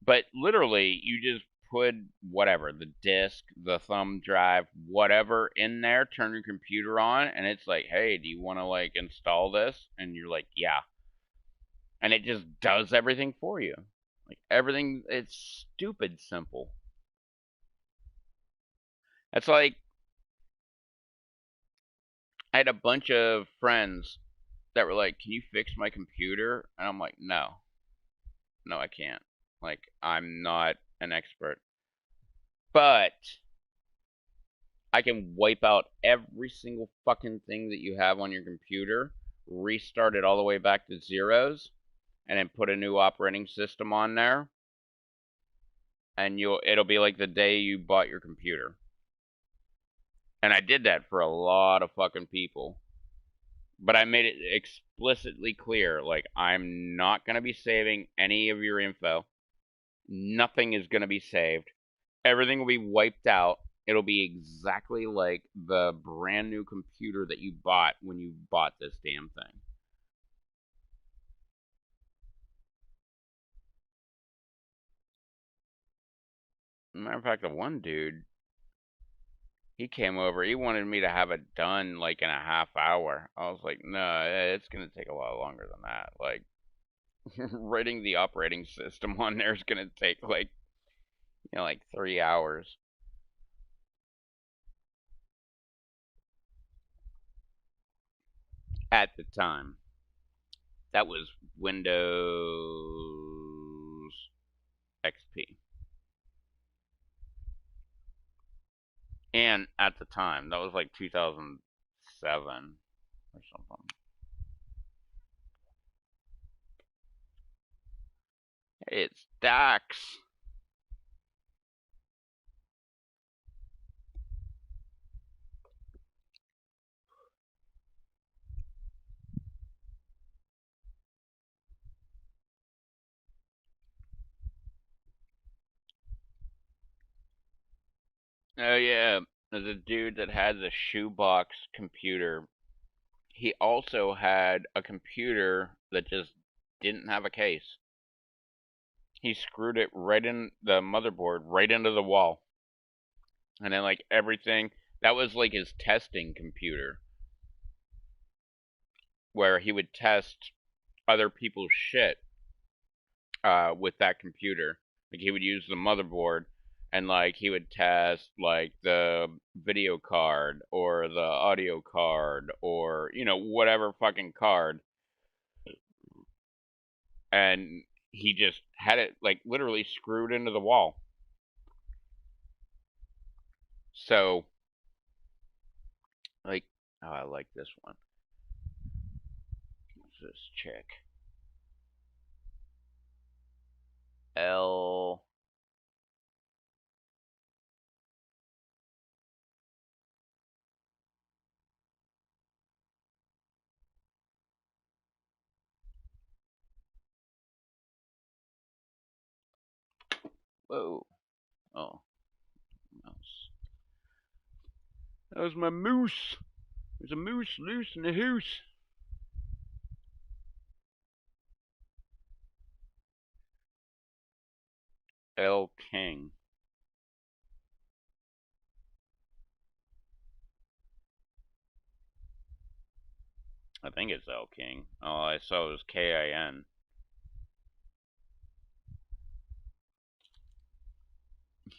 But literally, you just put whatever, the disk, the thumb drive, whatever in there, turn your computer on, and it's like, hey, do you want to like install this? And you're like, yeah. And it just does everything for you. Like everything, it's stupid simple. It's like, I had a bunch of friends that were like, can you fix my computer? And I'm like, no. No, I can't. Like, I'm not an expert. But I can wipe out every single fucking thing that you have on your computer, restart it all the way back to zeros, and then put a new operating system on there, and it'll be like the day you bought your computer. And I did that for a lot of fucking people. But I made it explicitly clear, like, I'm not going to be saving any of your info. Nothing is going to be saved. Everything will be wiped out. It'll be exactly like the brand new computer that you bought when you bought this damn thing. Matter of fact, the one dude, he came over. He wanted me to have it done like in a half hour. I was like, no, it's going to take a lot longer than that. Like, writing the operating system on there is going to take like, like 3 hours. At the time. That was Windows XP. And at the time, that was like 2007 or something. It's Dax. Oh yeah, there's a dude that had the shoebox computer. He also had a computer that just didn't have a case. he screwed it right in the motherboard, right into the wall. And then, like, everything, that was like his testing computer, where he would test other people's shit with that computer. Like, he would use the motherboard, and like he would test like the video card or the audio card, or whatever fucking card, and he just had it like literally screwed into the wall. So, like, oh, I like this one. What's this chick? L. Whoa. Oh, mouse. That was my moose. There's a moose loose in the house. L. King. I think it's L. King. Oh, I saw it was K-I-N.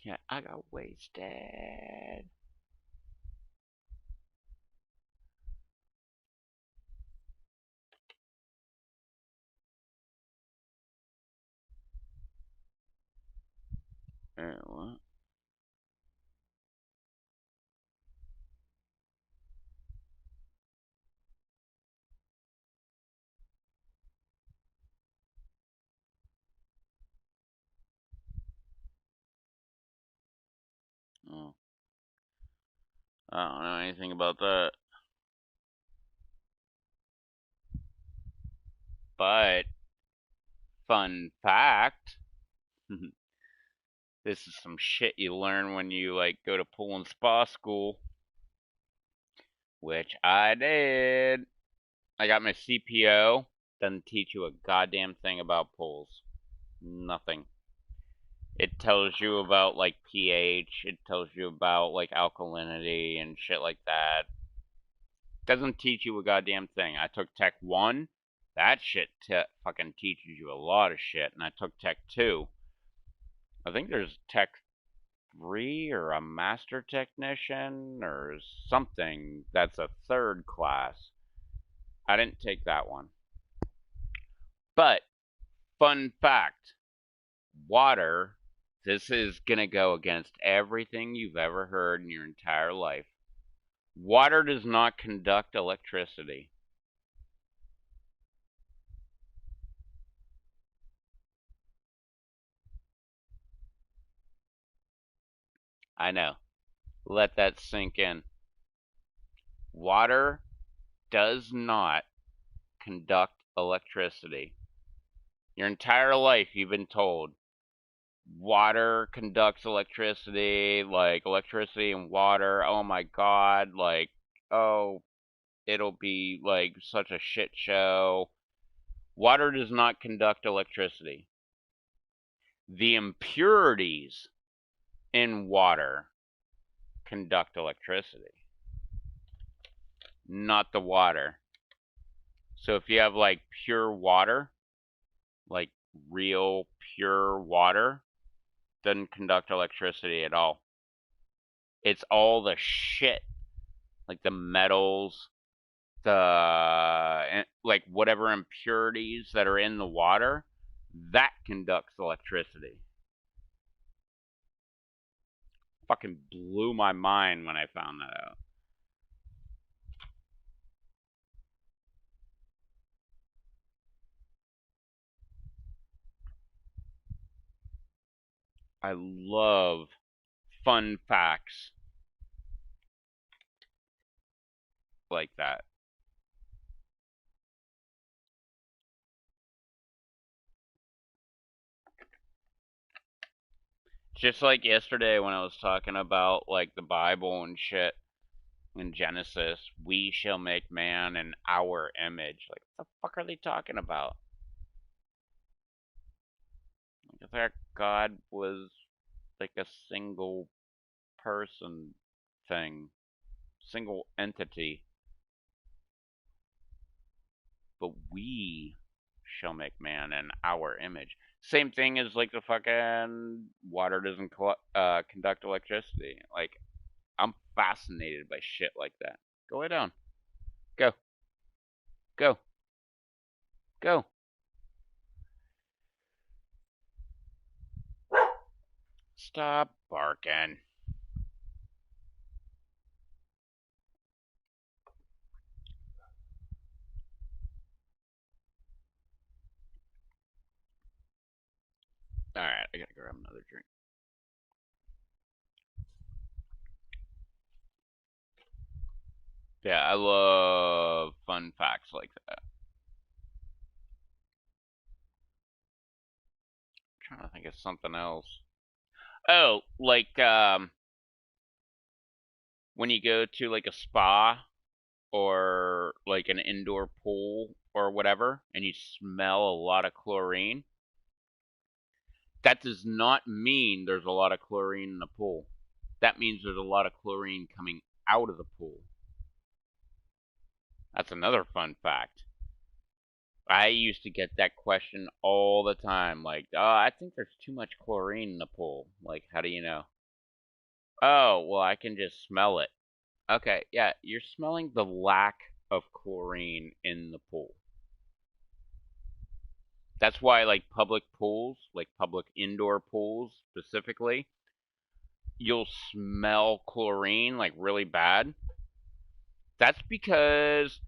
Yeah, I got wasted. What? Oh, I don't know anything about that. But, fun fact. This is some shit you learn when you, like, go to pool and spa school. Which I did. I got my CPO. Doesn't teach you a goddamn thing about pools. Nothing. It tells you about, like, pH. It tells you about, like, alkalinity and shit like that. Doesn't teach you a goddamn thing. I took Tech 1. That shit fucking teaches you a lot of shit. And I took Tech 2. I think there's Tech 3 or a Master Technician or something that's a third class. I didn't take that one. But, fun fact, water, this is going to go against everything you've ever heard in your entire life. Water does not conduct electricity. I know. Let that sink in. Water does not conduct electricity. Your entire life you've been told water conducts electricity, like electricity and water, oh my god, like, oh, it'll be like such a shit show. Water does not conduct electricity. The impurities in water conduct electricity, not the water. So if you have like pure water, like real pure water, doesn't conduct electricity at all. It's all the shit, like the metals, the like whatever impurities that are in the water, that conducts electricity. Fucking blew my mind when I found that out. I love fun facts like that. Just like yesterday when I was talking about like the Bible and shit in Genesis, we shall make man in our image. Like, what the fuck are they talking about? I thought God was like a single person thing, single entity. But we shall make man in our image. Same thing as like the fucking water doesn't conduct electricity. Like, I'm fascinated by shit like that. Go lay down. Go. Go. Go. Stop barking. Alright, I gotta grab another drink. Yeah, I love fun facts like that. I'm trying to think of something else. Oh, like when you go to like a spa or like an indoor pool or whatever and you smell a lot of chlorine, that does not mean there's a lot of chlorine in the pool. That means there's a lot of chlorine coming out of the pool. That's another fun fact. I used to get that question all the time, like, oh, I think there's too much chlorine in the pool. Like, how do you know? Oh, well, I can just smell it. Okay, yeah, you're smelling the lack of chlorine in the pool. That's why, like, public pools, like public indoor pools specifically, you'll smell chlorine, like, really bad. That's because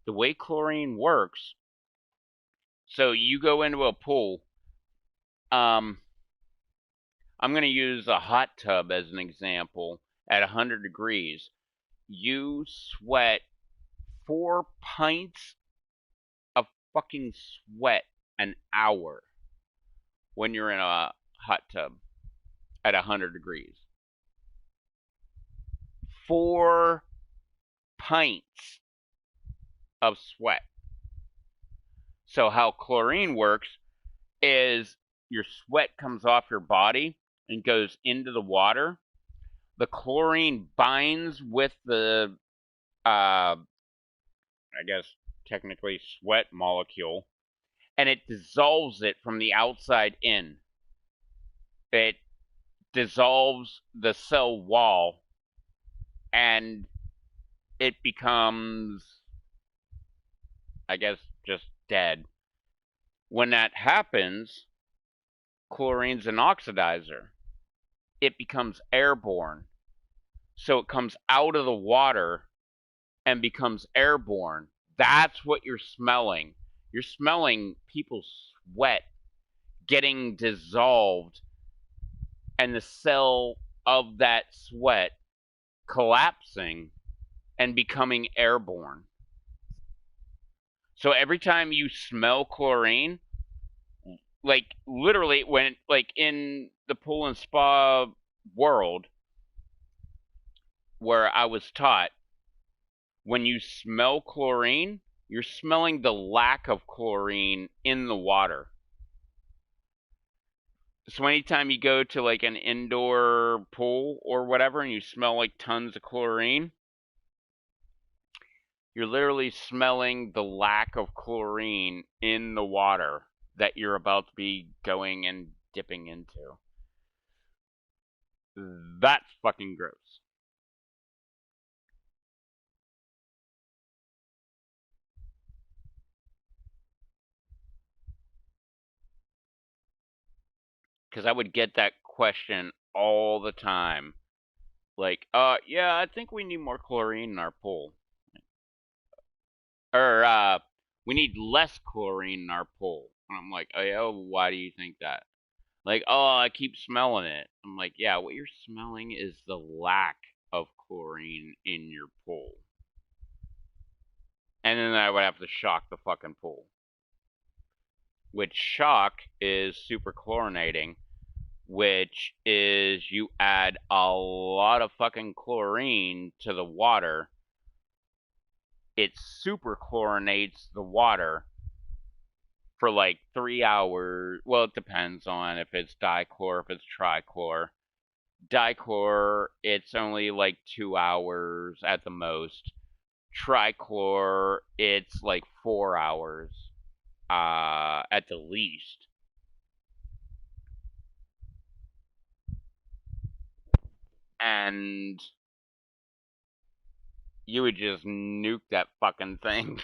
the way chlorine works, so you go into a pool, I'm going to use a hot tub as an example. At 100 degrees, you sweat 4 pints of fucking sweat an hour when you're in a hot tub at 100 degrees. 4 pints of sweat. So how chlorine works is your sweat comes off your body and goes into the water. The chlorine binds with the, I guess, technically sweat molecule, and it dissolves it from the outside in. It dissolves the cell wall, and it becomes, I guess, just dead. When that happens, chlorine's an oxidizer. It becomes airborne. So it comes out of the water and becomes airborne. That's what you're smelling. You're smelling people's sweat getting dissolved and the cell of that sweat collapsing and becoming airborne. So every time you smell chlorine, like literally when, like in the pool and spa world where I was taught, when you smell chlorine, you're smelling the lack of chlorine in the water. So anytime you go to like an indoor pool or whatever and you smell like tons of chlorine, you're literally smelling the lack of chlorine in the water that you're about to be going and dipping into. That's fucking gross. Because I would get that question all the time. Like, yeah, I think we need more chlorine in our pool. Or, we need less chlorine in our pool. And I'm like, oh, yeah, why do you think that? Like, oh, I keep smelling it. I'm like, yeah, what you're smelling is the lack of chlorine in your pool. And then I would have to shock the fucking pool. Which shock is super chlorinating, which is you add a lot of fucking chlorine to the water. It super chlorinates the water. for like 3 hours. Well, it depends on if it's dichlor, if it's trichlor. Dichlor, it's only like 2 hours at the most. Trichlor, it's like 4 hours at the least. And you would just nuke that fucking thing.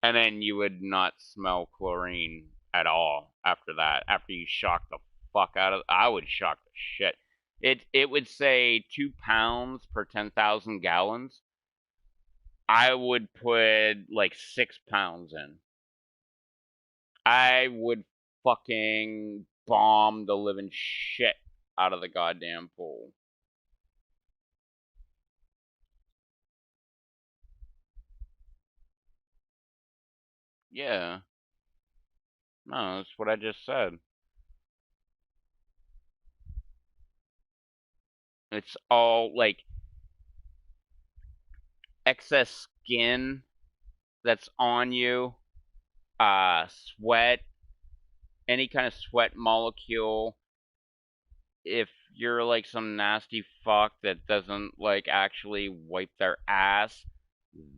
And then you would not smell chlorine at all after that. After you shock the fuck out of, I would shock the shit. It would say 2 pounds per 10,000 gallons. I would put like 6 pounds in. I would fucking bomb the living shit out of the goddamn pool. Yeah. No, that's what I just said. It's all like excess skin that's on you, sweat, any kind of sweat molecule. If you're like some nasty fuck that doesn't like actually wipe their ass,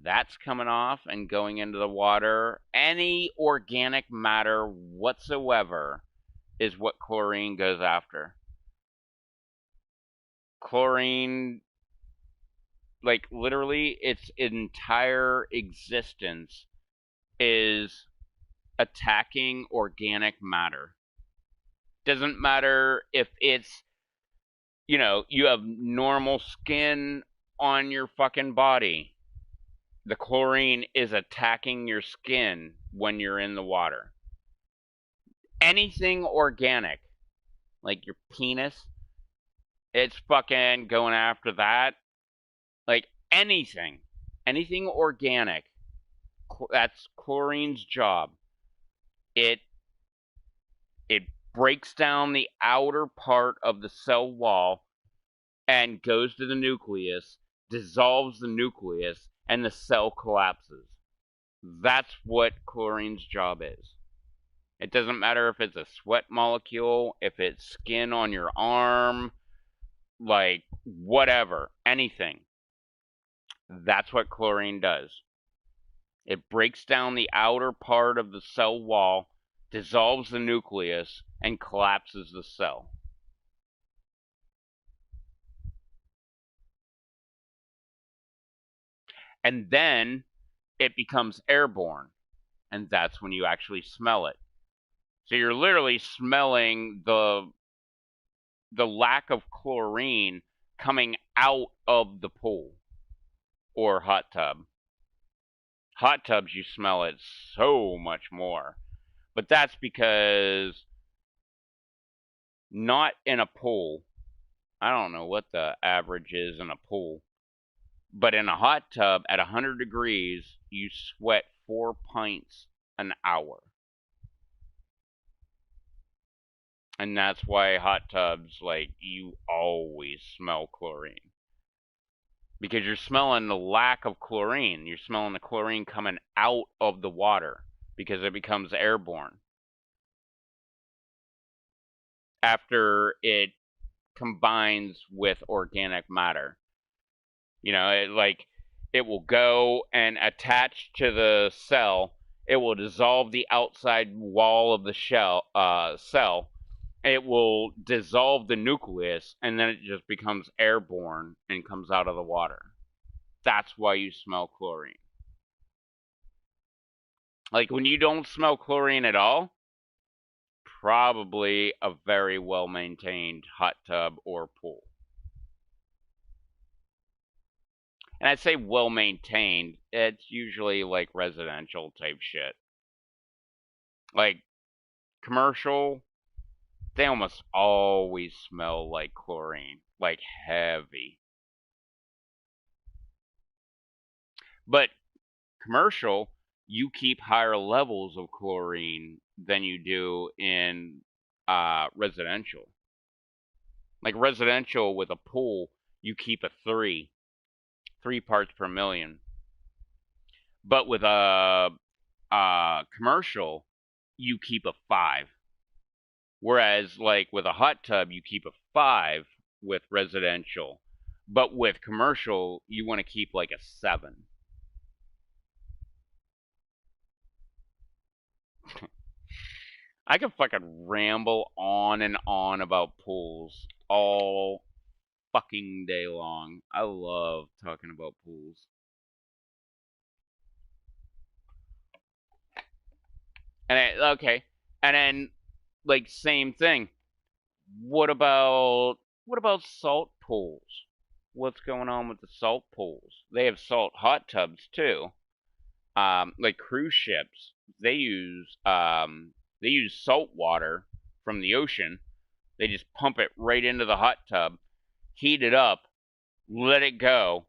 that's coming off and going into the water. Any organic matter whatsoever is what chlorine goes after. Chlorine, like literally, its entire existence is attacking organic matter. Doesn't matter if it's, you know, you have normal skin on your fucking body. The chlorine is attacking your skin when you're in the water. Anything organic, like your penis, it's fucking going after that. Like anything organic, that's chlorine's job. It breaks down the outer part of the cell wall and goes to the nucleus, dissolves the nucleus, and the cell collapses. That's what chlorine's job is. It doesn't matter if it's a sweat molecule, if it's skin on your arm, like whatever, anything. That's what chlorine does. It breaks down the outer part of the cell wall, dissolves the nucleus, and collapses the cell. And then it becomes airborne, and that's when you actually smell it. So you're literally smelling the lack of chlorine coming out of the pool or hot tub. Hot tubs, you smell it so much more. But that's because not in a pool. I don't know what the average is in a pool. But in a hot tub at 100 degrees, you sweat 4 pints an hour. And that's why hot tubs, like, you always smell chlorine. Because you're smelling the lack of chlorine. You're smelling the chlorine coming out of the water because it becomes airborne. After it combines with organic matter. You know, it will go and attach to the cell. It will dissolve the outside wall of the cell. It will dissolve the nucleus, and then it just becomes airborne and comes out of the water. That's why you smell chlorine. Like when you don't smell chlorine at all, probably a very well-maintained hot tub or pool. And I'd say well-maintained, it's usually like residential type shit. Like commercial, they almost always smell like chlorine, like heavy. But commercial, you keep higher levels of chlorine than you do in residential. Like residential with a pool, you keep a 3 parts per million. But with a commercial, you keep a 5. Whereas, like, with a hot tub, you keep a 5 with residential. But with commercial, you want to keep, like, a 7. I could fucking ramble on and on about pools all fucking day long. I love talking about pools. Okay, and then like same thing. What about salt pools? What's going on with the salt pools? They have salt hot tubs too. Like cruise ships, they use salt water from the ocean. They just pump it right into the hot tub, heat it up, let it go,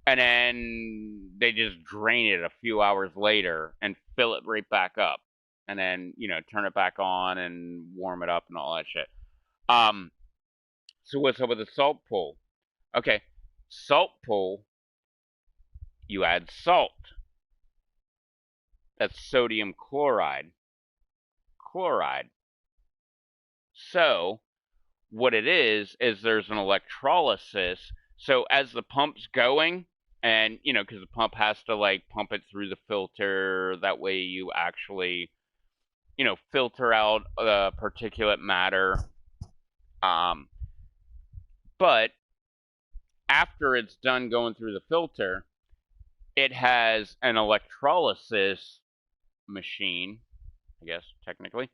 and then they just drain it a few hours later and fill it right back up, and then turn it back on and warm it up and all that shit. So what's up with the salt pool? Okay, salt pool, you add salt. That's sodium chloride. So what it is there's an electrolysis. So as the pump's going, and because the pump has to like pump it through the filter, that way you actually filter out the particulate matter. But after it's done going through the filter, it has an electrolysis machine, I guess technically.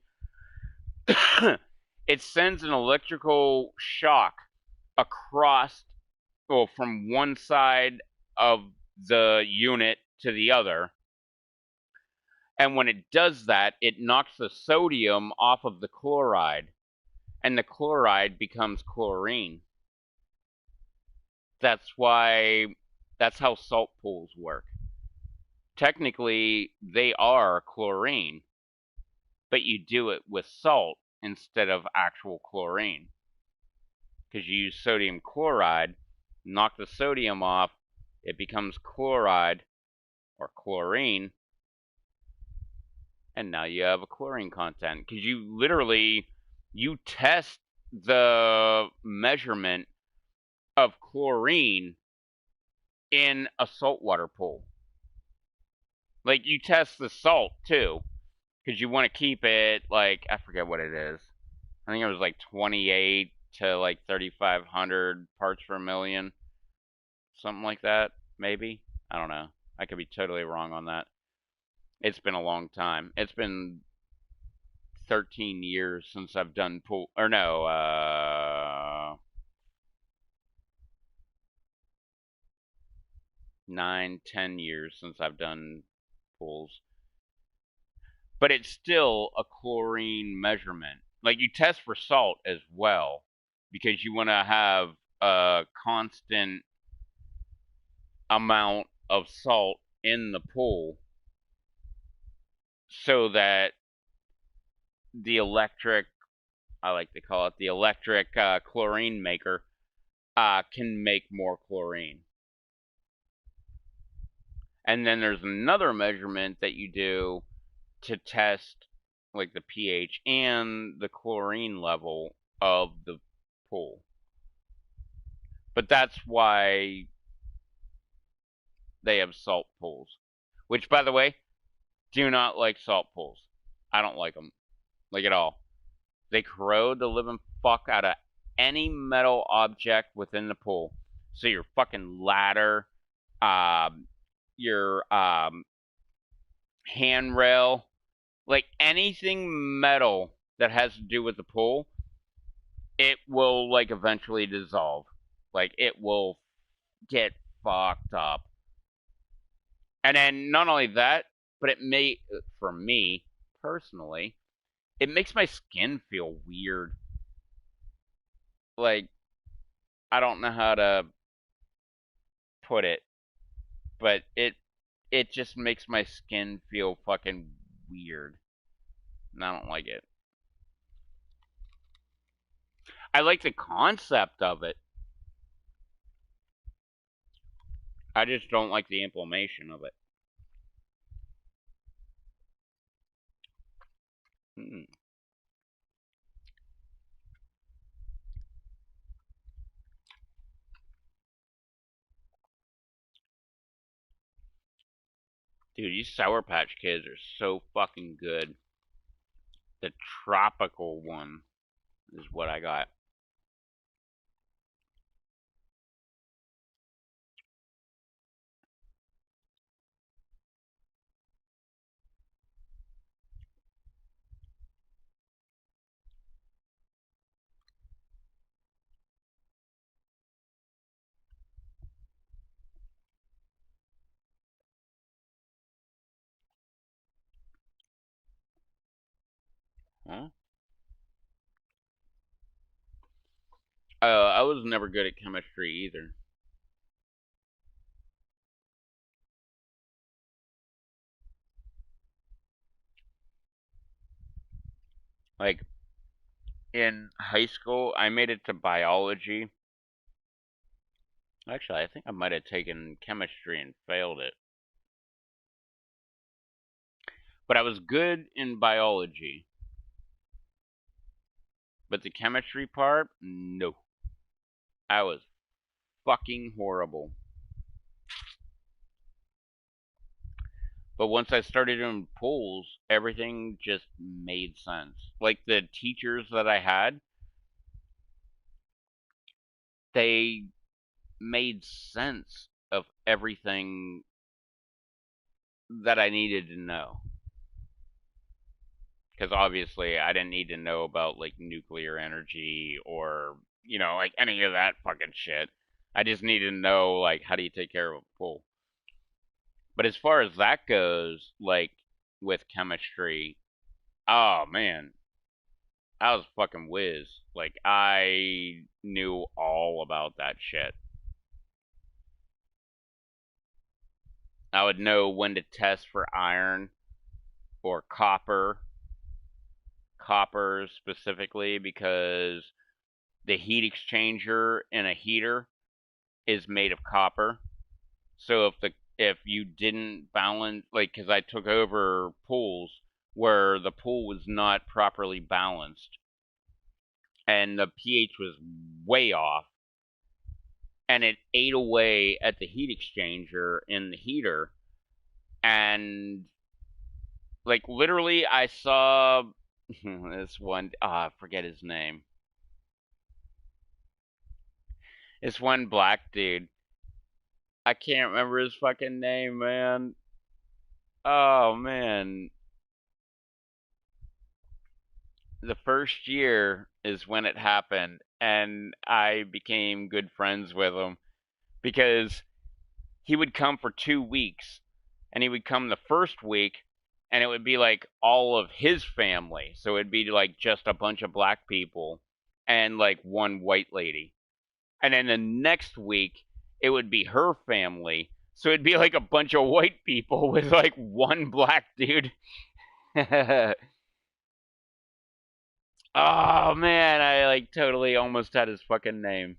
It sends an electrical shock across, well, from one side of the unit to the other. And when it does that, it knocks the sodium off of the chloride, and the chloride becomes chlorine. That's how salt pools work. Technically, they are chlorine, but you do it with salt instead of actual chlorine. Because you use sodium chloride, knock the sodium off, it becomes chloride or chlorine, and now you have a chlorine content. Because you test the measurement of chlorine in a saltwater pool. Like, you test the salt too, because you want to keep it, like, I forget what it is. I think it was like 28 to like 3,500 parts per million. Something like that, maybe? I don't know. I could be totally wrong on that. It's been a long time. It's been 13 years since I've done pool, or no, 9-10 years since I've done pools. But it's still a chlorine measurement. Like, you test for salt as well, because you want to have a constant amount of salt in the pool so that the electric, I like to call it the electric chlorine maker, can make more chlorine. And then there's another measurement that you do to test like the pH and the chlorine level of the pool. But that's why they have salt pools. Which, by the way, do not like salt pools. I don't like them. Like, at all. They corrode the living fuck out of any metal object within the pool. So your fucking ladder, your handrail, like anything metal that has to do with the pool, it will like eventually dissolve. Like, it will get fucked up. And then not only that, but it may, for me personally, it makes my skin feel weird. Like, I don't know how to put it, but it just makes my skin feel fucking weird. And I don't like it. I like the concept of it. I just don't like the implementation of it. Hmm. Dude, these Sour Patch Kids are so fucking good. The tropical one is what I got. Huh? I was never good at chemistry either. Like, in high school, I made it to biology. Actually, I think I might have taken chemistry and failed it. But I was good in biology. But the chemistry part, no. I was fucking horrible. But once I started doing pools, everything just made sense. Like the teachers that I had, they made sense of everything that I needed to know. Because obviously I didn't need to know about like nuclear energy or, like any of that fucking shit. I just needed to know like how do you take care of a pool. But as far as that goes, like with chemistry, oh man, I was fucking whiz. Like I knew all about that shit. I would know when to test for iron or copper specifically because the heat exchanger in a heater is made of copper. So if you didn't balance, like, because I took over pools where the pool was not properly balanced and the pH was way off, and it ate away at the heat exchanger in the heater, and like literally I saw this one, I forget his name. This one black dude. I can't remember his fucking name, man. Oh man. The first year is when it happened, and I became good friends with him because he would come for 2 weeks, and he would come the first week, and it would be like all of his family. So it'd be like just a bunch of black people and like one white lady. And then the next week, it would be her family. So it'd be like a bunch of white people with like one black dude. Oh man, I like totally almost had his fucking name.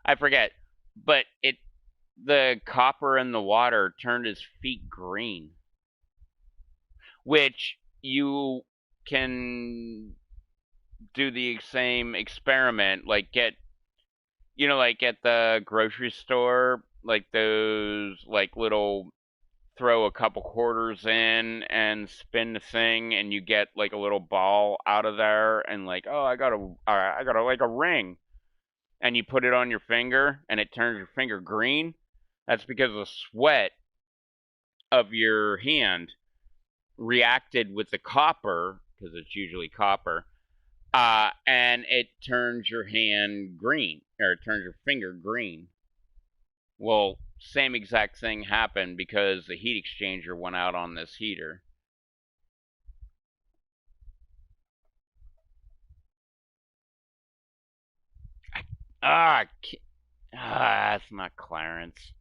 I forget. But the copper in the water turned his feet green, which you can do the same experiment, like like at the grocery store, like those like little throw a couple quarters in and spin the thing and you get like a little ball out of there and like, oh, I got a like a ring, and you put it on your finger and it turns your finger green. That's because the sweat of your hand reacted with the copper, because it's usually copper, and it turns your hand green, or it turns your finger green. Well, same exact thing happened because the heat exchanger went out on this heater. Ah, that's not Clarence.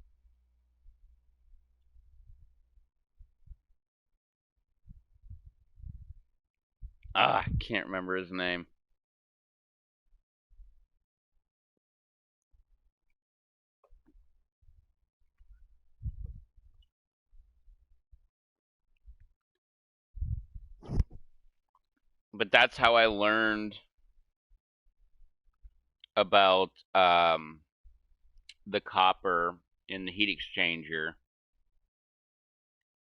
I can't remember his name. But that's how I learned about the copper in the heat exchanger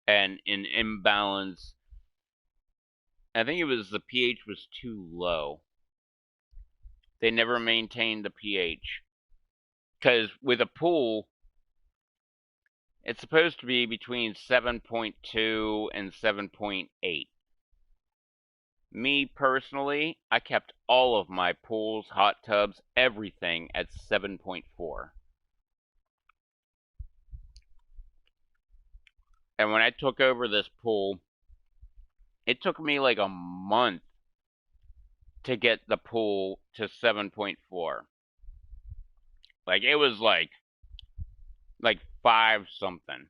and in imbalance. I think it was the pH was too low. They never maintained the pH. Because with a pool, it's supposed to be between 7.2 and 7.8. Me personally, I kept all of my pools, hot tubs, everything at 7.4. And when I took over this pool, it took me like a month to get the pool to 7.4. Like, it was like 5 something.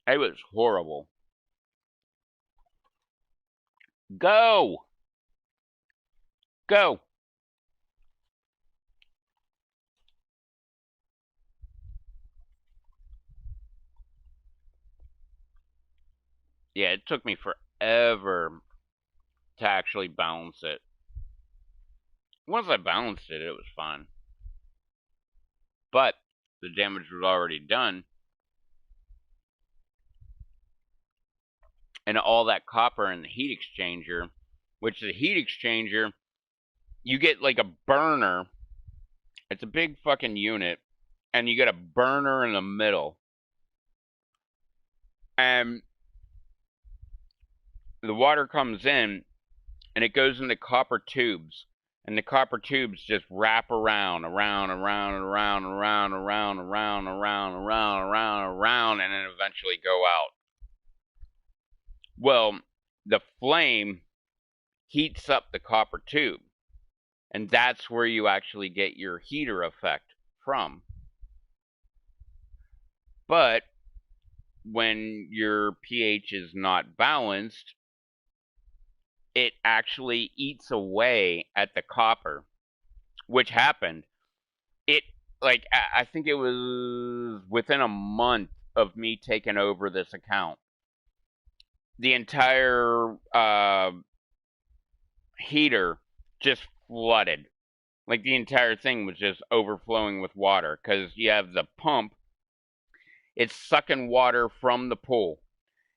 It was horrible. Go! Go! Yeah, it took me forever to actually balance it. Once I balanced it, it was fine. But the damage was already done. And all that copper in the heat exchanger, which the heat exchanger, you get like a burner. It's a big fucking unit, and you get a burner in the middle. And the water comes in, and it goes into copper tubes. And the copper tubes just wrap around, and then eventually go out. Well, the flame heats up the copper tube, and that's where you actually get your heater effect from. But when your pH is not balanced, it actually eats away at the copper, which happened. It, like, I think it was within a month of me taking over this account. The entire heater just flooded. Like, the entire thing was just overflowing with water, because you have the pump. It's sucking water from the pool.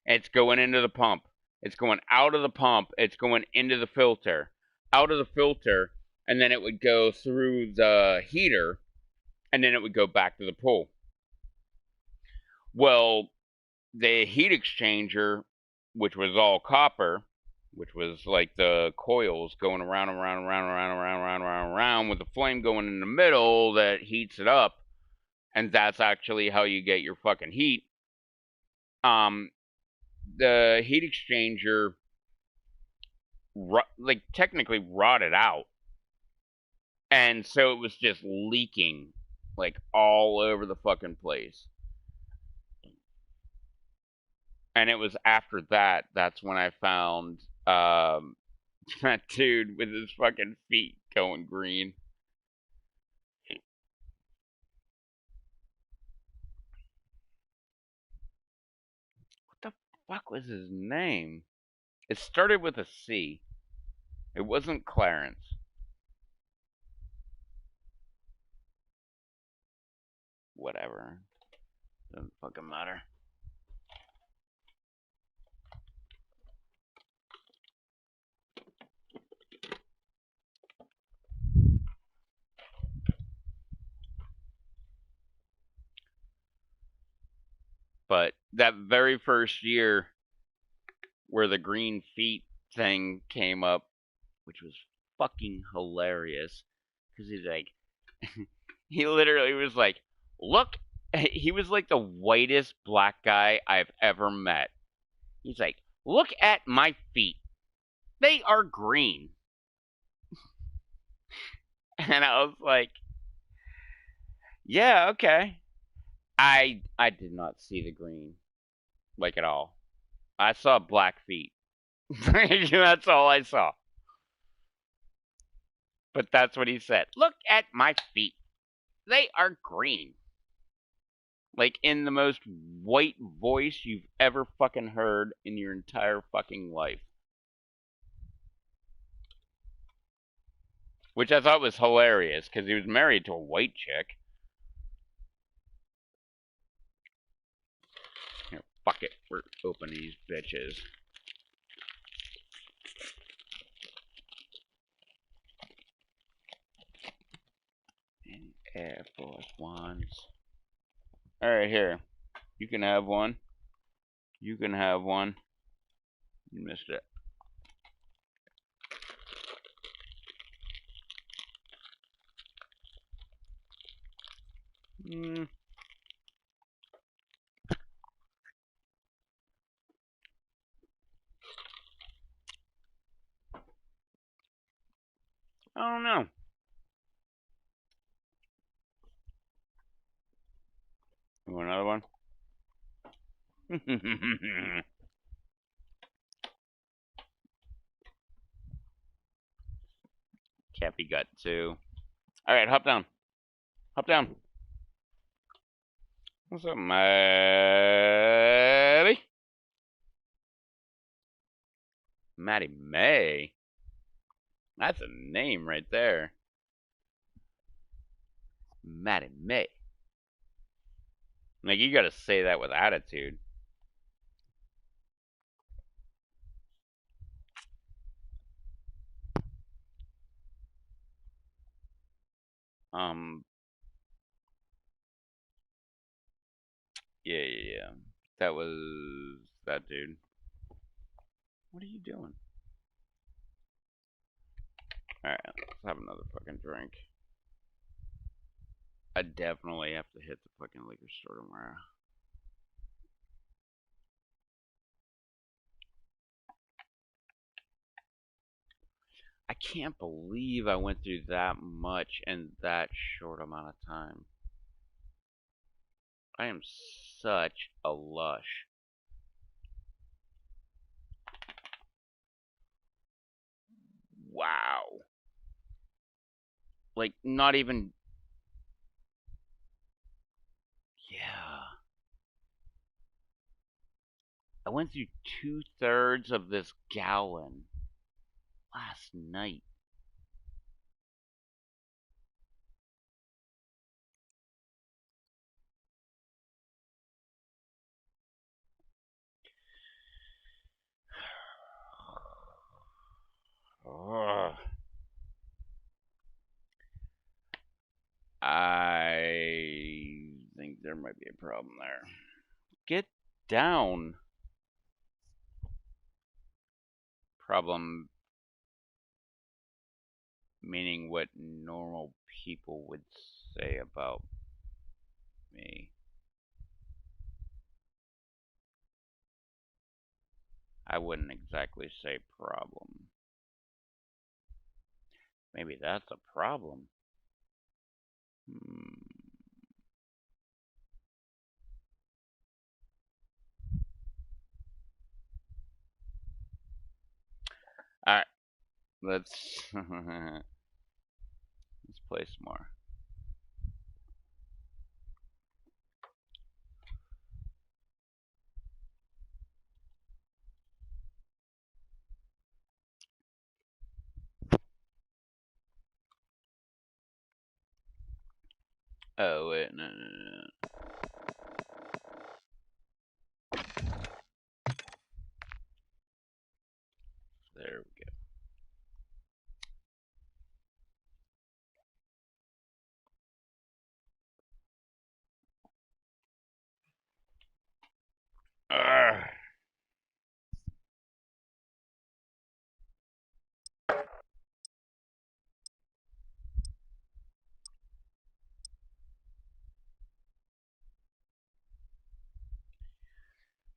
It's going into the pump. It's going out of the pump. It's going into the filter. Out of the filter, and then it would go through the heater, and then it would go back to the pool. Well, the heat exchanger, which was all copper, which was like the coils going around with the flame going in the middle that heats it up, and that's actually how you get your fucking heat. The heat exchanger, like, technically rotted out, and so it was just leaking, like, all over the fucking place. And it was after that, that's when I found that dude with his fucking feet going green. What the fuck was his name? It started with a C. It wasn't Clarence. Whatever. Doesn't fucking matter. But that very first year where the green feet thing came up, which was fucking hilarious, because he's like, he literally was like, look, he was like the whitest black guy I've ever met. He's like, look at my feet. They are green. And I was like, yeah, okay. I did not see the green, like, at all. I saw black feet. That's all I saw. But that's what he said. Look at my feet. They are green. Like, in the most white voice you've ever fucking heard in your entire fucking life. Which I thought was hilarious, because he was married to a white chick. Here, fuck it. We're opening these bitches. And Air Force Ones. Alright, here. You can have one. You can have one. You missed it. I don't know. You want another one? Cappy got two. Alright, hop down. Hop down. What's up, Maddie? Maddie May? That's a name right there. Maddie May. Like, you gotta say that with attitude. Yeah. That was that dude. What are you doing? Alright, let's have another fucking drink. I definitely have to hit the fucking liquor store tomorrow. I can't believe I went through that much in that short amount of time. I am such a lush. Wow. Like, not even... Yeah. I went through 2/3 of this gallon last night. Ugh. I think there might be a problem there. Get down. Problem meaning what normal people would say about me. I wouldn't exactly say problem. Maybe that's a problem. Alright. Let's play some more. Oh wait, no. There we go. Arrgh.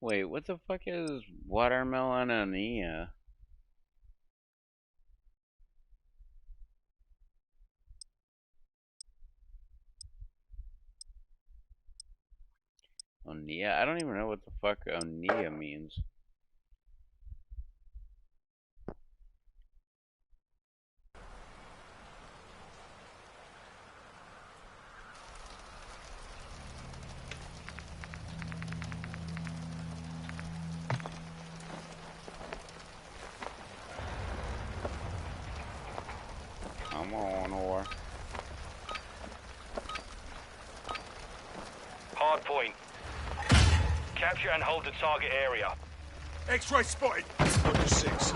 Wait, what the fuck is watermelon ania? Onia? I don't even know what the fuck Onia means. Come on. Capture and hold the target area. X-ray spotted. Roger 6.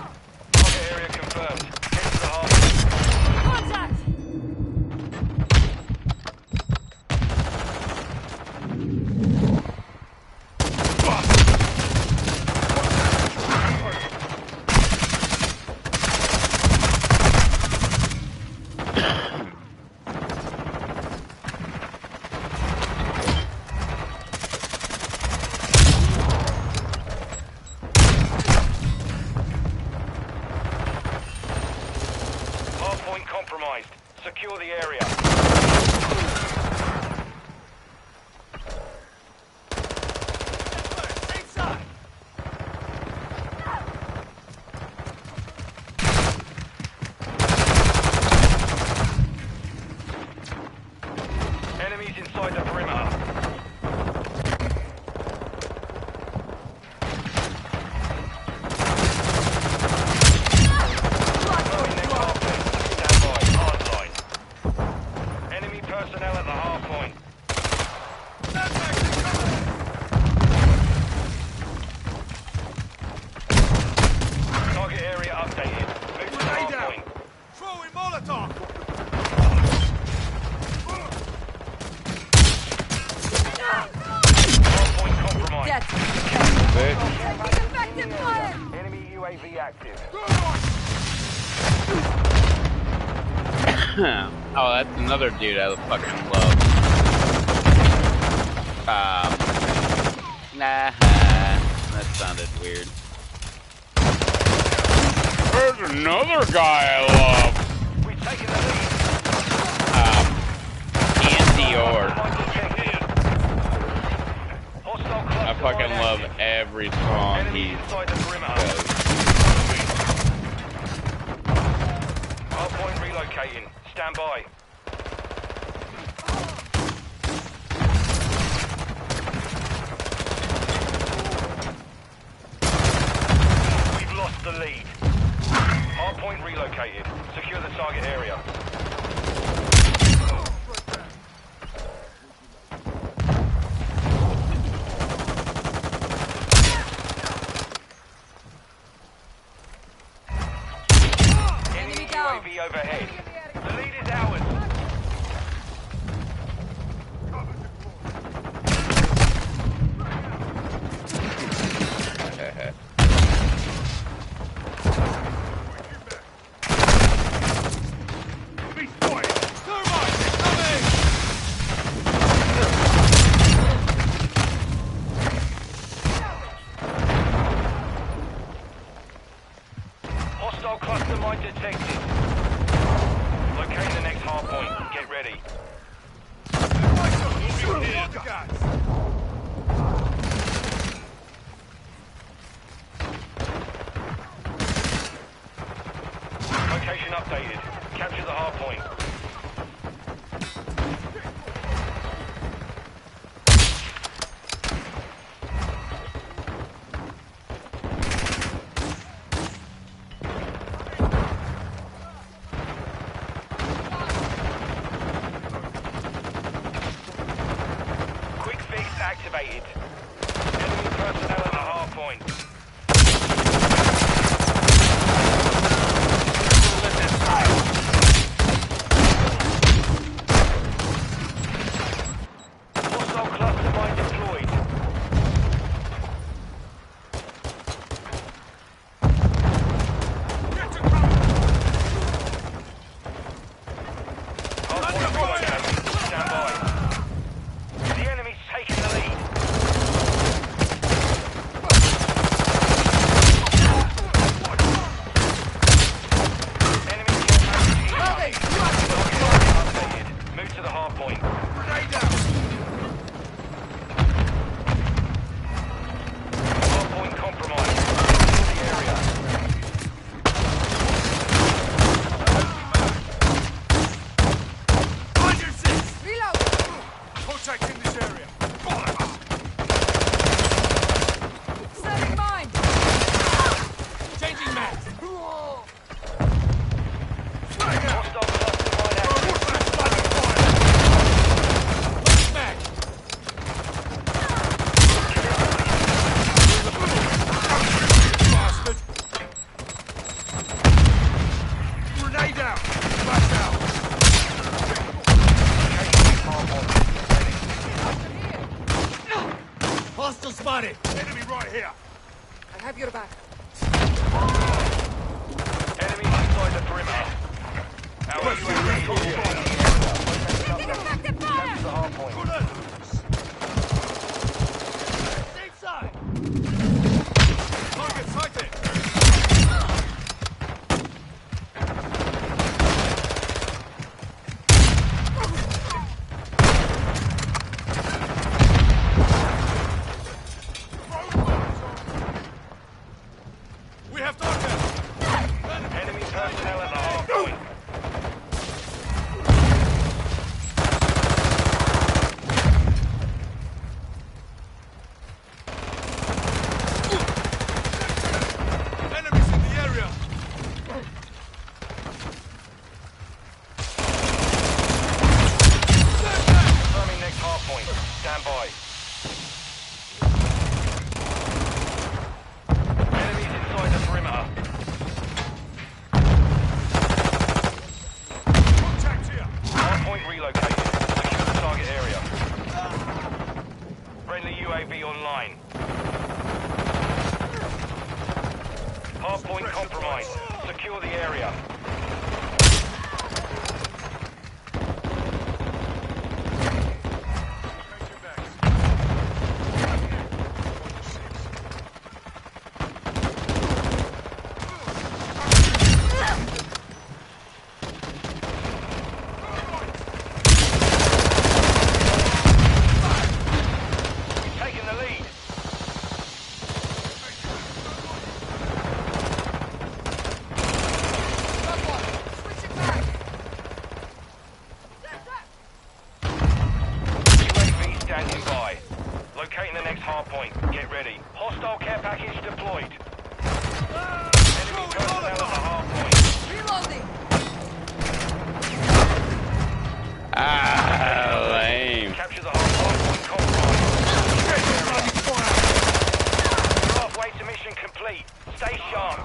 Target area confirmed. Head to the harbor. Contact! Hardpoint compromised. Secure the area. Inside. Enemies inside the perimeter. Enemy personnel at the hard point. Target area updated. Move to the hard Grenade out. point. Throwing Molotov. Hard point compromised. Death. Bitch. Taking effective fire! Enemy UAV active. Oh, that's another dude I fucking love. Nah, that sounded weird. There's another guy I love. We've taken the lead. Andy Orr. Hostile I cluster fucking mine love active. every song Enemy he inside the perimeter. does. Hardpoint relocating. Stand by. We've lost the lead. Hardpoint relocated. Secure the target area. Enemy down. UAV overhead. The lead is ours. Be spotted. Thermite incoming. Hostile cluster mine detected. Locate the next hard point. Get ready. Location updated. Capture the hard point. Quick fix activated. Enemy personnel at the hard point. Hostile cluster mine deployed. Hard point relocated. Stand by. The enemy's taking the lead. money. Enemy right here. I have your back. Enemies inside the perimeter. Our UAV is Taking effective fire! the hard point. Safe side. Target sighted. We have target. Enemy personnel at the hard point. Enemies in the area. Confirming next hard point. Stand by. Enemies inside the perimeter. Contact here. Hard point relocated. Secure the target area. Friendly UAV online. Hard point compromised. Secure the area. Taking the lead. Switching back! UAV standing by. Locating the next hard point. Get ready. Hostile care package deployed. Enemy personnel at the hard point. Reloading! Ah, lame. Capture the hard point compromised. You're halfway to mission complete. Stay sharp.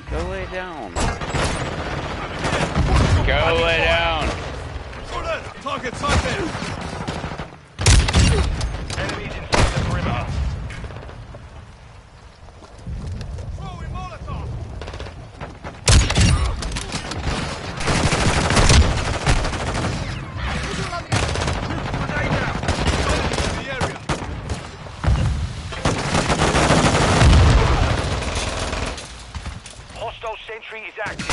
Go lay down. Go lay down. Target sighted. Enemies inside the perimeter. Throwing Molotov. Grenade out. Enemies in the area. Hostile sentry is active.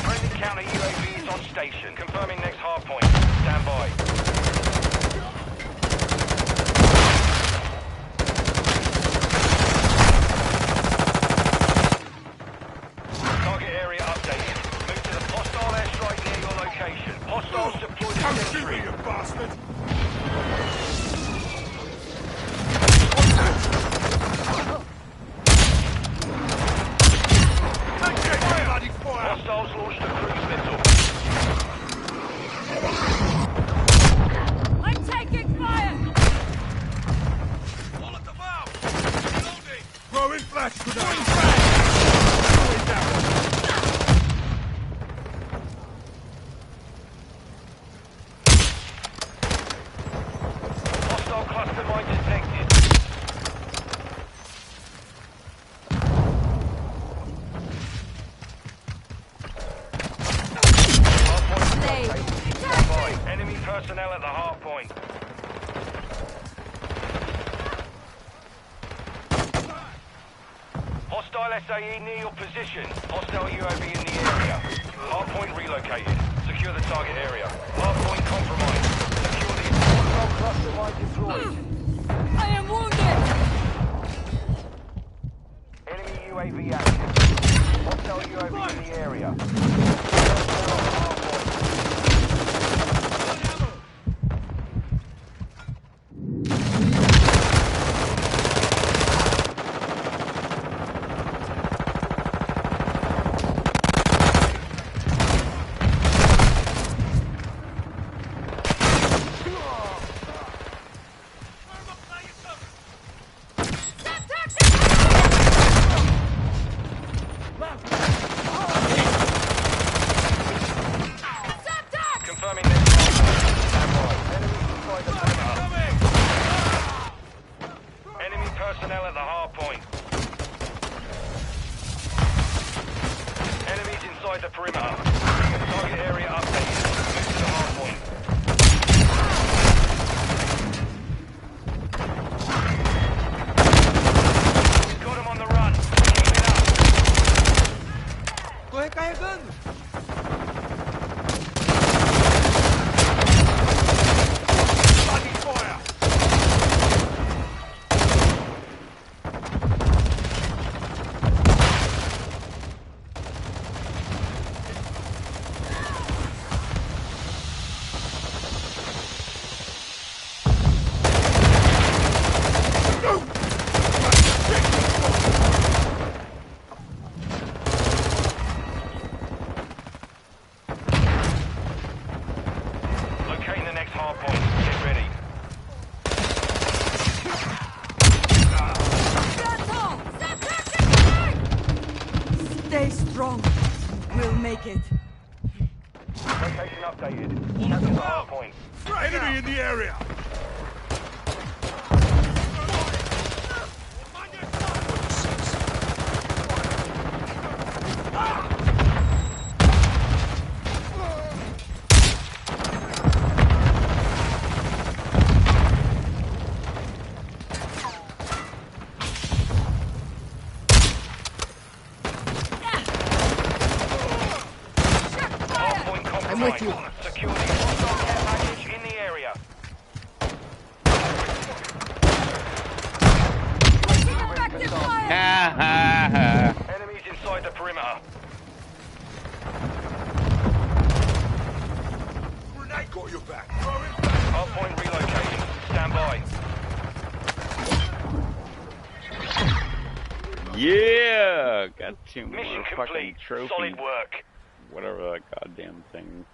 Friendly counter UAV is on station. Confirming next hard point. Stand by. Target area updated. Move to the hostile airstrike near your location. Hostiles deployed Come to shoot me, sentry. you bastard. Take it, bloody fire. Hostiles launched a cruise missile. I'm taking fire! Molotov out. Reloading. Throwing flash grenade. Throwing down. Hostile cluster mine detected. Hardpoint Stay. located. Stand by. Enemy personnel at the hard point. Hostile SAE near your position. Hostile UAV in the area. Hard point relocated. Secure the target area. Hard point compromised. Secure the hostile cluster mine deployed. I am wounded! Enemy UAV active. Hostile UAV in the area. Personnel on hard point. Tactics! personnel at the hard point. Enemies inside the perimeter. Target area updated. Move to the hard point. Got him on the run. Keep it up. Tô recarregando. Starting fire. Locating the next hard point. Get ready. Stay strong. We'll make it. Location updated. Capture the hard point. Enemy in the area. Hard point compromised. Secure the hostile care package in the area. Effective fire! Ha ha ha. Enemies inside the perimeter. Grenade got your back. Throw it back. Hard point relocating. Stand by. Yeah, got two more Mission fucking complete. trophies. Solid work. Whatever that goddamn thing.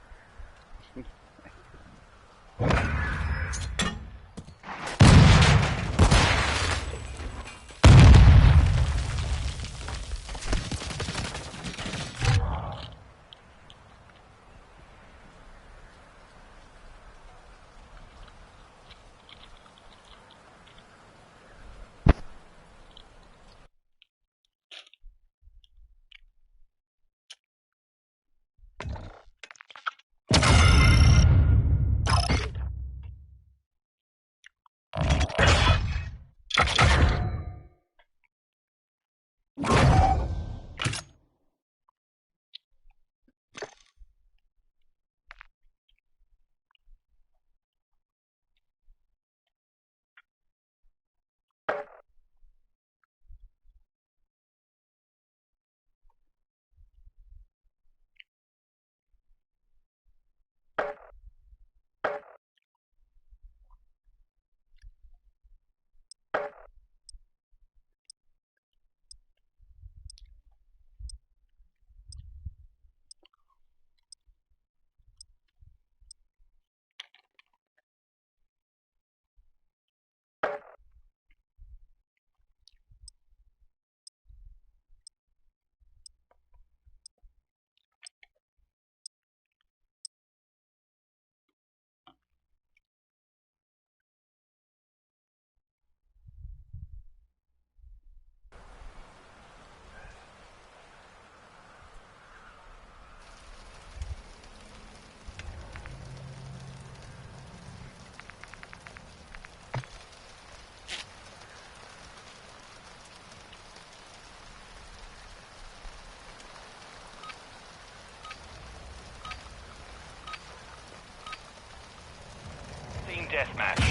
Team deathmatch.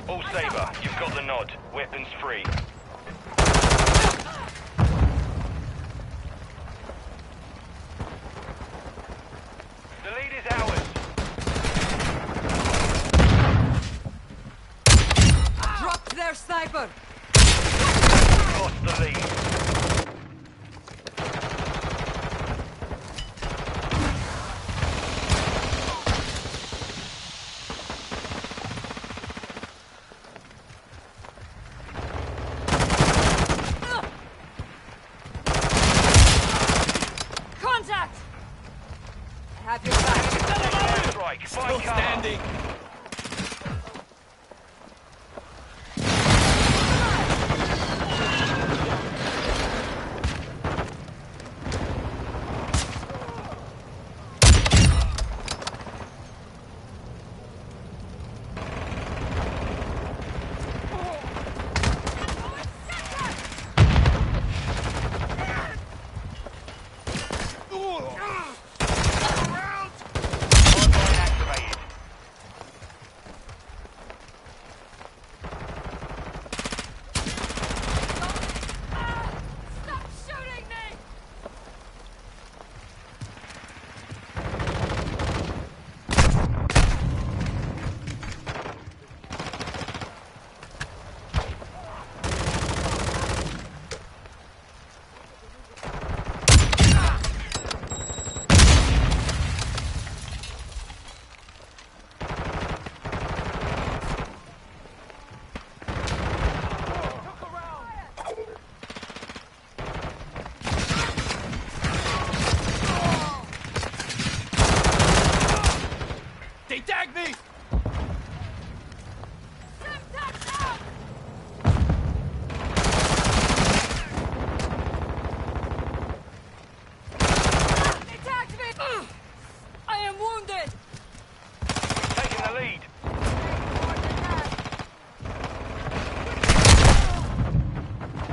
All Sabre, you've got the nod. Weapons free. The lead is ours. Drop their sniper! Lost the lead. Contact! I have your back. Strike. Still Find cover. standing.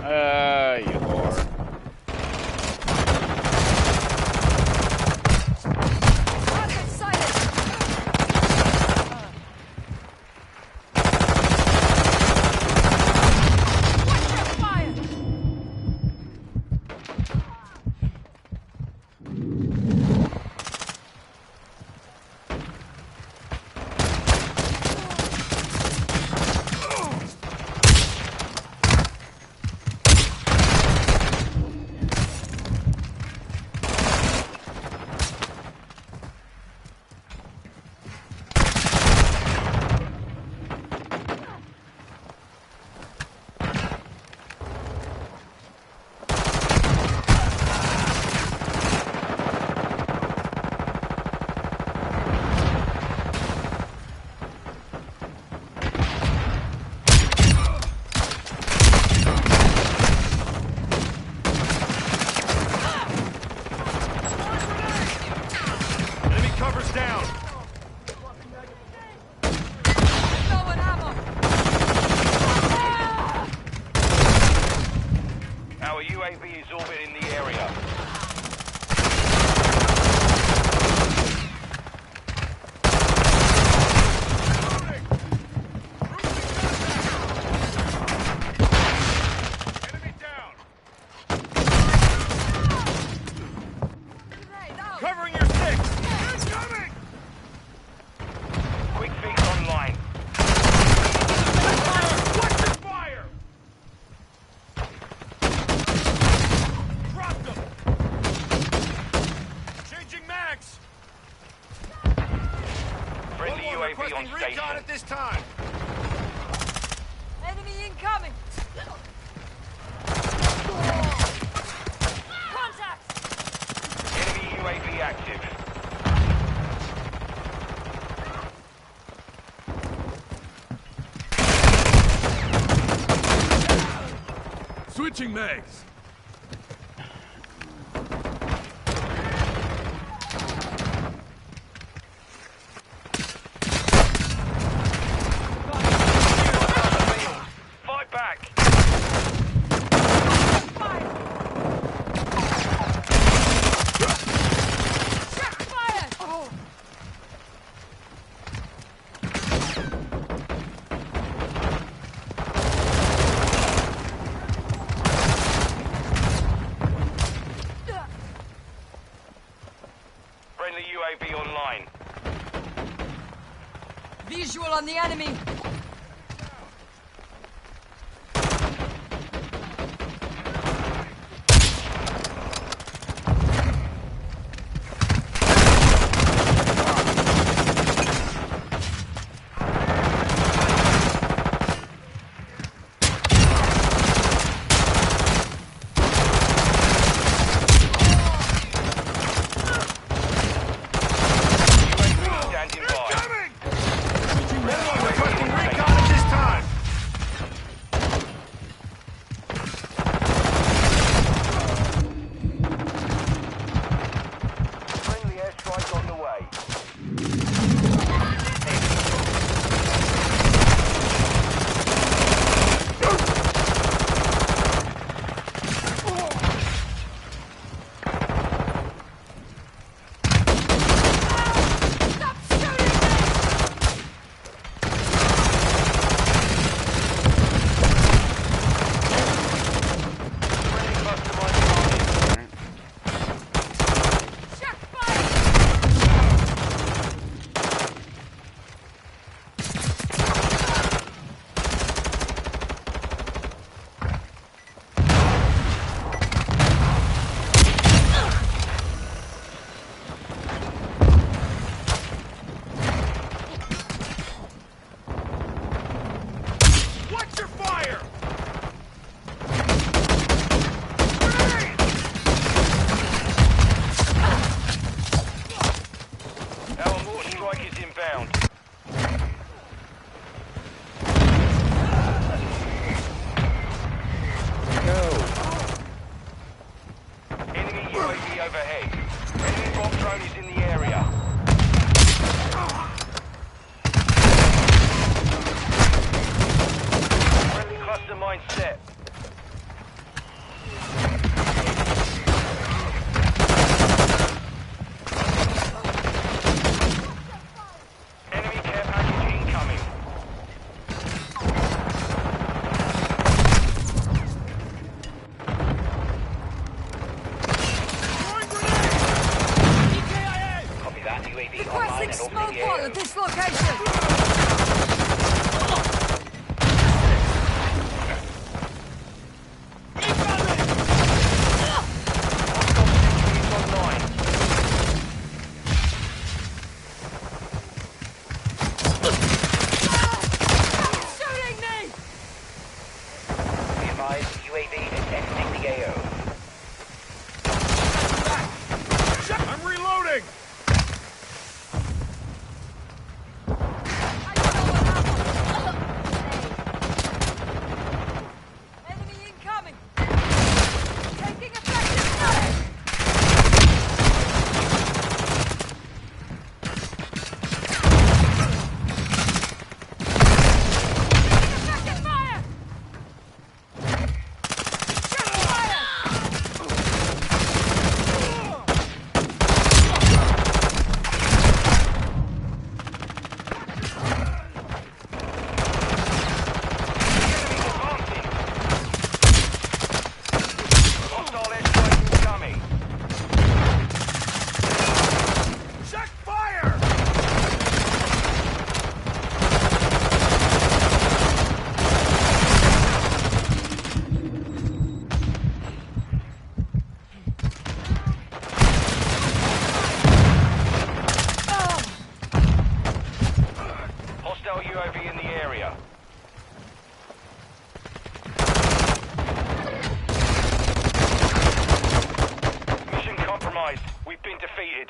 You whore. Target sighted! Watch your fire! Enemy covers down. Throwing ammo! Our UAV is orbiting the area. Enemy down. Grenade out! Covering your six. Incoming. Quick fix online. Watch your fire. Dropped them. Changing mags. Friendly UAV on station. Recon at this time. Enemy incoming! Contact! Enemy UAV active. Switching mags. Fight back. Fire! Check fire! Oh! Friendly UAV online. Visual on the enemy! UAV standing by. Requesting recon at this time. Friendly airstrike on the way. Stop shooting me! Friendly customized target. Check fire! Watch your fire! Our mortar strike is inbound. Enemy UAV overhead. Enemy bomb drone is in the area. Friendly cluster mine set. advised, UAV is exiting the AO. I'm reloading! Enemy incoming! Taking effective fire! Taking effective fire! Fire! Hostile airstrike incoming. Check fire! Hostile UAV in the area. Mission compromised. We've been defeated.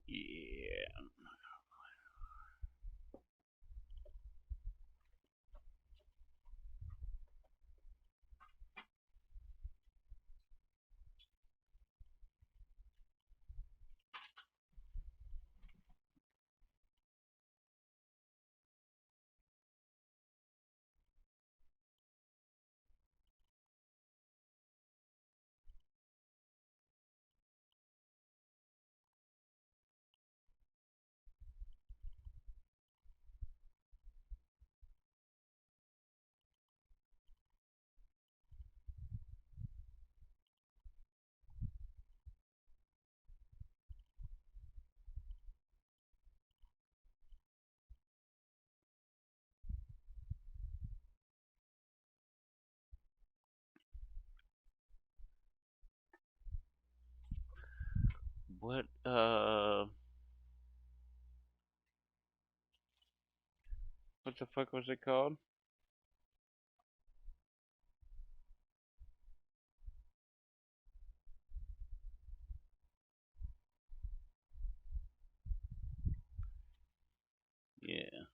Yeah. What what the fuck was it called? Yeah.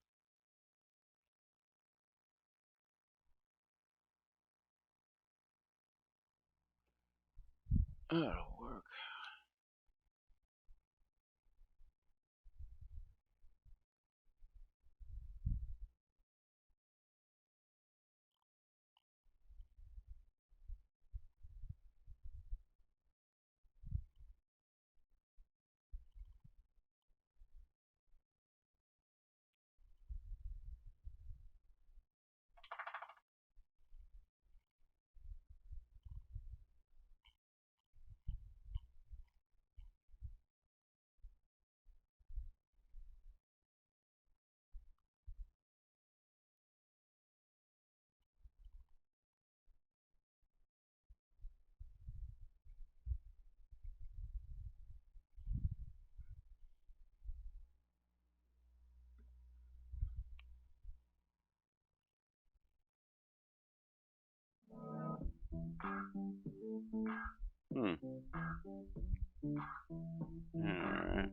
That'll work. Hmm. Alright.